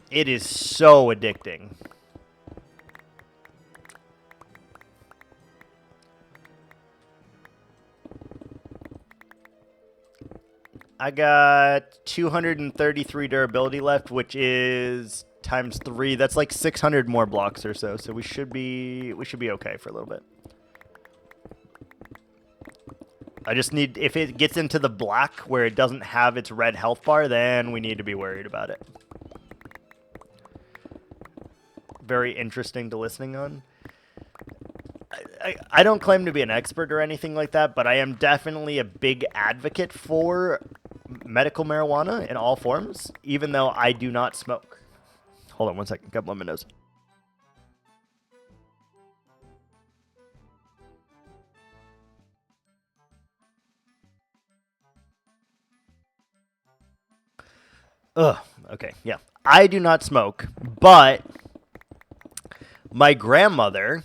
It is so addicting. I got 233 durability left, which is times 3. That's like 600 more blocks or so. So we should be okay for a little bit. I just need, if it gets into the black where it doesn't have its red health bar, then we need to be worried about it. Very interesting to listening on. I don't claim to be an expert or anything like that, but I am definitely a big advocate for medical marijuana in all forms, even though I do not smoke. Hold on one second. Got blow my nose. Okay, yeah. I do not smoke, but my grandmother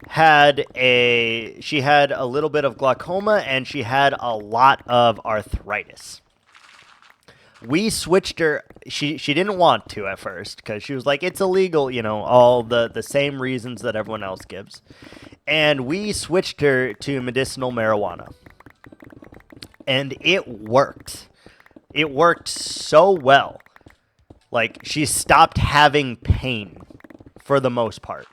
had a little bit of glaucoma and she had a lot of arthritis. We switched her. She didn't want to at first because she was like, it's illegal, you know, all the same reasons that everyone else gives. And we switched her to medicinal marijuana. And it worked. It worked so well. Like, she stopped having pain for the most part.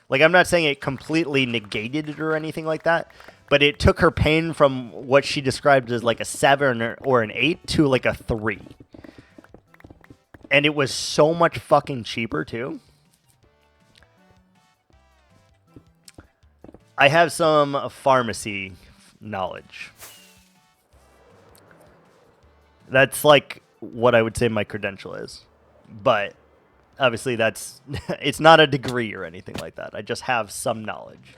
Like, I'm not saying it completely negated it or anything like that, but it took her pain from what she described as like a 7 or an 8 to like a 3. And it was so much fucking cheaper, too. I have some pharmacy knowledge. That's like what I would say my credential is. But obviously that's it's not a degree or anything like that. I just have some knowledge.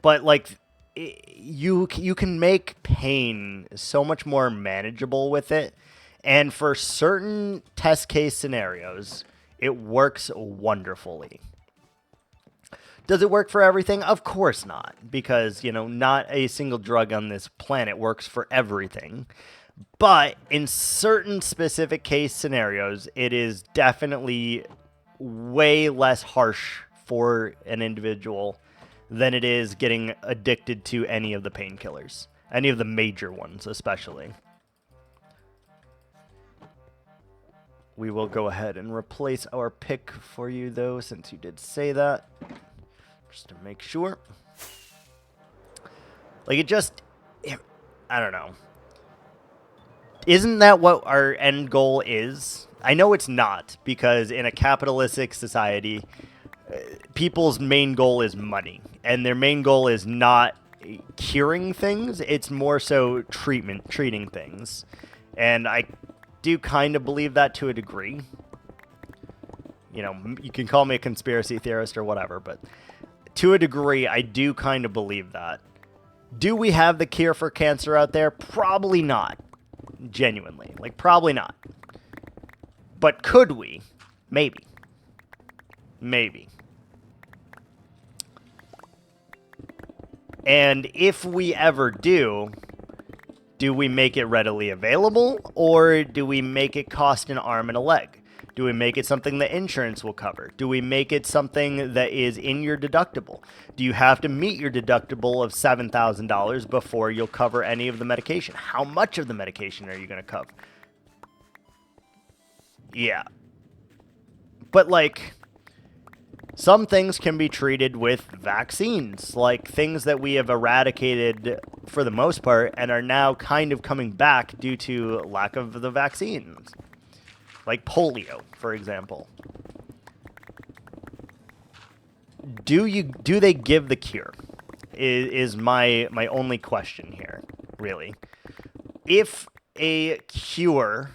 But like you can make pain so much more manageable with it. And for certain test case scenarios, it works wonderfully. Does it work for everything? Of course not, because, you know, not a single drug on this planet works for everything. But in certain specific case scenarios, it is definitely way less harsh for an individual than it is getting addicted to any of the painkillers, any of the major ones especially. We will go ahead and replace our pick for you, though, since you did say that. Just to make sure. Like, I don't know. Isn't that what our end goal is? I know it's not, because in a capitalistic society, people's main goal is money. And their main goal is not curing things. It's more so treating things. And I do kind of believe that to a degree. You know, you can call me a conspiracy theorist or whatever, but to a degree, I do kind of believe that. Do we have the cure for cancer out there? Probably not. Genuinely. Like, probably not. But could we? Maybe. Maybe. And if we ever do we make it readily available, or do we make it cost an arm and a leg? Do we make it something that insurance will cover? Do we make it something that is in your deductible? Do you have to meet your deductible of $7,000 before you'll cover any of the medication? How much of the medication are you going to cover? Yeah. But, like, some things can be treated with vaccines, like things that we have eradicated for the most part and are now kind of coming back due to lack of the vaccines. Like polio, for example. Do they give the cure? Is my only question here, really. If a cure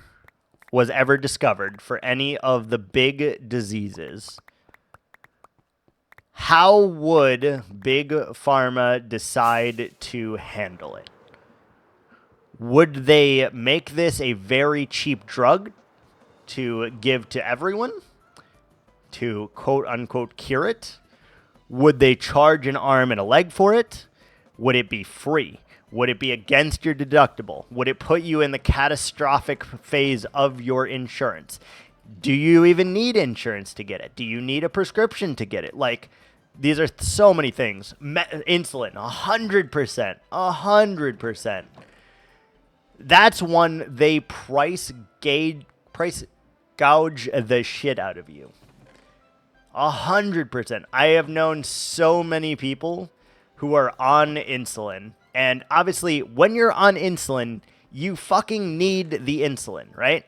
was ever discovered for any of the big diseases, how would Big Pharma decide to handle it? Would they make this a very cheap drug to give to everyone to quote-unquote cure it? Would they charge an arm and a leg for it? Would it be free? Would it be against your deductible? Would it put you in the catastrophic phase of your insurance? Do you even need insurance to get it? Do you need a prescription to get it? Like, these are so many things. Insulin, 100%. 100%. That's one they price gouge the shit out of you. 100%. I have known so many people who are on insulin. And obviously, when you're on insulin, you fucking need the insulin, right?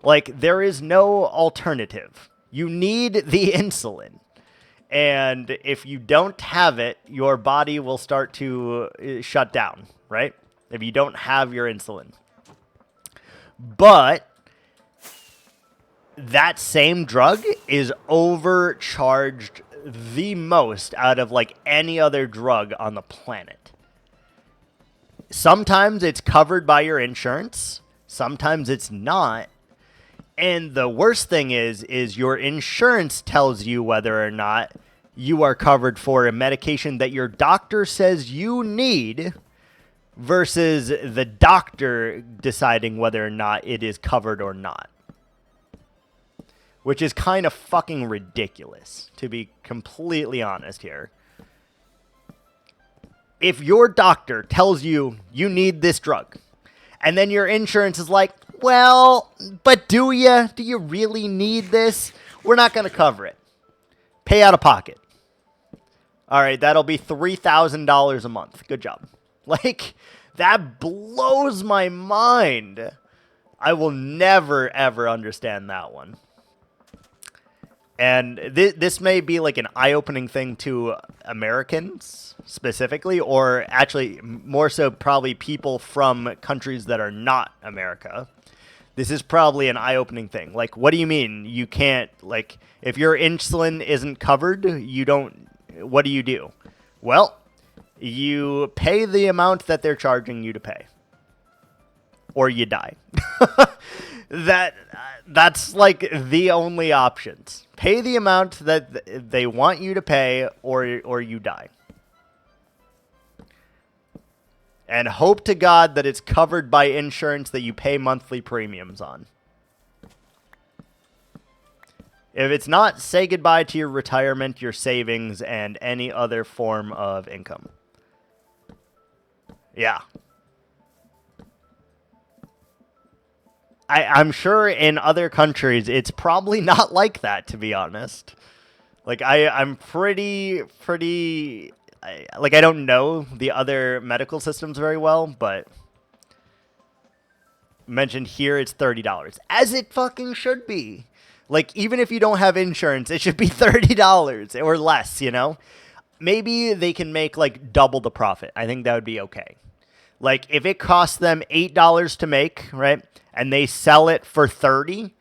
Like, there is no alternative. You need the insulin. And if you don't have it, your body will start to shut down, right? If you don't have your insulin. But that same drug is overcharged the most out of like any other drug on the planet. Sometimes it's covered by your insurance. Sometimes it's not. And the worst thing is your insurance tells you whether or not you are covered for a medication that your doctor says you need versus the doctor deciding whether or not it is covered or not. Which is kind of fucking ridiculous, to be completely honest here. if your doctor tells you you need this drug, and then your insurance is like, well, but do you? Do you really need this? We're not going to cover it. Pay out of pocket. All right, that'll be $3,000 a month. Good job. Like, that blows my mind. I will never, ever understand that one. And this may be like an eye-opening thing to Americans specifically, or actually more so probably people from countries that are not America. This is probably an eye-opening thing. Like, what do you mean you can't, like, if your insulin isn't covered, you don't, what do you do? Well, you pay the amount that they're charging you to pay. Or you die. That's like the only options. Pay the amount that they want you to pay, or you die. And hope to God that it's covered by insurance that you pay monthly premiums on. If it's not, say goodbye to your retirement, your savings, and any other form of income. Yeah. I'm sure in other countries it's probably not like that, to be honest. Like, I'm pretty, like, I don't know the other medical systems very well, but mentioned here it's $30. As it fucking should be. Like, even if you don't have insurance, it should be $30 or less, you know? Maybe they can make, like, double the profit. I think that would be okay. Like, if it costs them $8 to make, right, and they sell it for $30,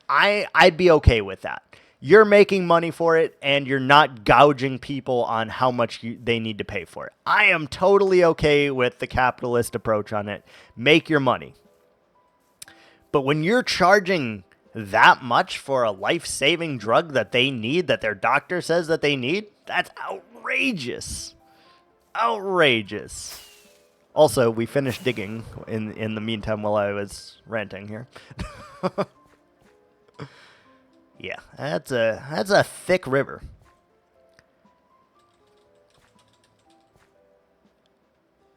I'd be okay with that. You're making money for it, and you're not gouging people on how much they need to pay for it. I am totally okay with the capitalist approach on it. Make your money. But when you're charging that much for a life-saving drug that they need, that their doctor says that they need, that's outrageous. Outrageous. Also, we finished digging in the meantime while I was ranting here. Yeah, that's a thick river.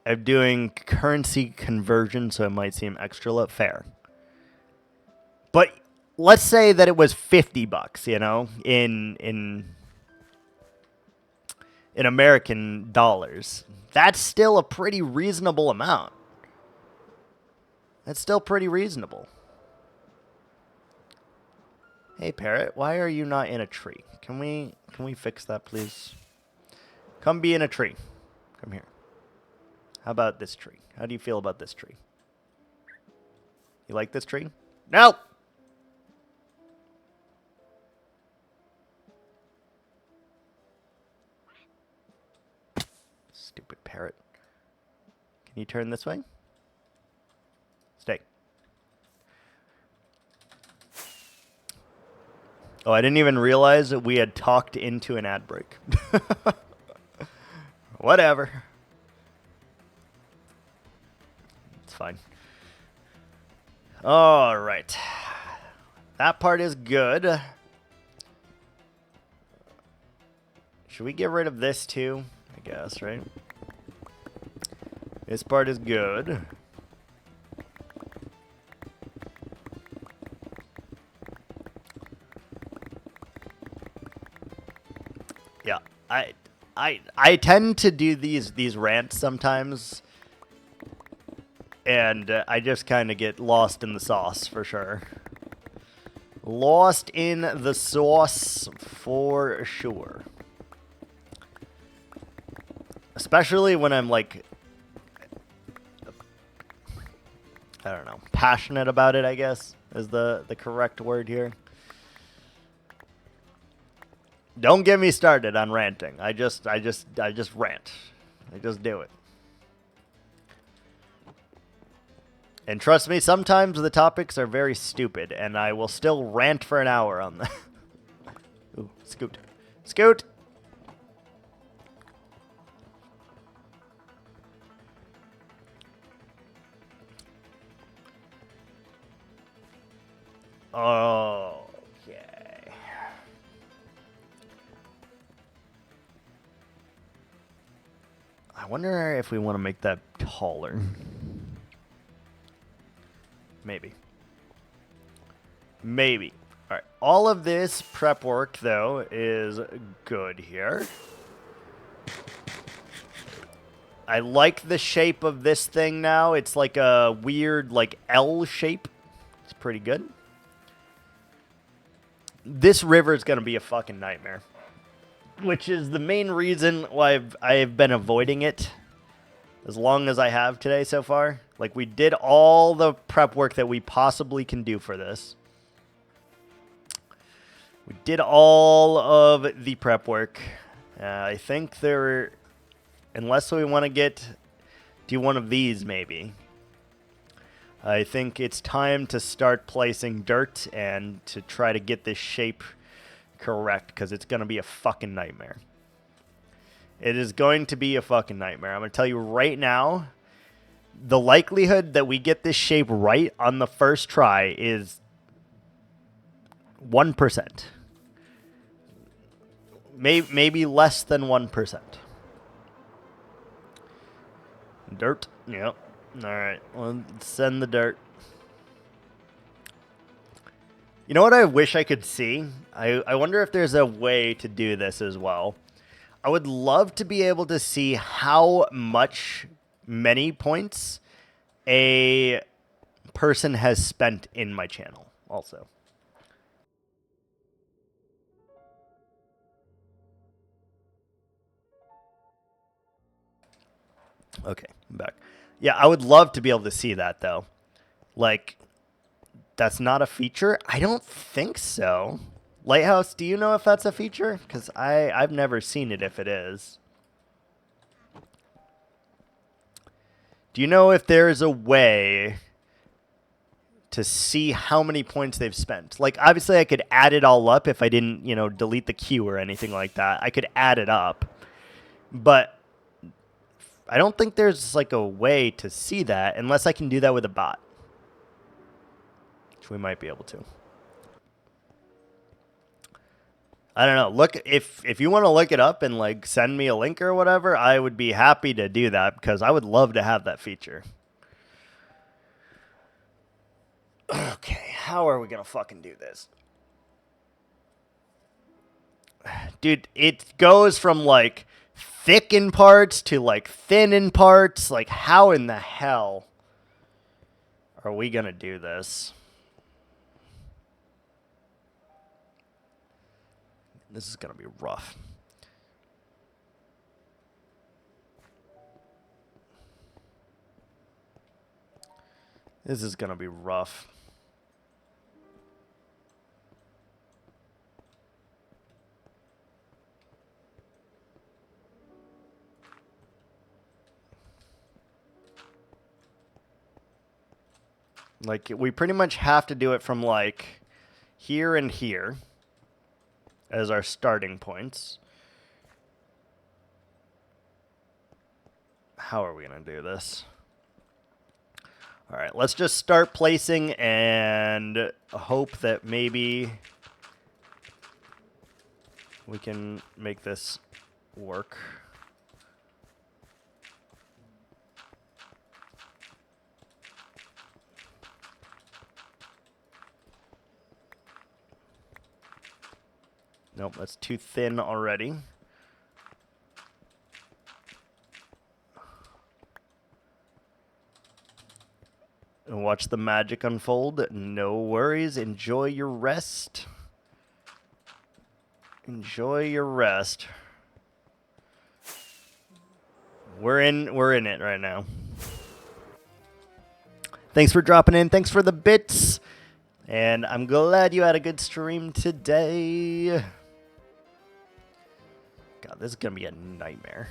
I'm doing currency conversion, so it might seem extra fair. But let's say that it was $50, you know, in American dollars. That's still a pretty reasonable amount. That's still pretty reasonable. Hey, Parrot, why are you not in a tree? Can we fix that, please? Come be in a tree. Come here. How about this tree? How do you feel about this tree? You like this tree? No! Stupid parrot. Can you turn this way? Stay. Oh, I didn't even realize that we had talked into an ad break. Whatever. It's fine. All right. That part is good. Should we get rid of this too? I guess, right? This part is good. Yeah, I tend to do these rants sometimes, and I just kind of get lost in the sauce for sure. Lost in the sauce for sure. Especially when I'm like, I don't know, passionate about it, I guess, is the correct word here. Don't get me started on ranting. I just rant. I just do it. And trust me, sometimes the topics are very stupid, and I will still rant for an hour on them. Ooh, scoot. Scoot! Okay. I wonder if we want to make that taller. Maybe. Maybe. All right. All of this prep work, though, is good here. I like the shape of this thing now. It's like a weird, like, L shape. It's pretty good. This river is going to be a fucking nightmare, which is the main reason why I've been avoiding it as long as I have today so far. Like, we did all the prep work that we possibly can do for this. We did all of the prep work. I think there... Unless we want to do one of these, maybe. I think it's time to start placing dirt and to try to get this shape correct, because it's going to be a fucking nightmare. It is going to be a fucking nightmare. I'm going to tell you right now, the likelihood that we get this shape right on the first try is 1%. Maybe less than 1%. Dirt. Yep. All right. Well, send the dirt. You know what I wish I could see? I wonder if there's a way to do this as well. I would love to be able to see how many points a person has spent in my channel also. Okay, I'm back. Yeah, I would love to be able to see that, though. Like, that's not a feature? I don't think so. Lighthouse, do you know if that's a feature? Because I've never seen it if it is. Do you know if there is a way to see how many points they've spent? Like, obviously, I could add it all up if I didn't, delete the queue or anything like that. I could add it up. But I don't think there's like a way to see that unless I can do that with a bot, which we might be able to. I don't know. Look, if you want to look it up and like send me a link or whatever, I would be happy to do that because I would love to have that feature. Okay, how are we gonna fucking do this? Dude, it goes from like thick in parts to like thin in parts. Like, how in the hell are we gonna do this? This is gonna be rough. This is gonna be rough. Like, we pretty much have to do it from, like, here and here as our starting points. How are we going to do this? All right, let's just start placing and hope that maybe we can make this work. Nope, that's too thin already. And watch the magic unfold. No worries. Enjoy your rest. Enjoy your rest. We're in it right now. Thanks for dropping in. Thanks for the bits. And I'm glad you had a good stream today. God, this is going to be a nightmare.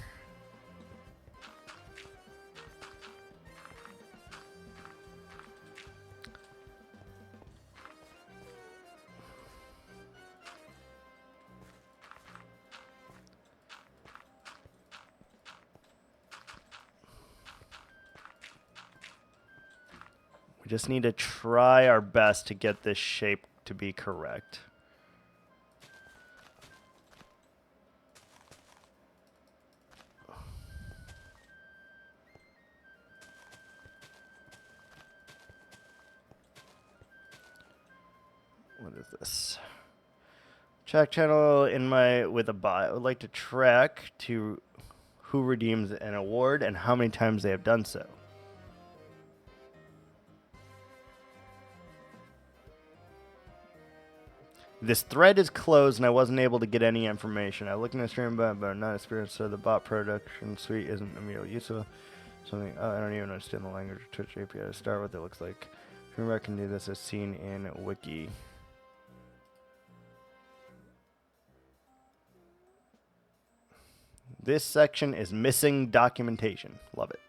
We just need to try our best to get this shape to be correct. Track channel with a bot. I would like to track to who redeems an award and how many times they have done so. This thread is closed and I wasn't able to get any information. I looked in the stream but I'm not experienced, so the bot production suite isn't immediately useful. Something I don't even understand the language of Twitch API to start with. It looks like Streamer can do this as seen in Wiki. This section is missing documentation. Love it.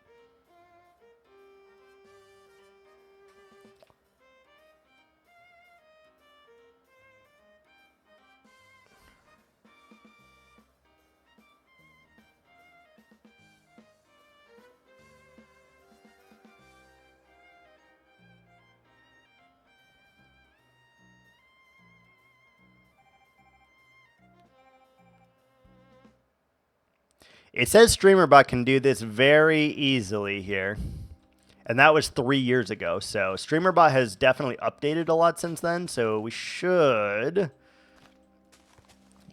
It says StreamerBot can do this very easily here. And that was 3 years ago. So StreamerBot has definitely updated a lot since then. So we should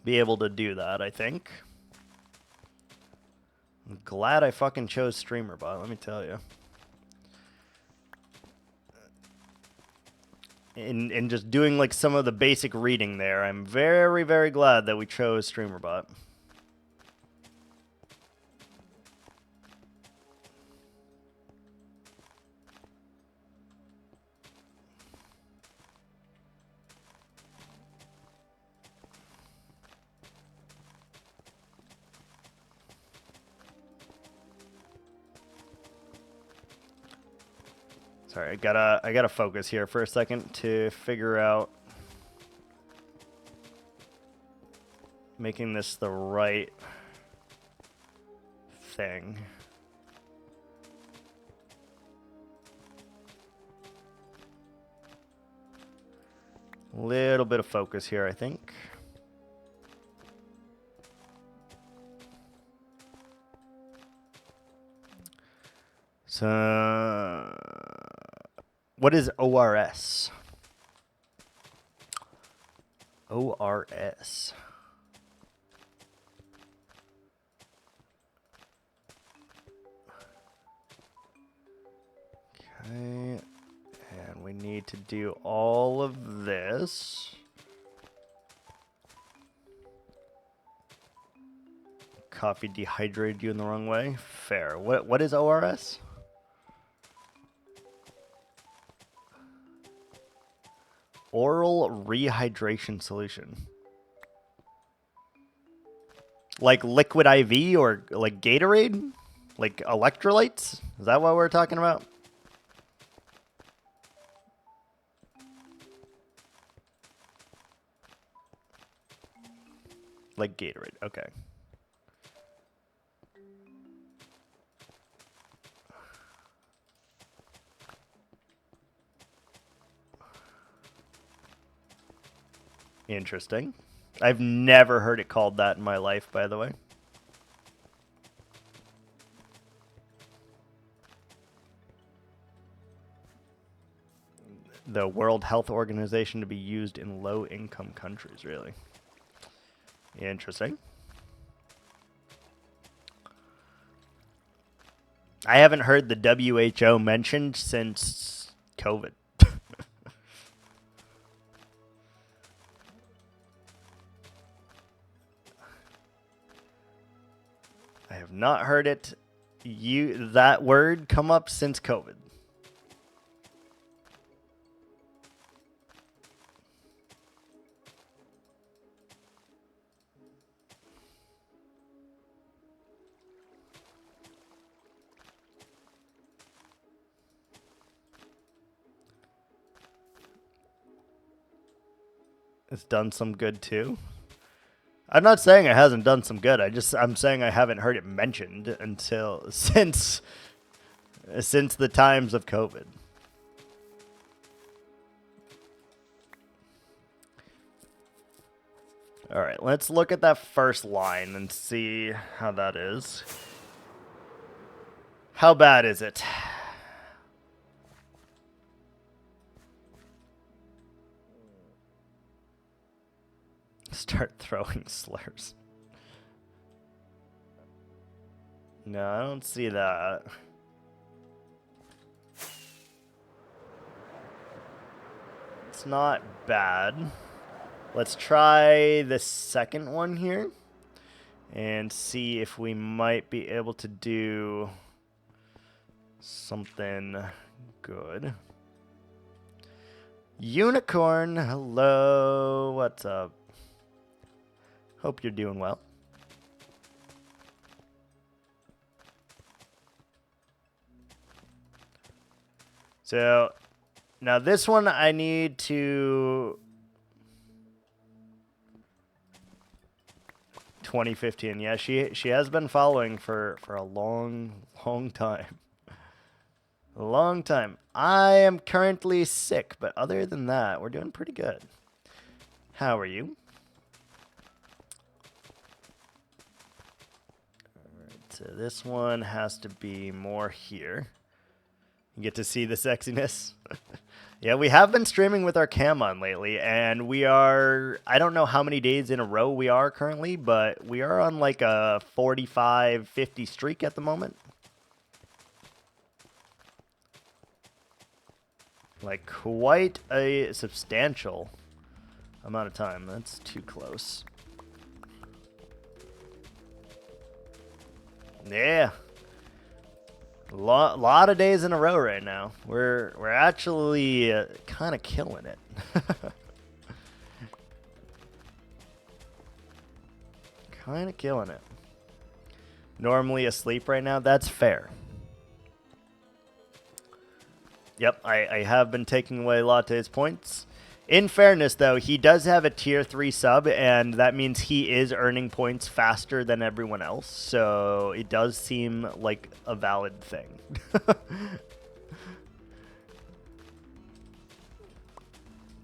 be able to do that, I think. I'm glad I fucking chose StreamerBot, let me tell you. In just doing like some of the basic reading there, I'm very, very glad that we chose StreamerBot. Sorry, I gotta focus here for a second to figure out making this the right thing. Little bit of focus here, I think. So, what is ORS? ORS. Okay, and we need to do all of this. Coffee dehydrated you in the wrong way. Fair. What is ORS? Oral rehydration solution. Like liquid IV or like Gatorade? Like electrolytes? Is that what we're talking about? Like Gatorade. Okay. Interesting. I've never heard it called that in my life, by the way. The World Health Organization to be used in low-income countries, really. Interesting. I haven't heard the WHO mentioned since COVID. I have not heard it, that word come up since COVID. It's done some good too. I'm not saying it hasn't done some good. I'm saying I haven't heard it mentioned until since the times of COVID. All right, let's look at that first line and see how that is. How bad is it? Start throwing slurs. No, I don't see that. It's not bad. Let's try the second one here and see if we might be able to do something good. Unicorn, hello, what's up? Hope you're doing well. So, now this one I need to 2015. Yeah, she has been following for a long time. A long time. I am currently sick, but other than that, we're doing pretty good. How are you? Alright, so this one has to be more here. You get to see the sexiness. Yeah, we have been streaming with our cam on lately, and we are, I don't know how many days in a row we are currently, but we are on like a 45, 50 streak at the moment. Like quite a substantial amount of time. That's too close. Yeah. Lot of days in a row right now. We're actually kind of killing it. Kind of killing it. Normally asleep right now. That's fair. Yep, I have been taking away Latte's points. In fairness, though, he does have a tier 3 sub, and that means he is earning points faster than everyone else. So it does seem like a valid thing.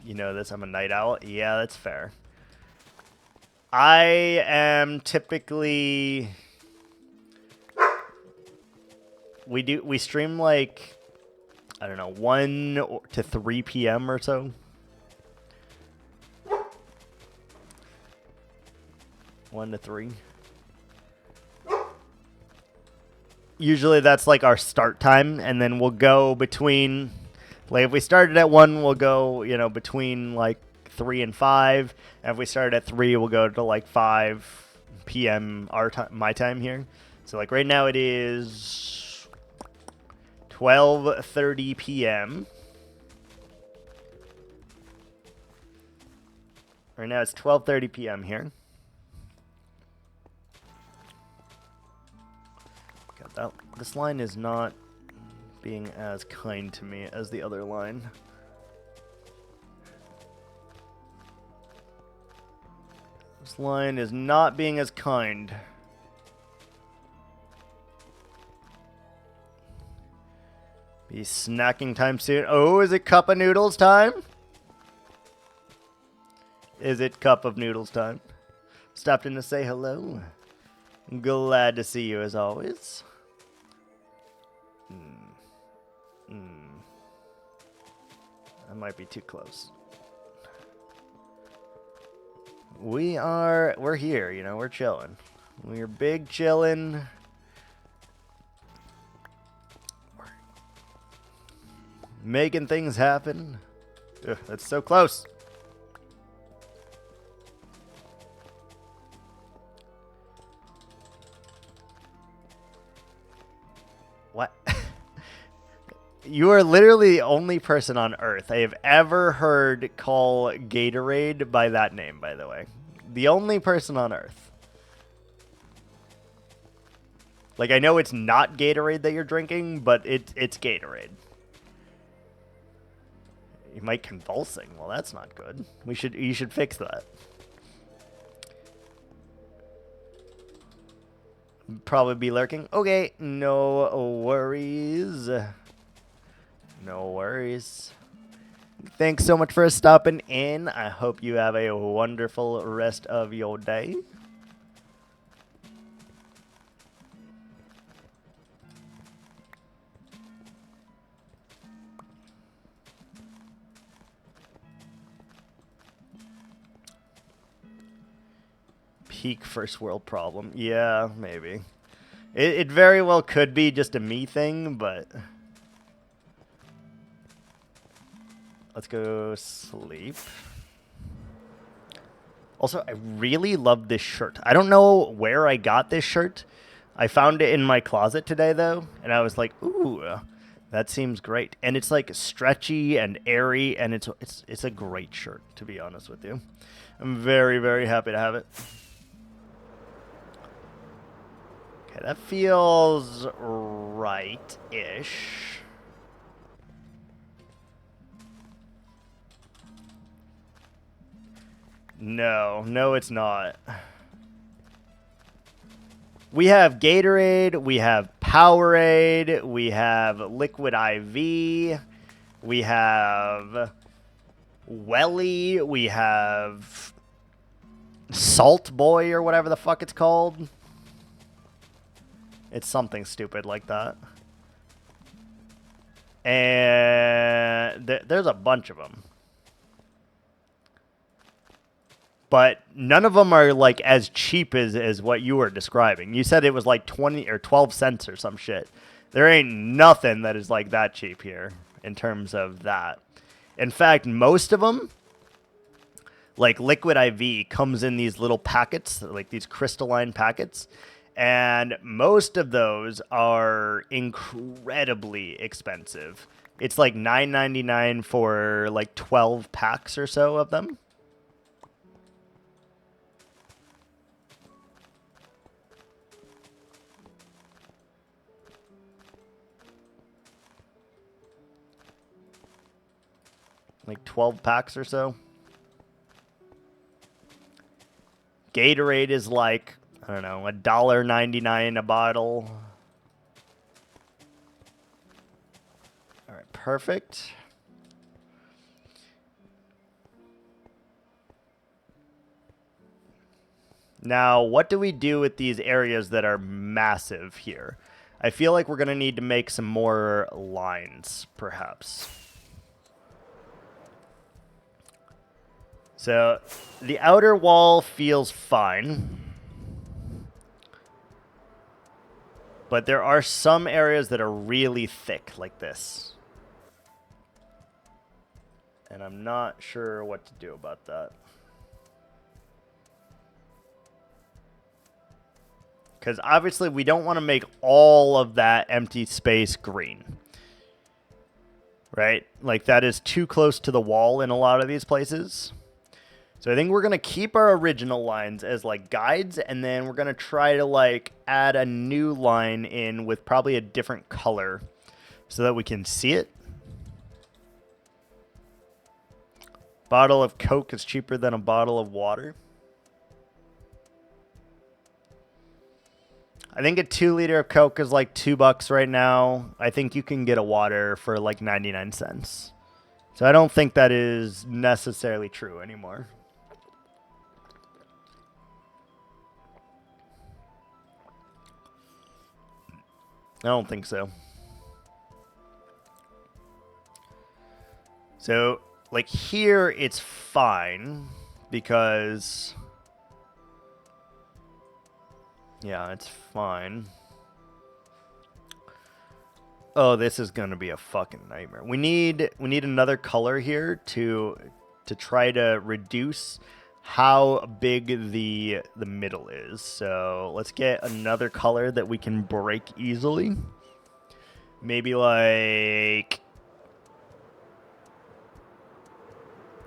You know this, I'm a night owl. Yeah, that's fair. I am typically... We stream like... I don't know, 1 to 3 p.m. or so. One to 3. Usually that's like our start time, and then we'll go between, like if we started at 1, we'll go, you know, between like 3 and 5. And if we started at 3, we'll go to like 5 p.m. our time, my time here. So like right now it is 12:30 p.m. Right now it's 12:30 p.m. here. God, this line is not being as kind to me as the other line. This line is not being as kind. Be snacking time soon. Oh, is it cup of noodles time? Is it cup of noodles time? Stopped in to say hello. Glad to see you as always. That might be too close. We're here, you know, we're chilling. We're big chilling. Making things happen. Ugh, that's so close. What? You are literally the only person on Earth I have ever heard call Gatorade by that name, by the way. The only person on Earth. Like, I know it's not Gatorade that you're drinking, but it's Gatorade. You might convulsing. Well, that's not good. You should fix that. Probably be lurking. Okay, no worries. No worries. Thanks so much for stopping in. I hope you have a wonderful rest of your day. peak first world problem. Yeah, maybe. It very well could be just a me thing, but... Let's go sleep. Also, I really love this shirt. I don't know where I got this shirt. I found it in my closet today, though, and I was like, ooh, that seems great. And it's like stretchy and airy, and it's a great shirt, to be honest with you. I'm very, very happy to have it. Okay, that feels right-ish. No, it's not. We have Gatorade, we have Powerade, we have Liquid IV, we have Welly, we have Salt Boy or whatever the fuck it's called. It's something stupid like that. And there's a bunch of them. But none of them are like as cheap as what you were describing. You said it was like 20 or 12 cents or some shit. There ain't nothing that is like that cheap here in terms of that. In fact, most of them, like Liquid IV, comes in these little packets, like these crystalline packets. And most of those are incredibly expensive. It's like $9.99 for like 12 packs or so of them. Like 12 packs or so. Gatorade is like, I don't know, $1.99 a bottle. All right, perfect. Now, what do we do with these areas that are massive here? I feel like we're going to need to make some more lines, perhaps. So, the outer wall feels fine. But there are some areas that are really thick, like this. And I'm not sure what to do about that. Because obviously we don't want to make all of that empty space green. Right? Like that is too close to the wall in a lot of these places. So I think we're going to keep our original lines as like guides, and then we're going to try to like add a new line in with probably a different color so that we can see it. Bottle of Coke is cheaper than a bottle of water. I think a 2-liter of Coke is like $2 right now. I think you can get a water for like 99 cents. So I don't think that is necessarily true anymore. I don't think so. So, like here, it's fine because... Yeah, it's fine. Oh, this is going to be a fucking nightmare. We need another color here to try to reduce how big the middle is. So let's get another color that we can break easily. Maybe like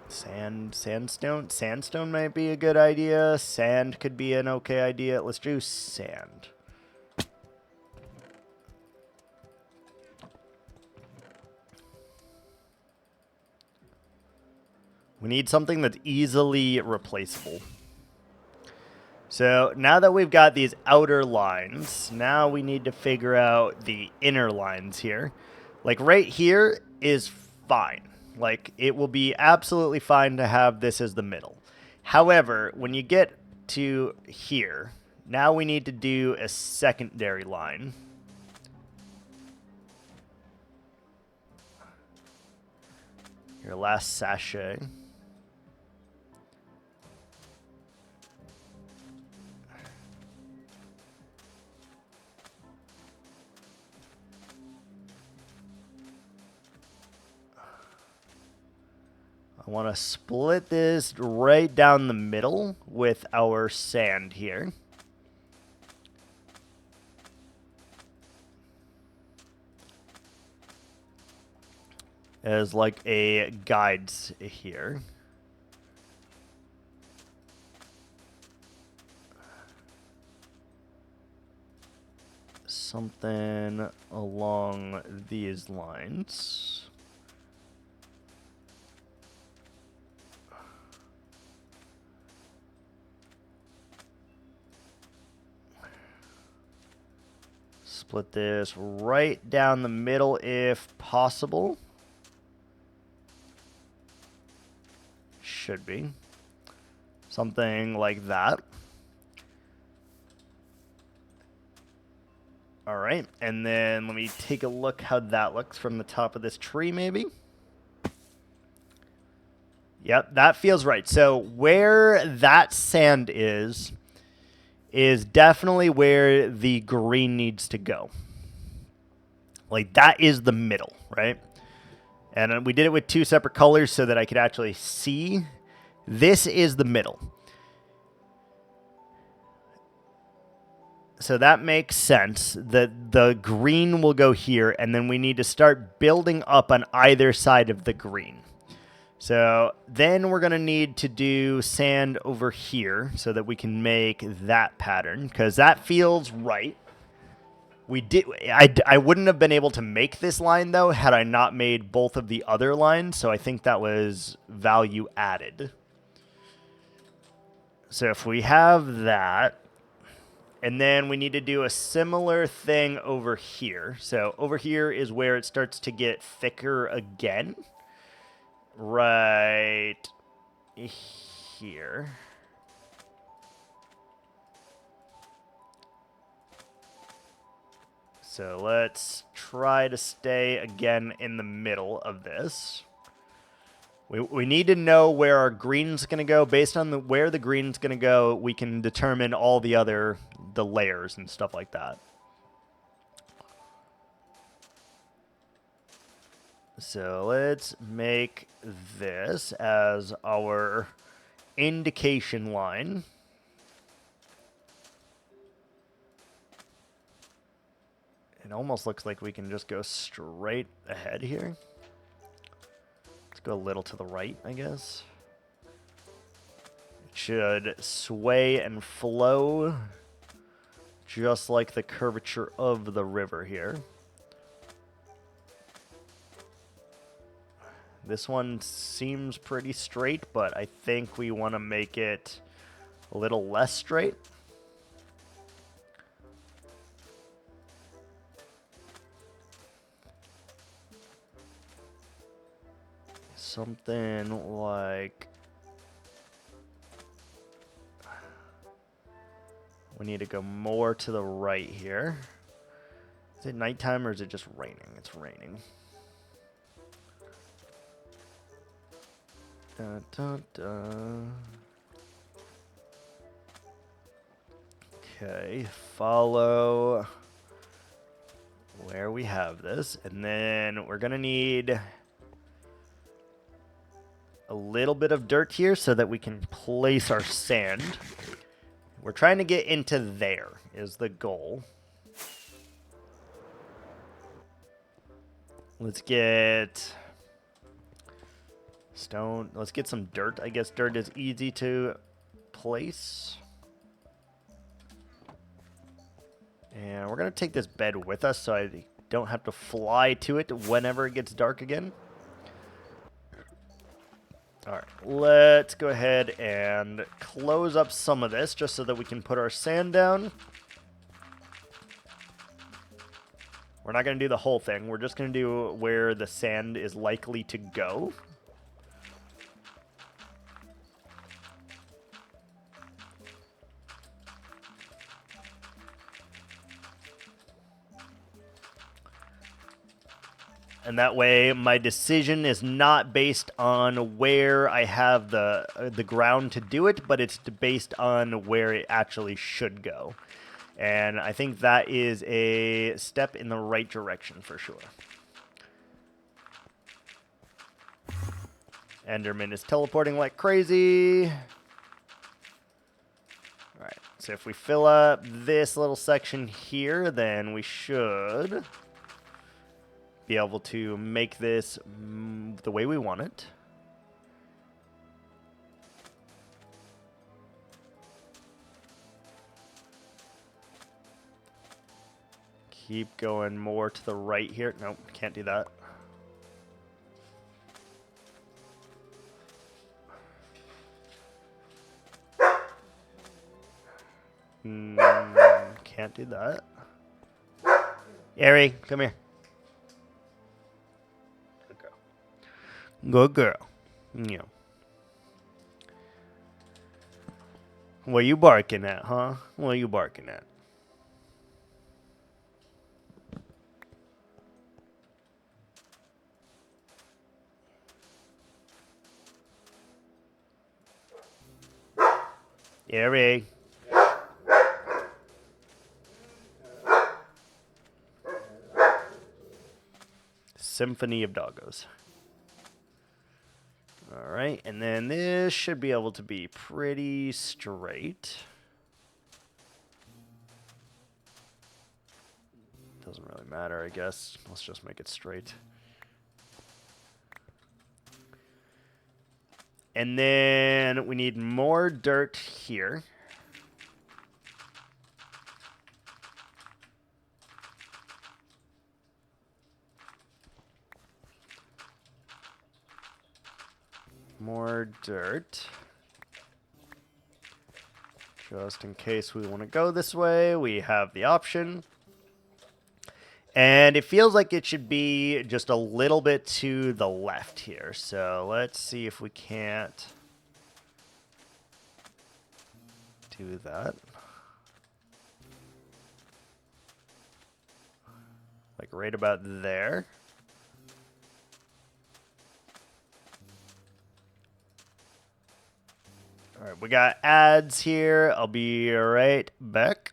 sandstone. Sandstone might be a good idea. Sand could be an okay idea. Let's do sand. We need something that's easily replaceable. So now that we've got these outer lines, now we need to figure out the inner lines here. Like right here is fine. Like it will be absolutely fine to have this as the middle. However, when you get to here, now we need to do a secondary line. Your last sachet. I want to split this right down the middle with our sand here. As like a guides here. Something along these lines. Split this right down the middle if possible. Should be. Something like that. All right, and then let me take a look how that looks from the top of this tree, maybe. Yep, that feels right. So where that sand is definitely where the green needs to go. Like, that is the middle, right? And we did it with two separate colors so that I could actually see. This is the middle. So that makes sense that the green will go here, and then we need to start building up on either side of the green. So then we're going to need to do sand over here so that we can make that pattern, because that feels right. I wouldn't have been able to make this line, though, had I not made both of the other lines, so I think that was value added. So if we have that, and then we need to do a similar thing over here. So over here is where it starts to get thicker again. Right here. So let's try to stay again in the middle of this. We need to know where our green's going to go. Based on where the green's going to go, we can determine all the layers and stuff like that. So let's make this as our indication line. It almost looks like we can just go straight ahead here. Let's go a little to the right, I guess. It should sway and flow just like the curvature of the river here. This one seems pretty straight, but I think we want to make it a little less straight. Something like... We need to go more to the right here. Is it nighttime or is it just raining? It's raining. Dun, dun, dun. Okay, follow where we have this. And then we're going to need a little bit of dirt here so that we can place our sand. We're trying to get into there is the goal. Let's get stone. Let's get some dirt. I guess dirt is easy to place. And we're going to take this bed with us so I don't have to fly to it whenever it gets dark again. All right, let's go ahead and close up some of this just so that we can put our sand down. We're not going to do the whole thing. We're just going to do where the sand is likely to go. And that way, my decision is not based on where I have the ground to do it, but it's based on where it actually should go. And I think that is a step in the right direction for sure. Enderman is teleporting like crazy. Alright, so if we fill up this little section here, then we should be able to make this the way we want it. Keep going more to the right here. Nope, can't do that. Can't do that. Ari, come here. Good girl. Good girl. Yeah. What you barking at, huh? What you barking at? Ari. Symphony of Doggos. Alright, and then this should be able to be pretty straight. Doesn't really matter, I guess. Let's just make it straight. And then we need more dirt here. More dirt. Just in case we want to go this way, we have the option. And it feels like it should be just a little bit to the left here. So let's see if we can't do that. Like right about there. All right, we got ads here. I'll be right back.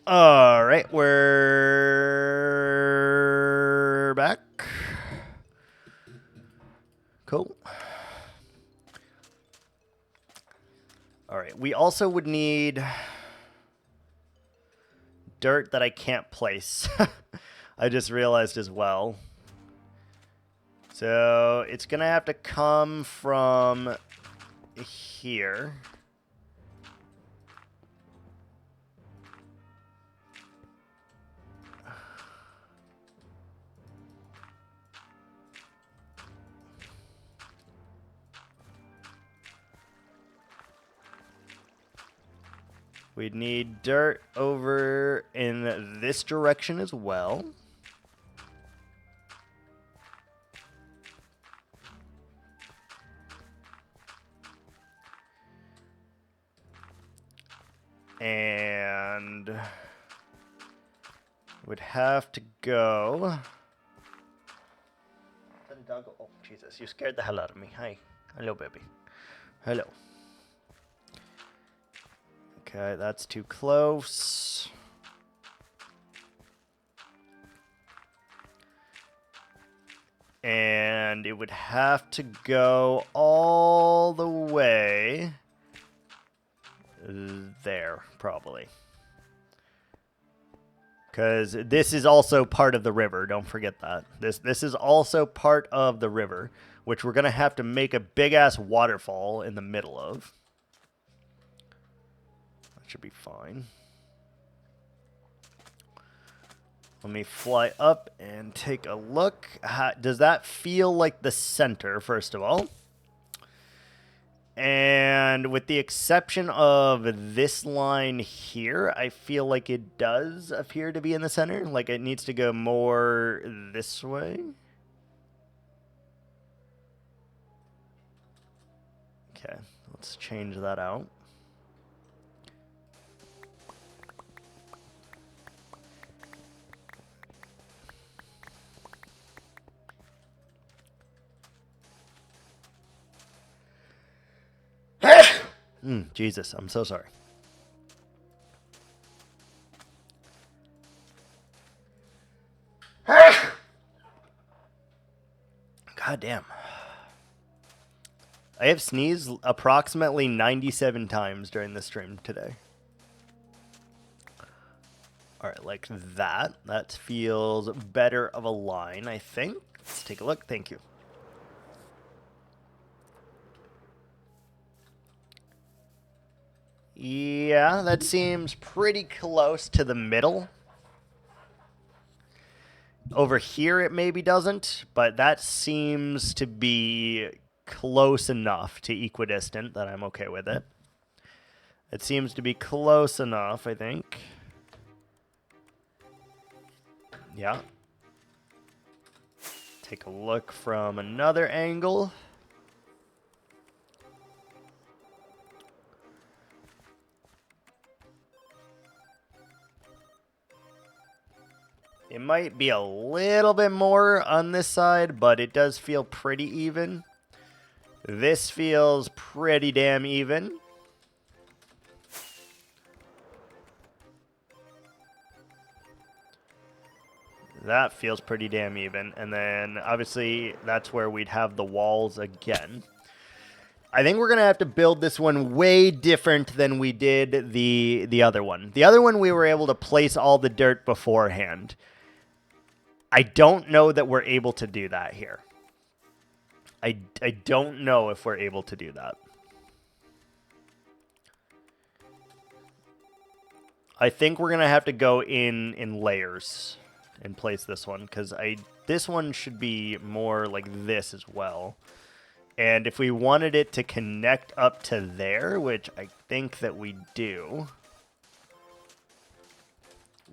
All right, we're All right, we also would need dirt that I can't place. I just realized as well. So it's going to have to come from here. We'd need dirt over in this direction as well. And would have to go. Oh, Jesus, you scared the hell out of me. Hi. Hello, baby. Hello. Okay, that's too close. And it would have to go all the way there, probably. Because this is also part of the river. Don't forget that. This is also part of the river, which we're going to have to make a big-ass waterfall in the middle of. That should be fine. Let me fly up and take a look. Does that feel like the center, first of all? And with the exception of this line here, I feel like it does appear to be in the center. Like it needs to go more this way. Okay, let's change that out. Jesus, I'm so sorry. God damn. I have sneezed approximately 97 times during the stream today. Alright, like that. That feels better of a line, I think. Let's take a look. Thank you. Yeah, that seems pretty close to the middle. Over here it maybe doesn't, but that seems to be close enough to equidistant that I'm okay with it. It seems to be close enough, I think. Yeah. Take a look from another angle. It might be a little bit more on this side, but it does feel pretty even. This feels pretty damn even. That feels pretty damn even. And then, obviously, that's where we'd have the walls again. I think we're going to have to build this one way different than we did the other one. The other one, we were able to place all the dirt beforehand. I don't know that we're able to do that here. I don't know if we're able to do that. I think we're going to have to go in layers and place this one, because this one should be more like this as well. And if we wanted it to connect up to there, which I think that we do,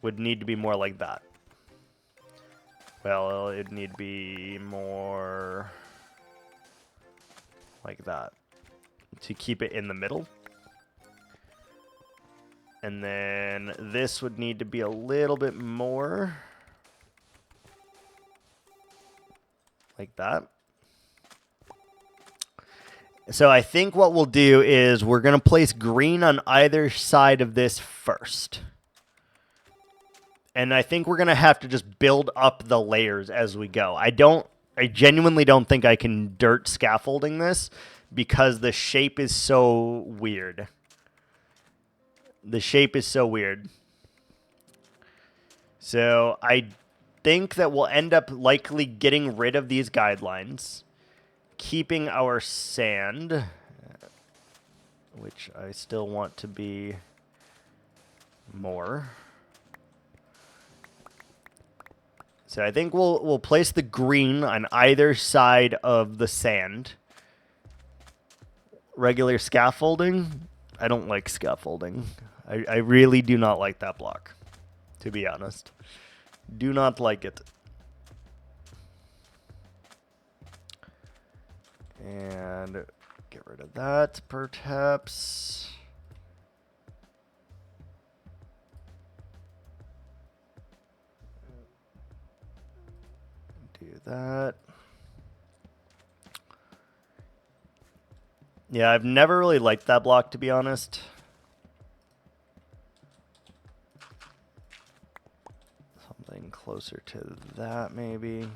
would need to be more like that. Well, it'd need to be more like that to keep it in the middle. And then this would need to be a little bit more like that. So I think what we'll do is we're going to place green on either side of this first. And I think we're going to have to just build up the layers as we go. I genuinely don't think I can dirt scaffolding this because the shape is so weird. The shape is so weird. So I think that we'll end up likely getting rid of these guidelines, keeping our sand, which I still want to be more. So I think we'll place the green on either side of the sand. Regular scaffolding. I don't like scaffolding. I really do not like that block, to be honest. Do not like it. And get rid of that, perhaps. Do that. Yeah, I've never really liked that block, to be honest. Something closer to that, maybe.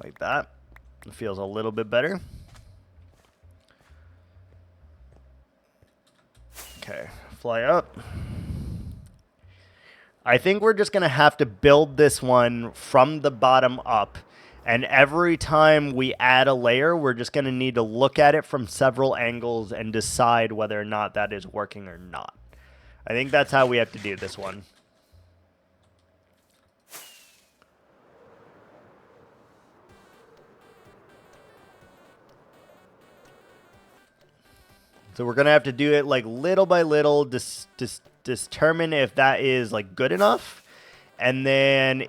Like that. It feels a little bit better. Okay, fly up. I think we're just going to have to build this one from the bottom up. And every time we add a layer, we're just going to need to look at it from several angles and decide whether or not that is working or not. I think that's how we have to do this one. So we're going to have to do it like little by little, determine if that is like good enough. And then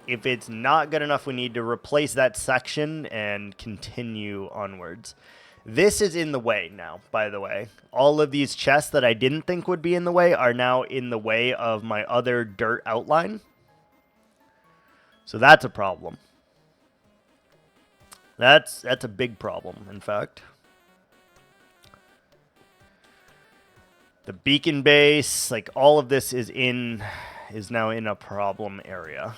if it's not good enough, we need to replace that section and continue onwards. This is in the way now, by the way. All of these chests that I didn't think would be in the way are now in the way of my other dirt outline. So that's a problem. That's a big problem, in fact. The beacon base, like all of this is now in a problem area.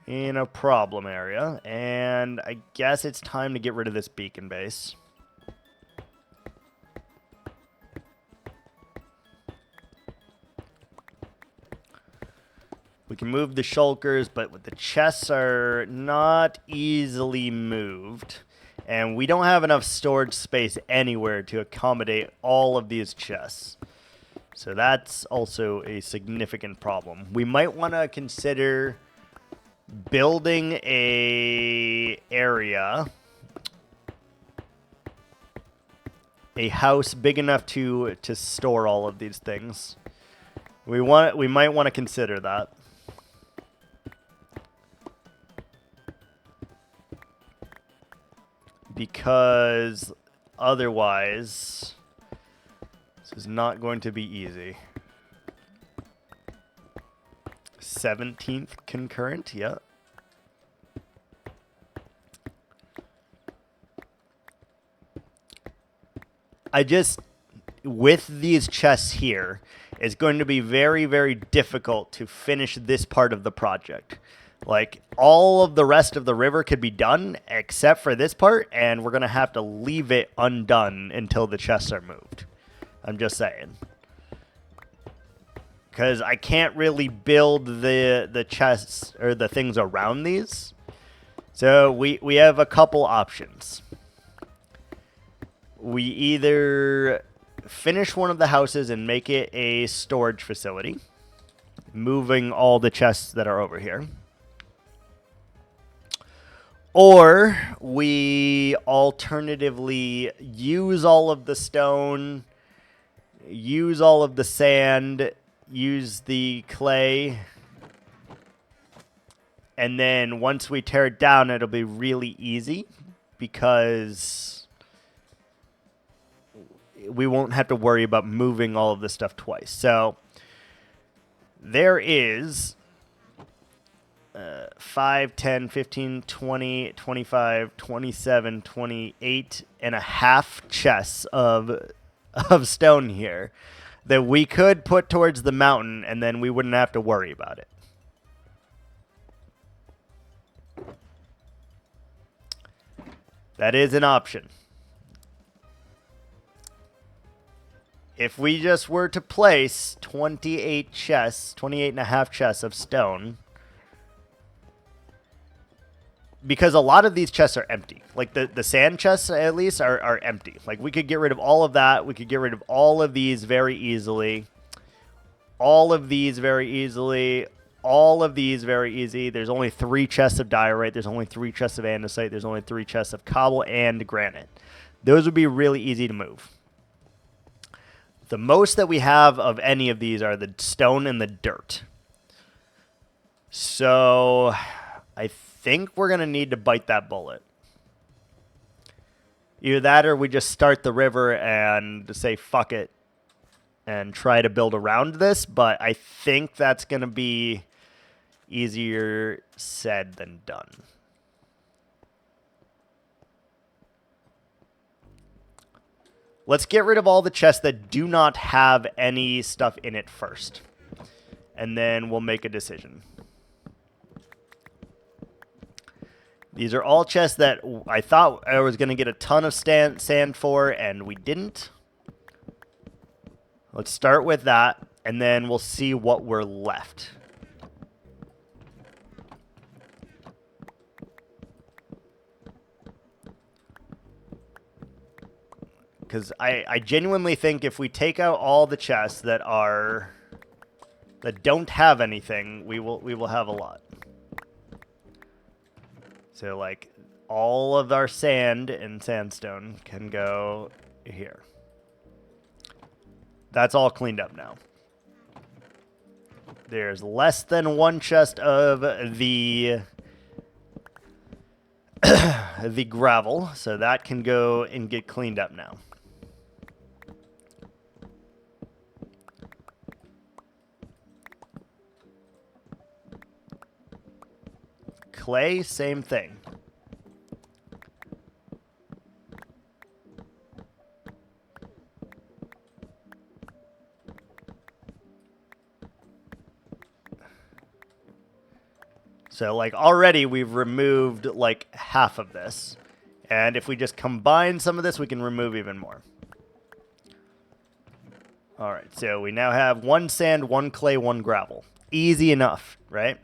In a problem area, and I guess it's time to get rid of this beacon base. We can move the shulkers, but the chests are not easily moved. And we don't have enough storage space anywhere to accommodate all of these chests. So that's also a significant problem. We might want to consider building a house big enough to store all of these things. We might want to consider that. Because otherwise this is not going to be easy. 17th concurrent, yeah. With these chests here, it's going to be very, very difficult to finish this part of the project. Like, all of the rest of the river could be done except for this part, and we're going to have to leave it undone until the chests are moved. I'm just saying. Because I can't really build the chests or the things around these. So we have a couple options. We either finish one of the houses and make it a storage facility, moving all the chests that are over here. Or we alternatively use all of the stone, use all of the sand, use the clay, and then once we tear it down, it'll be really easy because we won't have to worry about moving all of this stuff twice. So there is 5, 10, 15, 20, 25, 27, 28 and a half chests of stone here that we could put towards the mountain, and then we wouldn't have to worry about it. That is an option. If we just were to place 28 chests, 28 and a half chests of stone, because a lot of these chests are empty. Like the sand chests, at least, are empty. Like, we could get rid of all of that. We could get rid of all of these very easily. All of these very easily. All of these very easy. There's only 3 chests of diorite. There's only 3 chests of andesite. There's only 3 chests of cobble and granite. Those would be really easy to move. The most that we have of any of these are the stone and the dirt. So I think we're going to need to bite that bullet. Either that or we just start the river and say fuck it and try to build around this. But I think that's going to be easier said than done. Let's get rid of all the chests that do not have any stuff in it first. And then we'll make a decision. These are all chests that I thought I was going to get a ton of sand for, and we didn't. Let's start with that, and then we'll see what we're left. Because I genuinely think if we take out all the chests that don't have anything, we will have a lot. So, like, all of our sand and sandstone can go here. That's all cleaned up now. There's less than 1 chest of the the gravel, so that can go and get cleaned up now. Clay, same thing. So, like, already we've removed, like, half of this. And if we just combine some of this, we can remove even more. Alright, so we now have 1 sand, 1 clay, 1 gravel. Easy enough, right?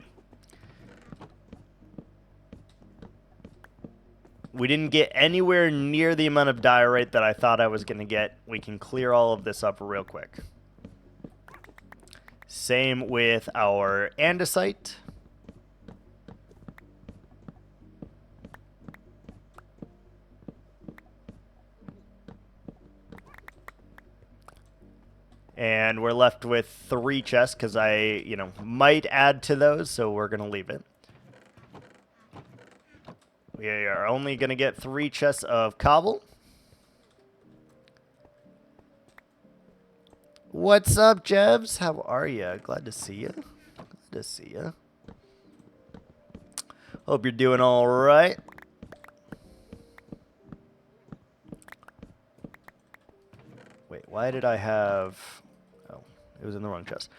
We didn't get anywhere near the amount of diorite that I thought I was going to get. We can clear all of this up real quick. Same with our andesite. And we're left with 3 chests because I, might add to those, so we're going to leave it. We are only going to get 3 chests of cobble. What's up, Jebs? How are you? Glad to see you. Glad to see you. Hope you're doing all right. Wait, why did I have... Oh, it was in the wrong chest.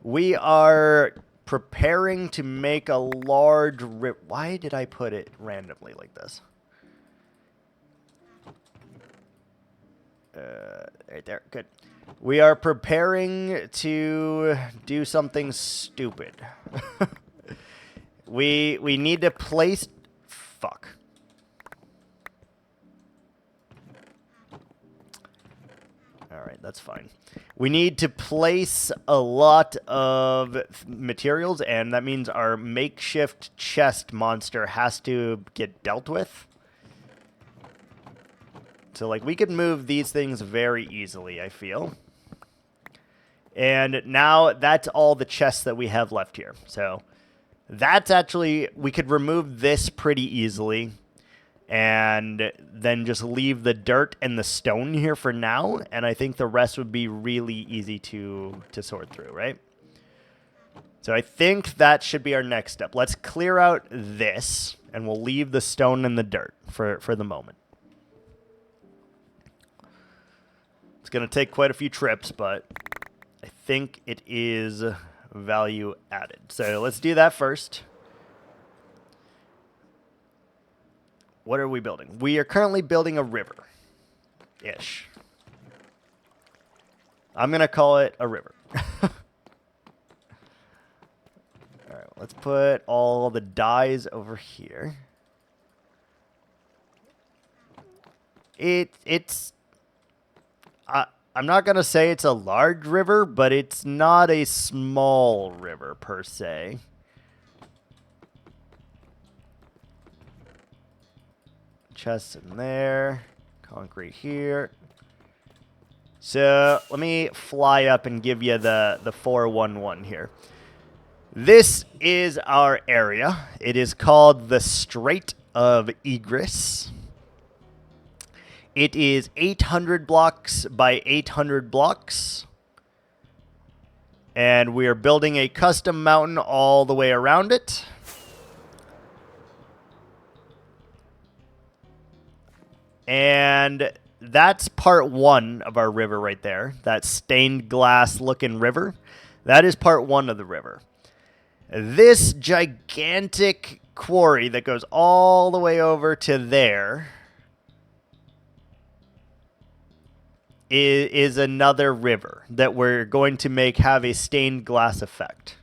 We are preparing to make a large rip. Why did I put it randomly like this? Right there. Good. We are preparing to do something stupid. We need to place... Fuck. Alright, that's fine. We need to place a lot of materials, and that means our makeshift chest monster has to get dealt with. So, like, we could move these things very easily, I feel. And now that's all the chests that we have left here. So, that's actually... We could remove this pretty easily. And then just leave the dirt and the stone here for now. And I think the rest would be really easy to sort through, right? So I think that should be our next step. Let's clear out this, and we'll leave the stone and the dirt for the moment. It's going to take quite a few trips, but I think it is value added. So let's do that first. what are we building? We are currently building a river-ish. I'm going to call it a river. All right, let's put all the dyes over here. It's... I'm not going to say it's a large river, but it's not a small river per se. Chests in there. Concrete here. So let me fly up and give you the 411 here. This is our area. It is called the Strait of Egress. It is 800 blocks by 800 blocks. And we are building a custom mountain all the way around it. And that's part one of our river right there. That stained glass looking river. That is part one of the river. This gigantic quarry that goes all the way over to there is another river that we're going to make have a stained glass effect.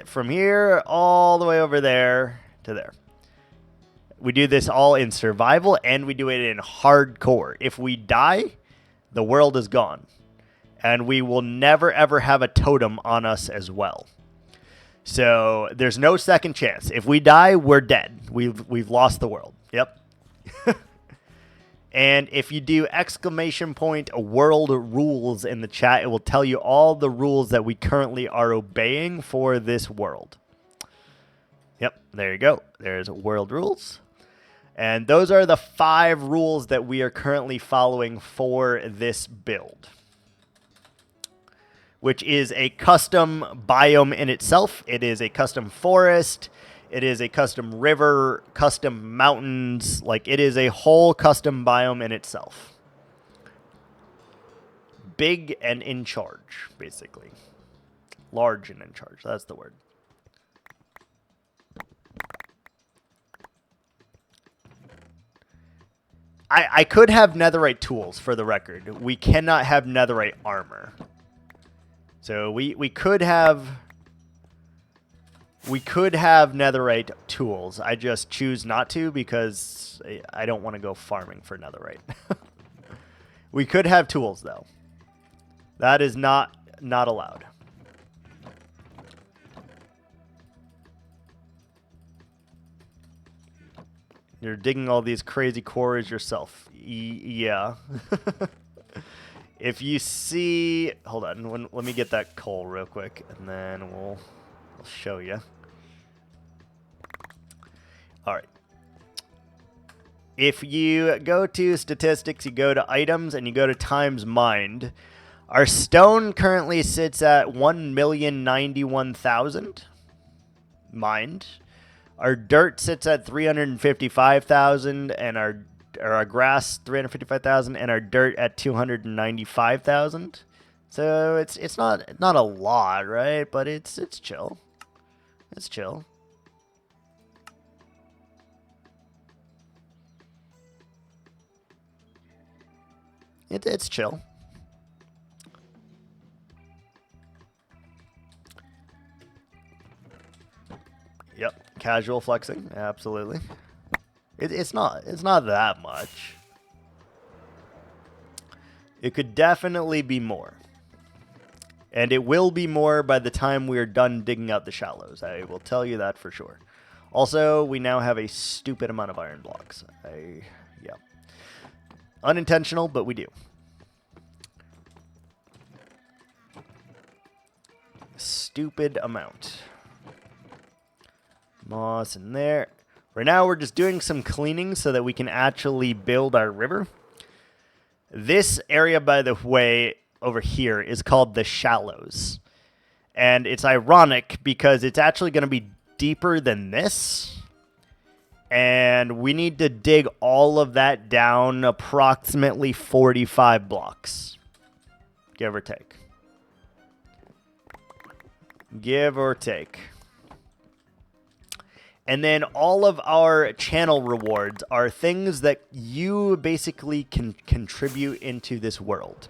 From here all the way over there to there. We do this all in survival, and we do it in hardcore. If we die, the world is gone. And we will never, ever have a totem on us as well. So there's no second chance. If we die, we're dead. We've lost the world. Yep. And if you do !world rules in the chat, it will tell you all the rules that we currently are obeying for this world. Yep, there you go. There's world rules. And those are the 5 rules that we are currently following for this build, which is a custom biome in itself. It is a custom forest. It is a custom river, custom mountains. Like, it is a whole custom biome in itself. Big and in charge, basically. Large and in charge. That's the word. I could have netherite tools, for the record. We cannot have netherite armor. So we could have netherite tools. I just choose not to because I don't want to go farming for netherite. We could have tools though. That is not allowed. You're digging all these crazy quarries yourself. Yeah. If you see... Hold on. Let me get that coal real quick, and then we'll show you. All right. If you go to statistics, you go to items, and you go to times mined, our stone currently sits at 1,091,000 mined. Our dirt sits at 355,000, and our grass 355,000, and our dirt at 295,000. So it's not a lot, right? But it's chill. It's chill. It's chill. Yep, casual flexing, absolutely. It's not that much. It could definitely be more. And it will be more by the time we're done digging out the shallows. I will tell you that for sure. Also, we now have a stupid amount of iron blocks. Yeah. Unintentional, but we do. Stupid amount. Moss in there. Right now we're just doing some cleaning so that we can actually build our river. This area, by the way, over here is called the shallows. And it's ironic because it's actually going to be deeper than this. And we need to dig all of that down approximately 45 blocks. Give or take. Give or take. And then all of our channel rewards are things that you basically can contribute into this world.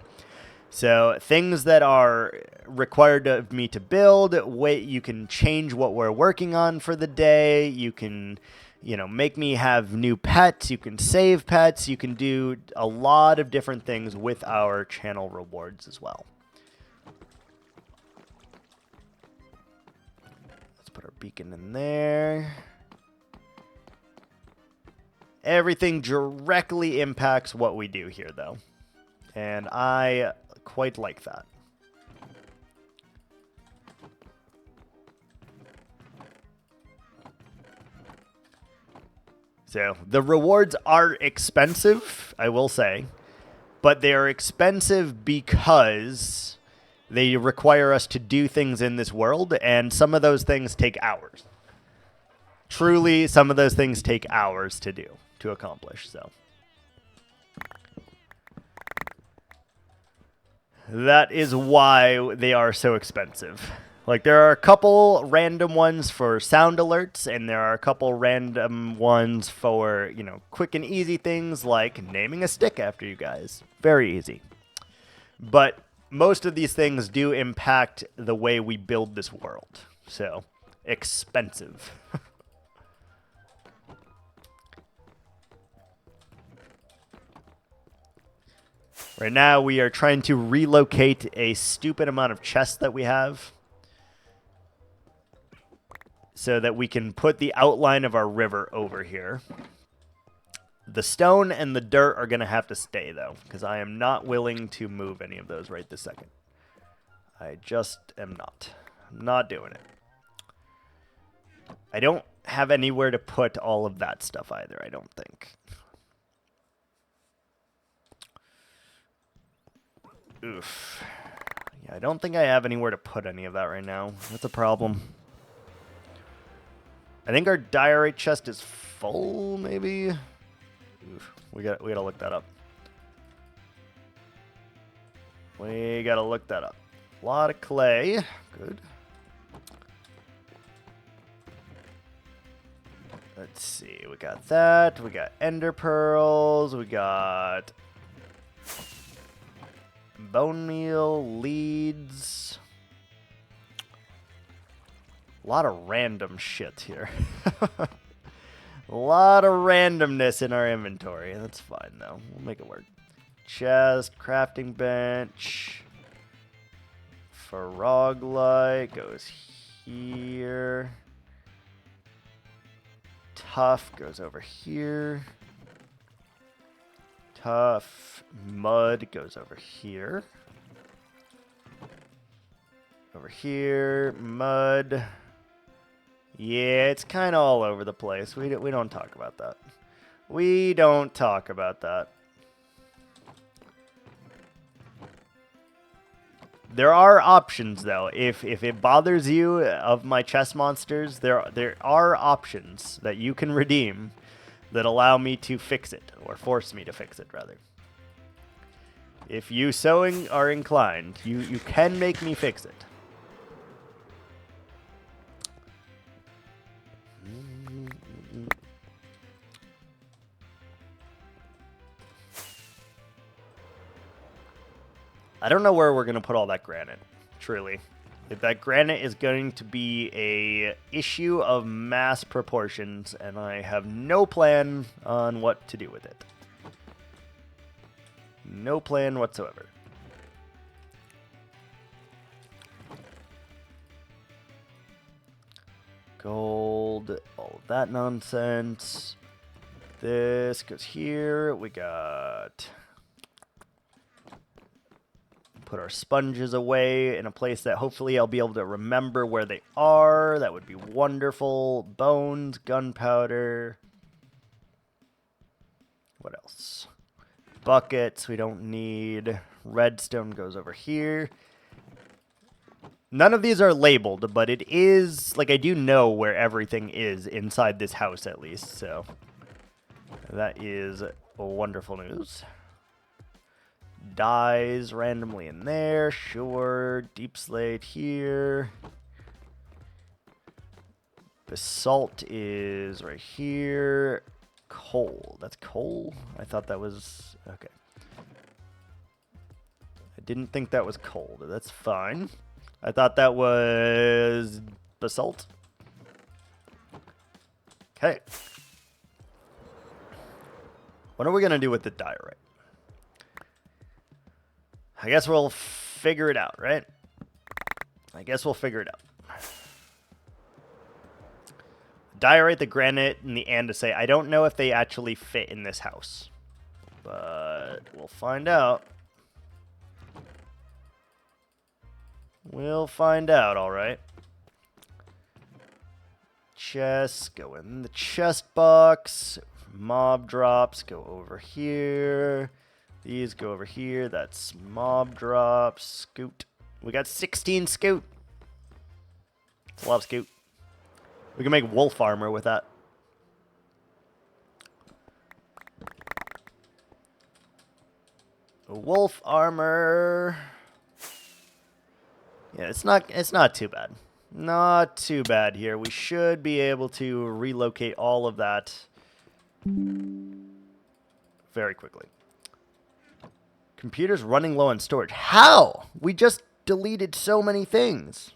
So things that are required of me to build, you can change what we're working on for the day. You can, make me have new pets. You can save pets. You can do a lot of different things with our channel rewards as well. Let's put our beacon in there. Everything directly impacts what we do here, though. And I quite like that. So the rewards are expensive, I will say, but they are expensive because they require us to do things in this world, and some of those things take hours. Truly, some of those things take hours to do, to accomplish, so. That is why they are so expensive. Like, there are a couple random ones for sound alerts, and there are a couple random ones for, quick and easy things like naming a stick after you guys. Very easy. But most of these things do impact the way we build this world. So, expensive. Right now, we are trying to relocate a stupid amount of chests that we have so that we can put the outline of our river over here. The stone and the dirt are going to have to stay, though, because I am not willing to move any of those right this second. I just am not. I'm not doing it. I don't have anywhere to put all of that stuff either, I don't think. Oof. Yeah, I don't think I have anywhere to put any of that right now. That's a problem. I think our diorite chest is full, maybe? Oof. We gotta look that up. We gotta look that up. A lot of clay. Good. Let's see. We got that. We got ender pearls. We got bone meal, leads. A lot of random shit here. A lot of randomness in our inventory. That's fine, though. We'll make it work. Chest, crafting bench. Frog-light goes here. Tough goes over here. Tough. Mud goes over here. Over here. Mud. Yeah, it's kind of all over the place. We don't talk about that. We don't talk about that. There are options, though. If it bothers you of my chest monsters, there are options that you can redeem that allow me to fix it, or force me to fix it, rather. If you so are inclined, you can make me fix it. I don't know where we're going to put all that granite, truly. If that granite is going to be a issue of mass proportions, and I have no plan on what to do with it. No plan whatsoever. Gold, all of that nonsense. This goes here. We got... Put our sponges away in a place that hopefully I'll be able to remember where they are. That would be wonderful. Bones, gunpowder. What else? Buckets we don't need. Redstone goes over here. None of these are labeled, but it is, like, I do know where everything is inside this house at least, so that is wonderful news. Dies randomly in there, sure. Deep slate here. Basalt is right here. Coal. That's coal? I thought that was... Okay. I didn't think that was coal, but that's fine. I thought that was basalt. Okay. What are we going to do with the diorite? I guess we'll figure it out, right? I guess we'll figure it out. Diorite, the granite, and the andesite. I don't know if they actually fit in this house. But we'll find out. We'll find out, alright. Chests go in the chest box. Mob drops go over here. These go over here. That's mob drops. Scoot. We got 16 scoot. That's a lot of scoot. We can make wolf armor with that. Wolf armor. Yeah, it's not too bad. Not too bad here. We should be able to relocate all of that very quickly. Computer's running low on storage. How? We just deleted so many things.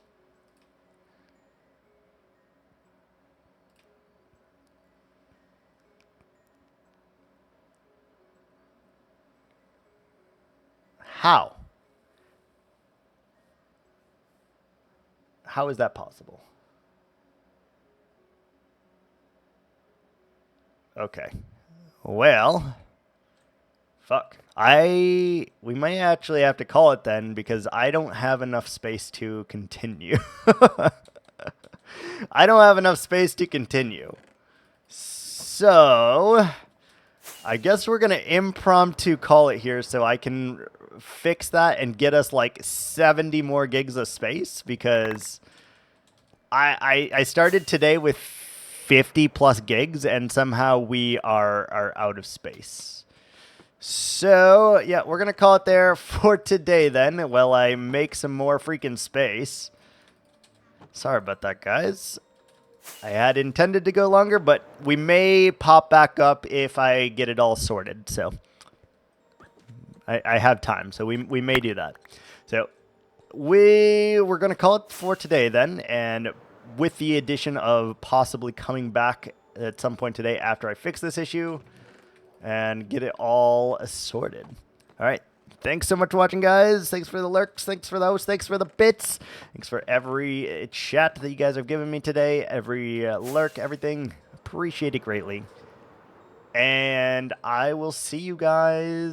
How? How is that possible? Okay. Well, fuck. We might actually have to call it then because I don't have enough space to continue. I don't have enough space to continue. So, I guess we're going to impromptu call it here so I can fix that and get us like 70 more gigs of space because I started today with 50 plus gigs and somehow we are out of space. So, yeah, we're going to call it there for today then while I make some more freaking space. Sorry about that, guys. I had intended to go longer, but we may pop back up if I get it all sorted. So I have time, so we may do that. So we're going to call it for today then, and with the addition of possibly coming back at some point today after I fix this issue and get it all sorted. All right. Thanks so much for watching, guys. Thanks for the lurks. Thanks for the hosts. Thanks for the bits. Thanks for every chat that you guys have given me today. Every lurk, everything. Appreciate it greatly. And I will see you guys